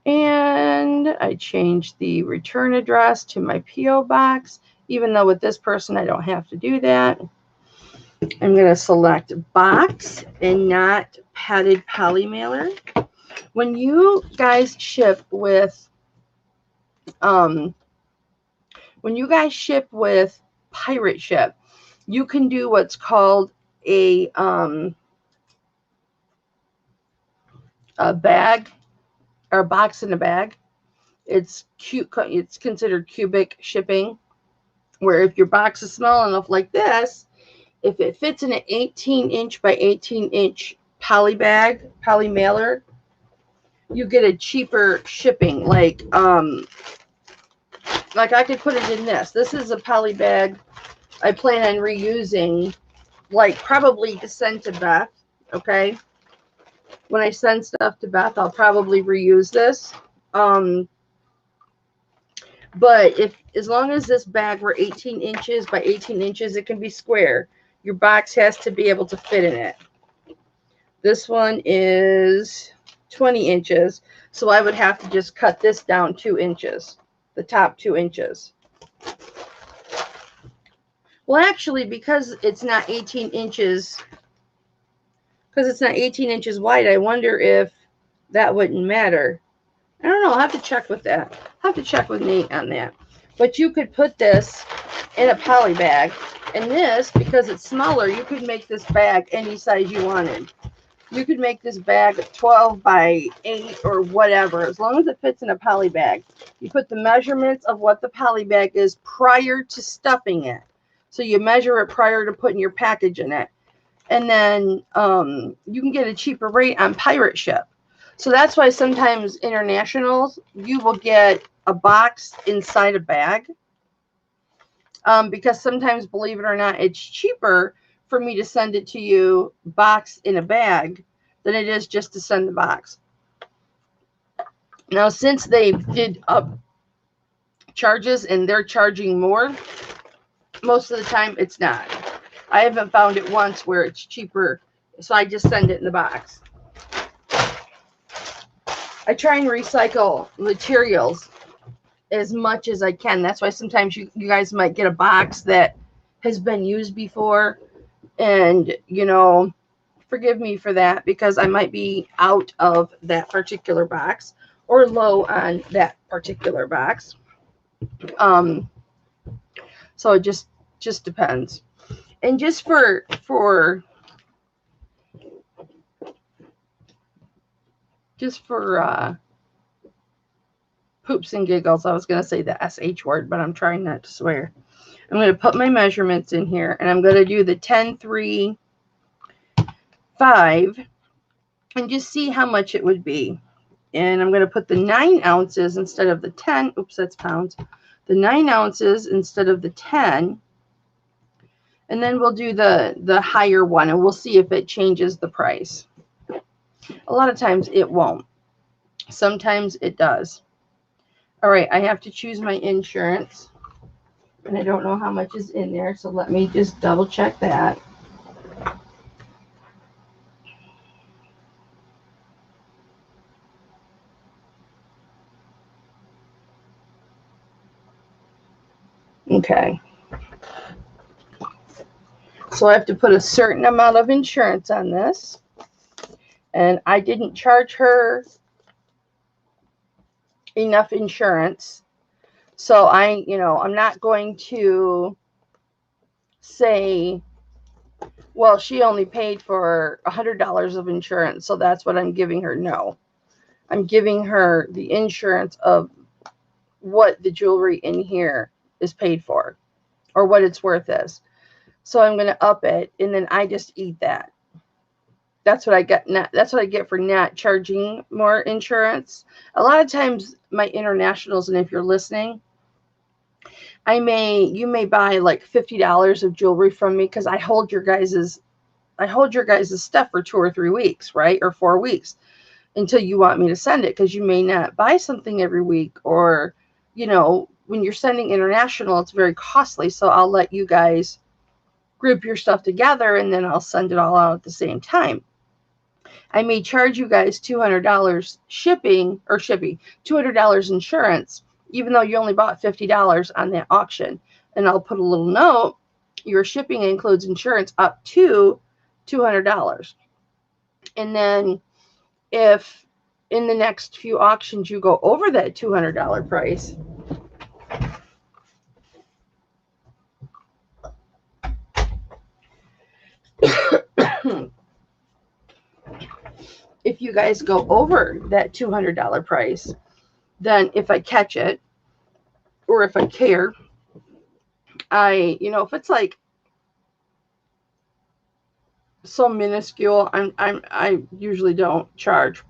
And I changed the return address to my P.O. box. even though with this person I don't have to do that. I'm going to select box and not padded poly mailer. When you guys ship with Pirate Ship, you can do what's called a bag or a box in a bag. It's considered cubic shipping, where if your box is small enough like this, if it fits in an 18-inch by 18-inch poly mailer, you get a cheaper shipping. Like I could put it in this. This is a poly bag I plan on reusing, like probably to send to Beth. Okay, when I send stuff to Beth, I'll probably reuse this. But as long as this bag were 18 inches by 18 inches, it can be square. Your box has to be able to fit in it. This one is 20 inches, so I would have to just cut this down 2 inches, the top 2 inches. Well, actually, because it's not 18 inches, wide, I wonder if that wouldn't matter. I don't know. I'll have to check with that. I'll have to check with Nate on that. But you could put this in a poly bag. And this, because it's smaller, you could make this bag any size you wanted. You could make this bag 12 by 8 or whatever, as long as it fits in a poly bag. You put the measurements of what the poly bag is prior to stuffing it. So you measure it prior to putting your package in it. And then you can get a cheaper rate on Pirate Ship. So that's why sometimes internationals, you will get a box inside a bag. Because sometimes, believe it or not, it's cheaper for me to send it to you box in a bag than it is just to send the box. Now, since they did up charges and they're charging more, most of the time it's not. I haven't found it once where it's cheaper, so I just send it in the box. I try and recycle materials as much as I can. That's why sometimes you guys might get a box that has been used before, and forgive me for that, because I might be out of that particular box or low on that particular box. So it just depends. And just for poops and giggles, I was going to say the SH word, but I'm trying not to swear. I'm going to put my measurements in here, and I'm going to do the 10, 3, 5, and just see how much it would be. And I'm going to put the 9 ounces instead of the 10. Oops, that's pounds. The 9 ounces instead of the 10. And then we'll do the higher one, and we'll see if it changes the price. A lot of times it won't. Sometimes it does. All right, I have to choose my insurance. And I don't know how much is in there, so let me just double check that. Okay. So I have to put a certain amount of insurance on this. And I didn't charge her enough insurance. So I'm not going to say, well, she only paid for $100 of insurance, so that's what I'm giving her. No, I'm giving her the insurance of what the jewelry in here is paid for, or what it's worth is. So I'm going to up it, and then I just eat that. That's what I get. That's what I get for not charging more insurance. A lot of times, my internationals, and if you're listening, you may buy like $50 of jewelry from me, because I hold your guys's stuff for 2 or 3 weeks, right, or 4 weeks, until you want me to send it, because you may not buy something every week, or when you're sending international, it's very costly. So I'll let you guys group your stuff together, and then I'll send it all out at the same time. I may charge you guys $200 shipping, $200 insurance, even though you only bought $50 on that auction. And I'll put a little note, your shipping includes insurance up to $200. And then if in the next few auctions you go over that $200 price, if you guys go over that $200 price, then if I catch it or if I care, if it's like so minuscule, I usually don't charge,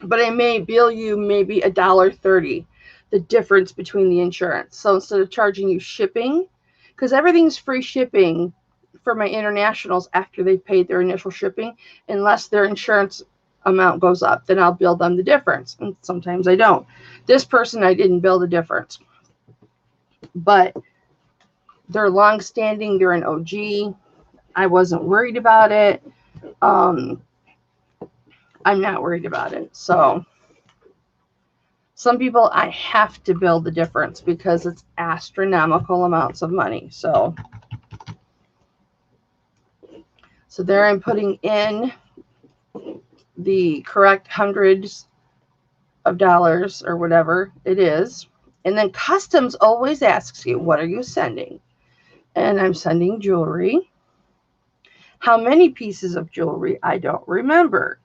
but I may bill you maybe $1.30, the difference between the insurance. So instead of charging you shipping, because everything's free shipping for my internationals after they've paid their initial shipping, unless their insurance amount goes up, then I'll bill them the difference. And sometimes I don't. This person, I didn't bill the difference, but they're long-standing. They're an OG. I wasn't worried about it. I'm not worried about it. So some people I have to bill the difference because it's astronomical amounts of money. So there I'm putting in the correct hundreds of dollars or whatever it is. And then customs always asks you, what are you sending? And I'm sending jewelry. How many pieces of jewelry? I don't remember.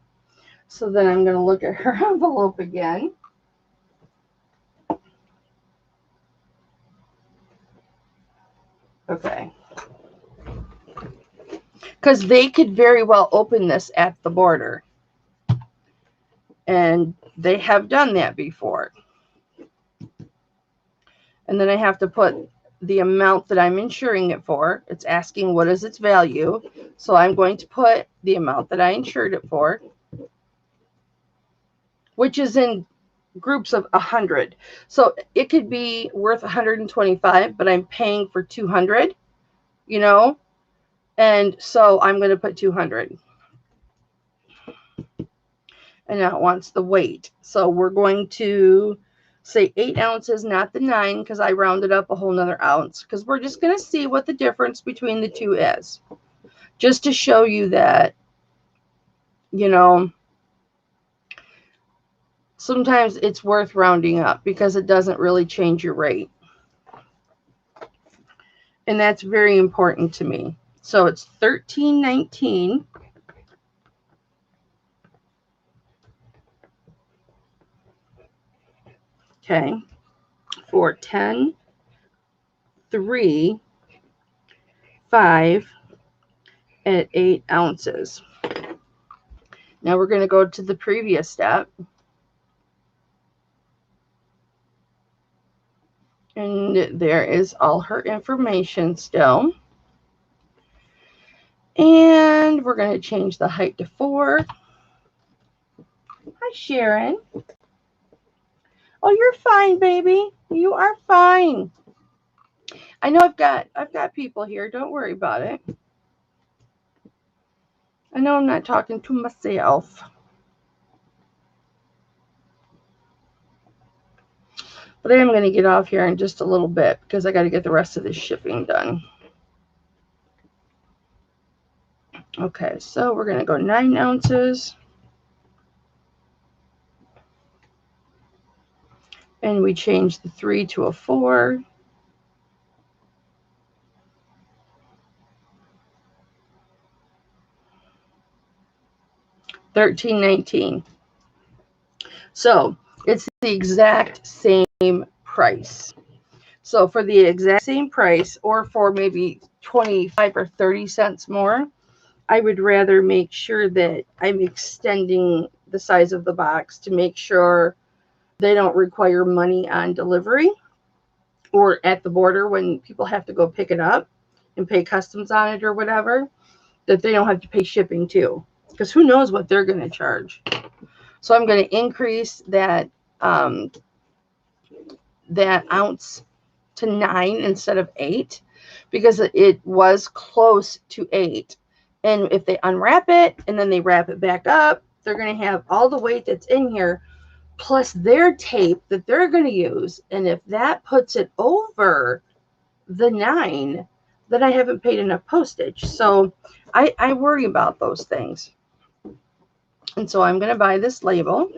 So then I'm going to look at her envelope again. Okay. Because they could very well open this at the border. And they have done that before. And then I have to put the amount that I'm insuring it for. It's asking what is its value. So I'm going to put the amount that I insured it for, which is in groups of 100. So it could be worth 125, but I'm paying for 200, and so I'm going to put 200. And now it wants the weight. So we're going to say 8 ounces, not the 9, because I rounded up a whole nother ounce, because we're just going to see what the difference between the two is. Just to show you that, sometimes it's worth rounding up because it doesn't really change your rate. And that's very important to me. So it's $13.19. Okay. For 10, 3, 5 at 8 ounces. Now we're going to go to the previous step. And there is all her information still. And we're going to change the height to 4. Hi, Sharon. Oh, you're fine, baby. You are fine. I know I've got people here. Don't worry about it. I know I'm not talking to myself. But I am going to get off here in just a little bit because I got to get the rest of this shipping done. Okay, so we're going to go 9 ounces. And we change the 3 to a 4. $13.19. So it's the exact same price. So for the exact same price, or for maybe 25 or 30 cents more, I would rather make sure that I'm extending the size of the box to make sure they don't require money on delivery or at the border when people have to go pick it up and pay customs on it or whatever, that they don't have to pay shipping too, because who knows what they're going to charge. So I'm going to increase that that ounce to 9 instead of 8, because it was close to 8. And if they unwrap it and then they wrap it back up, they're going to have all the weight that's in here plus their tape that they're going to use. And if that puts it over the 9 that I haven't paid enough postage. So I worry about those things. And so I'm going to buy this label.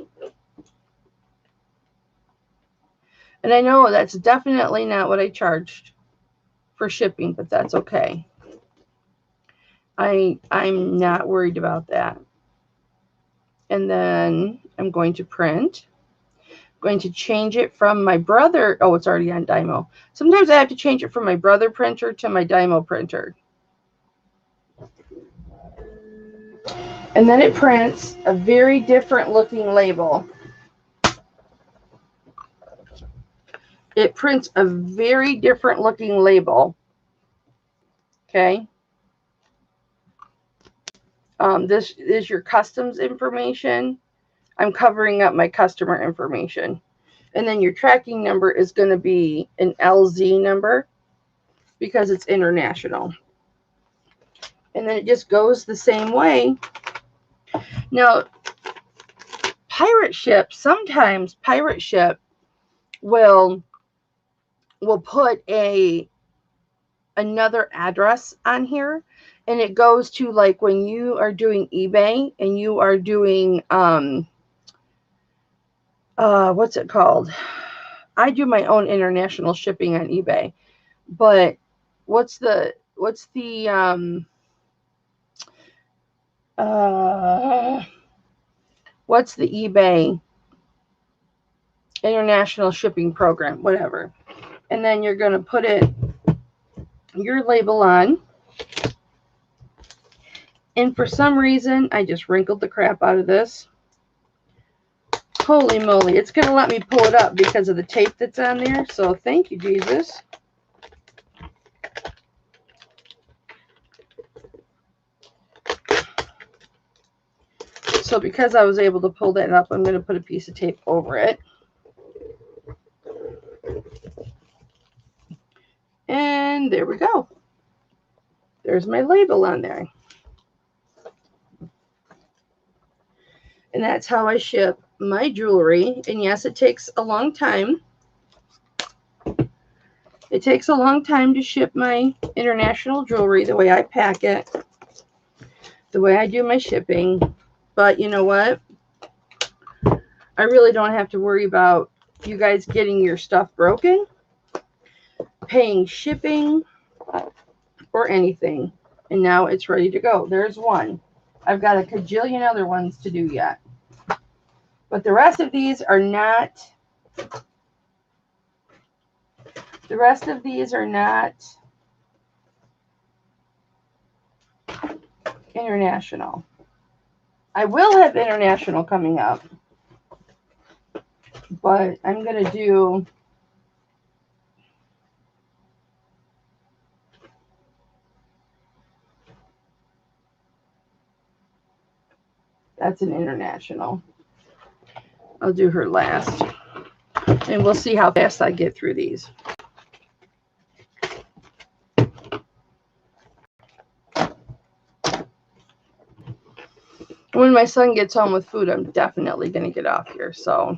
And I know that's definitely not what I charged for shipping, but that's okay. I'm not worried about that. And then I'm going to print. I'm going to change it from my brother. Oh, it's already on Dymo. Sometimes I have to change it from my brother printer to my Dymo printer. And then it prints a very different looking label. It prints a very different looking label. Okay. This is your customs information. I'm covering up my customer information. And then your tracking number is going to be an LZ number because it's international. And then it just goes the same way. Now, pirate ship, sometimes pirate ship will put another address on here, and it goes to, like, when you are doing eBay and you are doing what's it called? I do my own international shipping on eBay, but what's the eBay international shipping program, whatever. And then you're going to put your label on. And for some reason, I just wrinkled the crap out of this. Holy moly. It's going to let me pull it up because of the tape that's on there. So thank you, Jesus. So because I was able to pull that up, I'm going to put a piece of tape over it. And there we go. There's my label on there. And that's how I ship my jewelry. And yes, it takes a long time. It takes a long time to ship my international jewelry, the way I pack it, the way I do my shipping. But you know what? I really don't have to worry about you guys getting your stuff broken, paying shipping, or anything. And now it's ready to go. There's one. I've got a cajillion other ones to do yet. But the rest of these are not... international. I will have international coming up. But I'm going to do... That's an international. I'll do her last. And we'll see how fast I get through these. When my son gets home with food, I'm definitely going to get off here. So,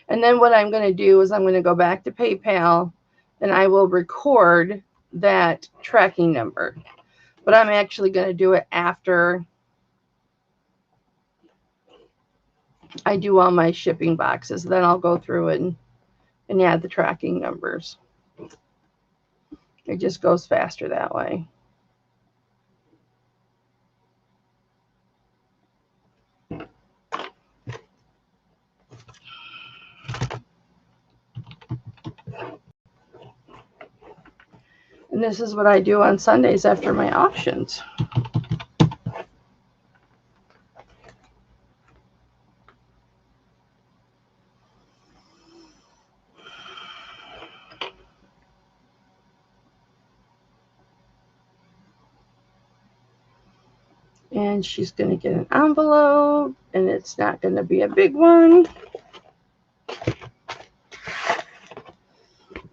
and then what I'm going to do is I'm going to go back to PayPal and I will record that tracking number. But I'm actually going to do it after I do all my shipping boxes. Then I'll go through it and add the tracking numbers. It just goes faster that way. And this is what I do on Sundays after my auctions. And she's going to get an envelope, and it's not going to be a big one.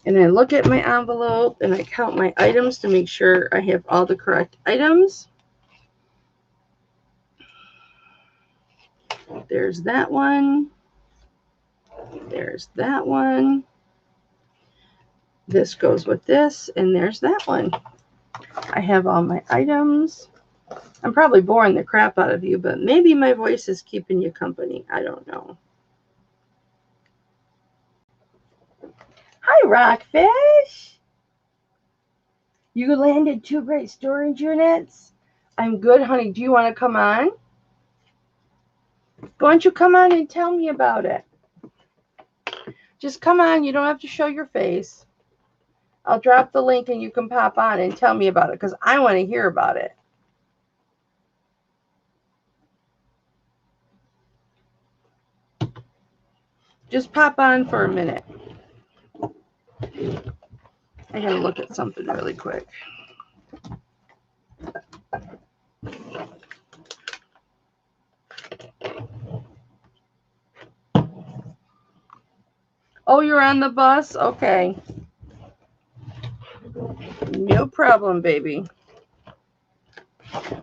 And I look at my envelope, and I count my items to make sure I have all the correct items. There's that one. There's that one. This goes with this, and there's that one. I have all my items. I'm probably boring the crap out of you, but maybe my voice is keeping you company. I don't know. Hi, Rockfish. You landed 2 great storage units. I'm good, honey. Do you want to come on? Why don't you come on and tell me about it? Just come on. You don't have to show your face. I'll drop the link and you can pop on and tell me about it because I want to hear about it. Just pop on for a minute. I gotta look at something really quick. Oh, you're on the bus? Okay. No problem, baby.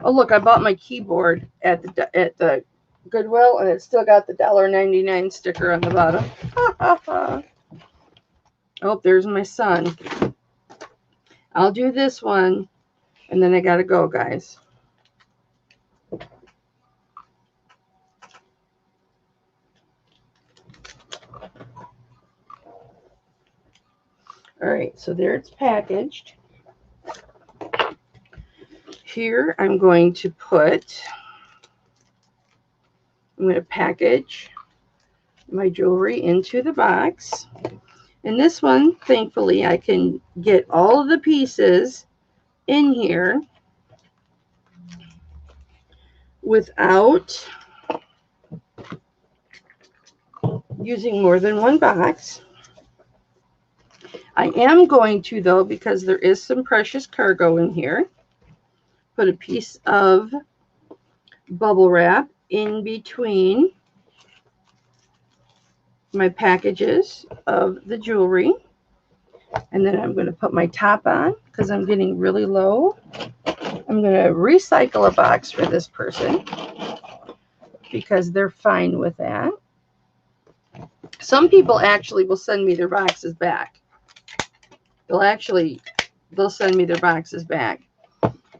Oh, look, I bought my keyboard at the Goodwill, and it's still got the $1.99 sticker on the bottom. Oh, there's my son. I'll do this one, and then I gotta go, guys. All right, so there it's packaged. Here I'm going to package my jewelry into the box. And this one, thankfully, I can get all of the pieces in here without using more than one box. I am going to, though, because there is some precious cargo in here, put a piece of bubble wrap in between my packages of the jewelry. And then I'm going to put my top on because I'm getting really low. I'm going to recycle a box for this person because they're fine with that. Some people actually will send me their boxes back. They'll send me their boxes back.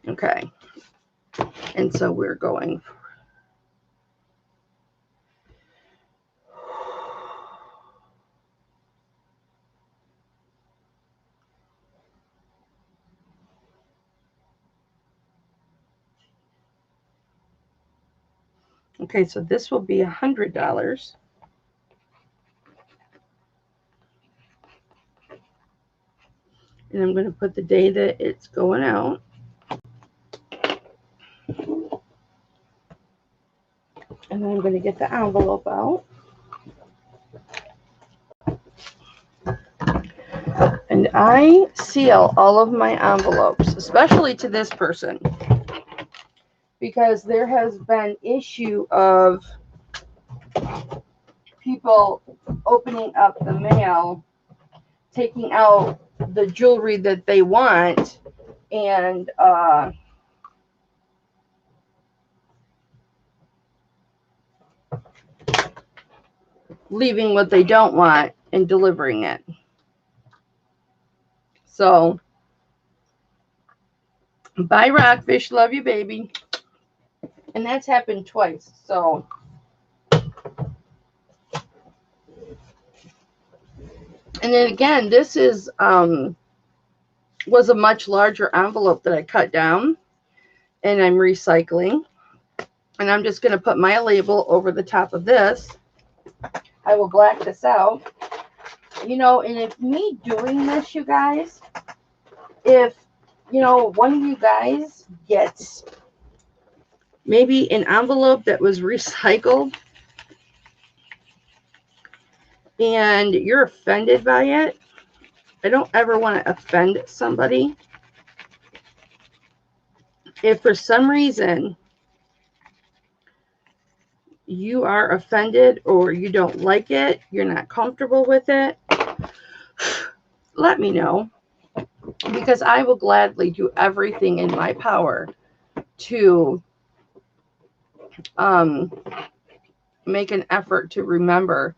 Okay. And so we're going. Okay, so this will be $100. And I'm going to put the day that it's going out. And then I'm going to get the envelope out. And I seal all of my envelopes, especially to this person, because there has been issue of people opening up the mail, taking out the jewelry that they want, and leaving what they don't want and delivering it. So, bye, Rockfish. Love you, baby. And that's happened twice. So, and then again, this is was a much larger envelope that I cut down, and I'm recycling. And I'm just going to put my label over the top of this. I will black this out. You know, and if me doing this, you guys, if, you know, one of you guys gets maybe an envelope that was recycled and you're offended by it, I don't ever want to offend somebody. If for some reason you are offended or you don't like it, you're not comfortable with it, let me know, because I will gladly do everything in my power to make an effort to remember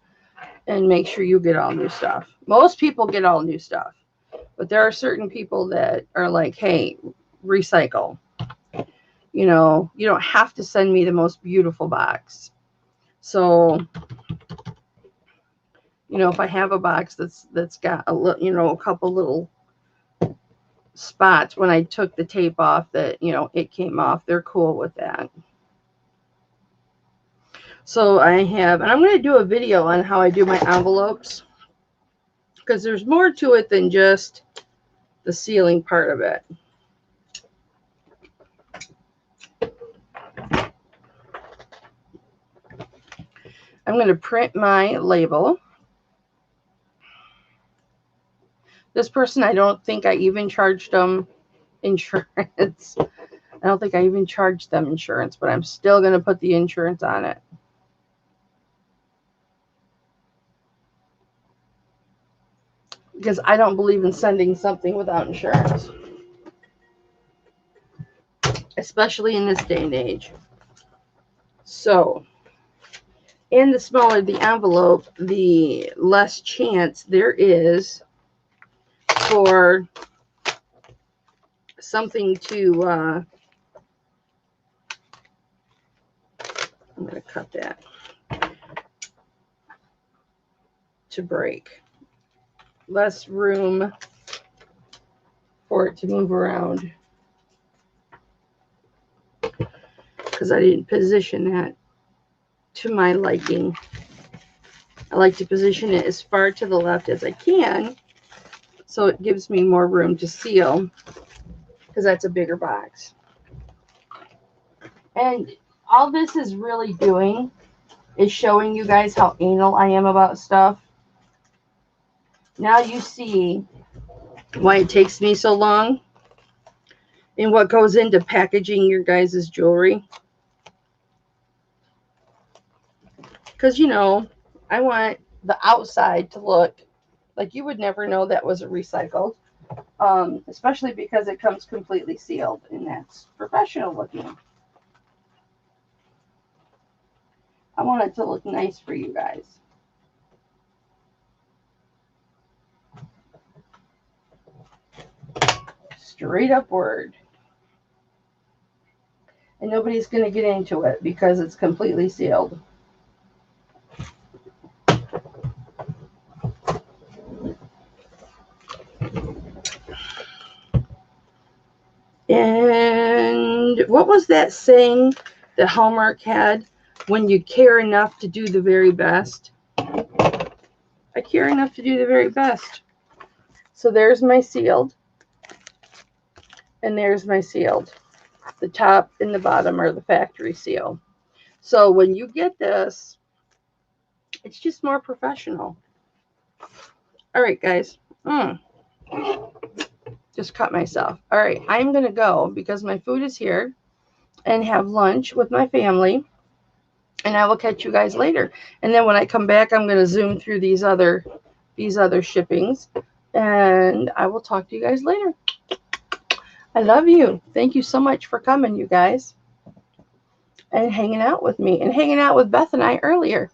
and make sure you get all new stuff. Most people get all new stuff. But there are certain people that are like, hey, recycle. You know, you don't have to send me the most beautiful box. So, you know, if I have a box that's got a little, you know, a couple little spots when I took the tape off that, you know, it came off, they're cool with that. So I have, and I'm going to do a video on how I do my envelopes, because there's more to it than just the sealing part of it. I'm going to print my label. This person, I don't think I even charged them insurance. I don't think I even charged them insurance, but I'm still going to put the insurance on it. Because I don't believe in sending something without insurance. Especially in this day and age. So, and the smaller the envelope, the less chance there is for something to, I'm going to cut that, to break. Less room for it to move around. Because I didn't position that to my liking. I like to position it as far to the left as I can, so it gives me more room to seal, because that's a bigger box. And all this is really doing is showing you guys how anal I am about stuff. Now you see why it takes me so long and what goes into packaging your guys' jewelry. Because, you know, I want the outside to look like you would never know that was a recycled. Especially because it comes completely sealed, and that's professional looking. I want it to look nice for you guys. Straight upward. And nobody's going to get into it because it's completely sealed. And what was that saying that Hallmark had? When you care enough to do the very best. I care enough to do the very best. So there's my sealed. And there's my sealed. The top and the bottom are the factory seal. So when you get this, it's just more professional. All right, guys. Just cut myself. All right, I'm going to go because my food is here and have lunch with my family. And I will catch you guys later. And then when I come back, I'm going to zoom through these other shippings. And I will talk to you guys later. I love you. Thank you so much for coming, you guys. And hanging out with me. And hanging out with Beth and I earlier.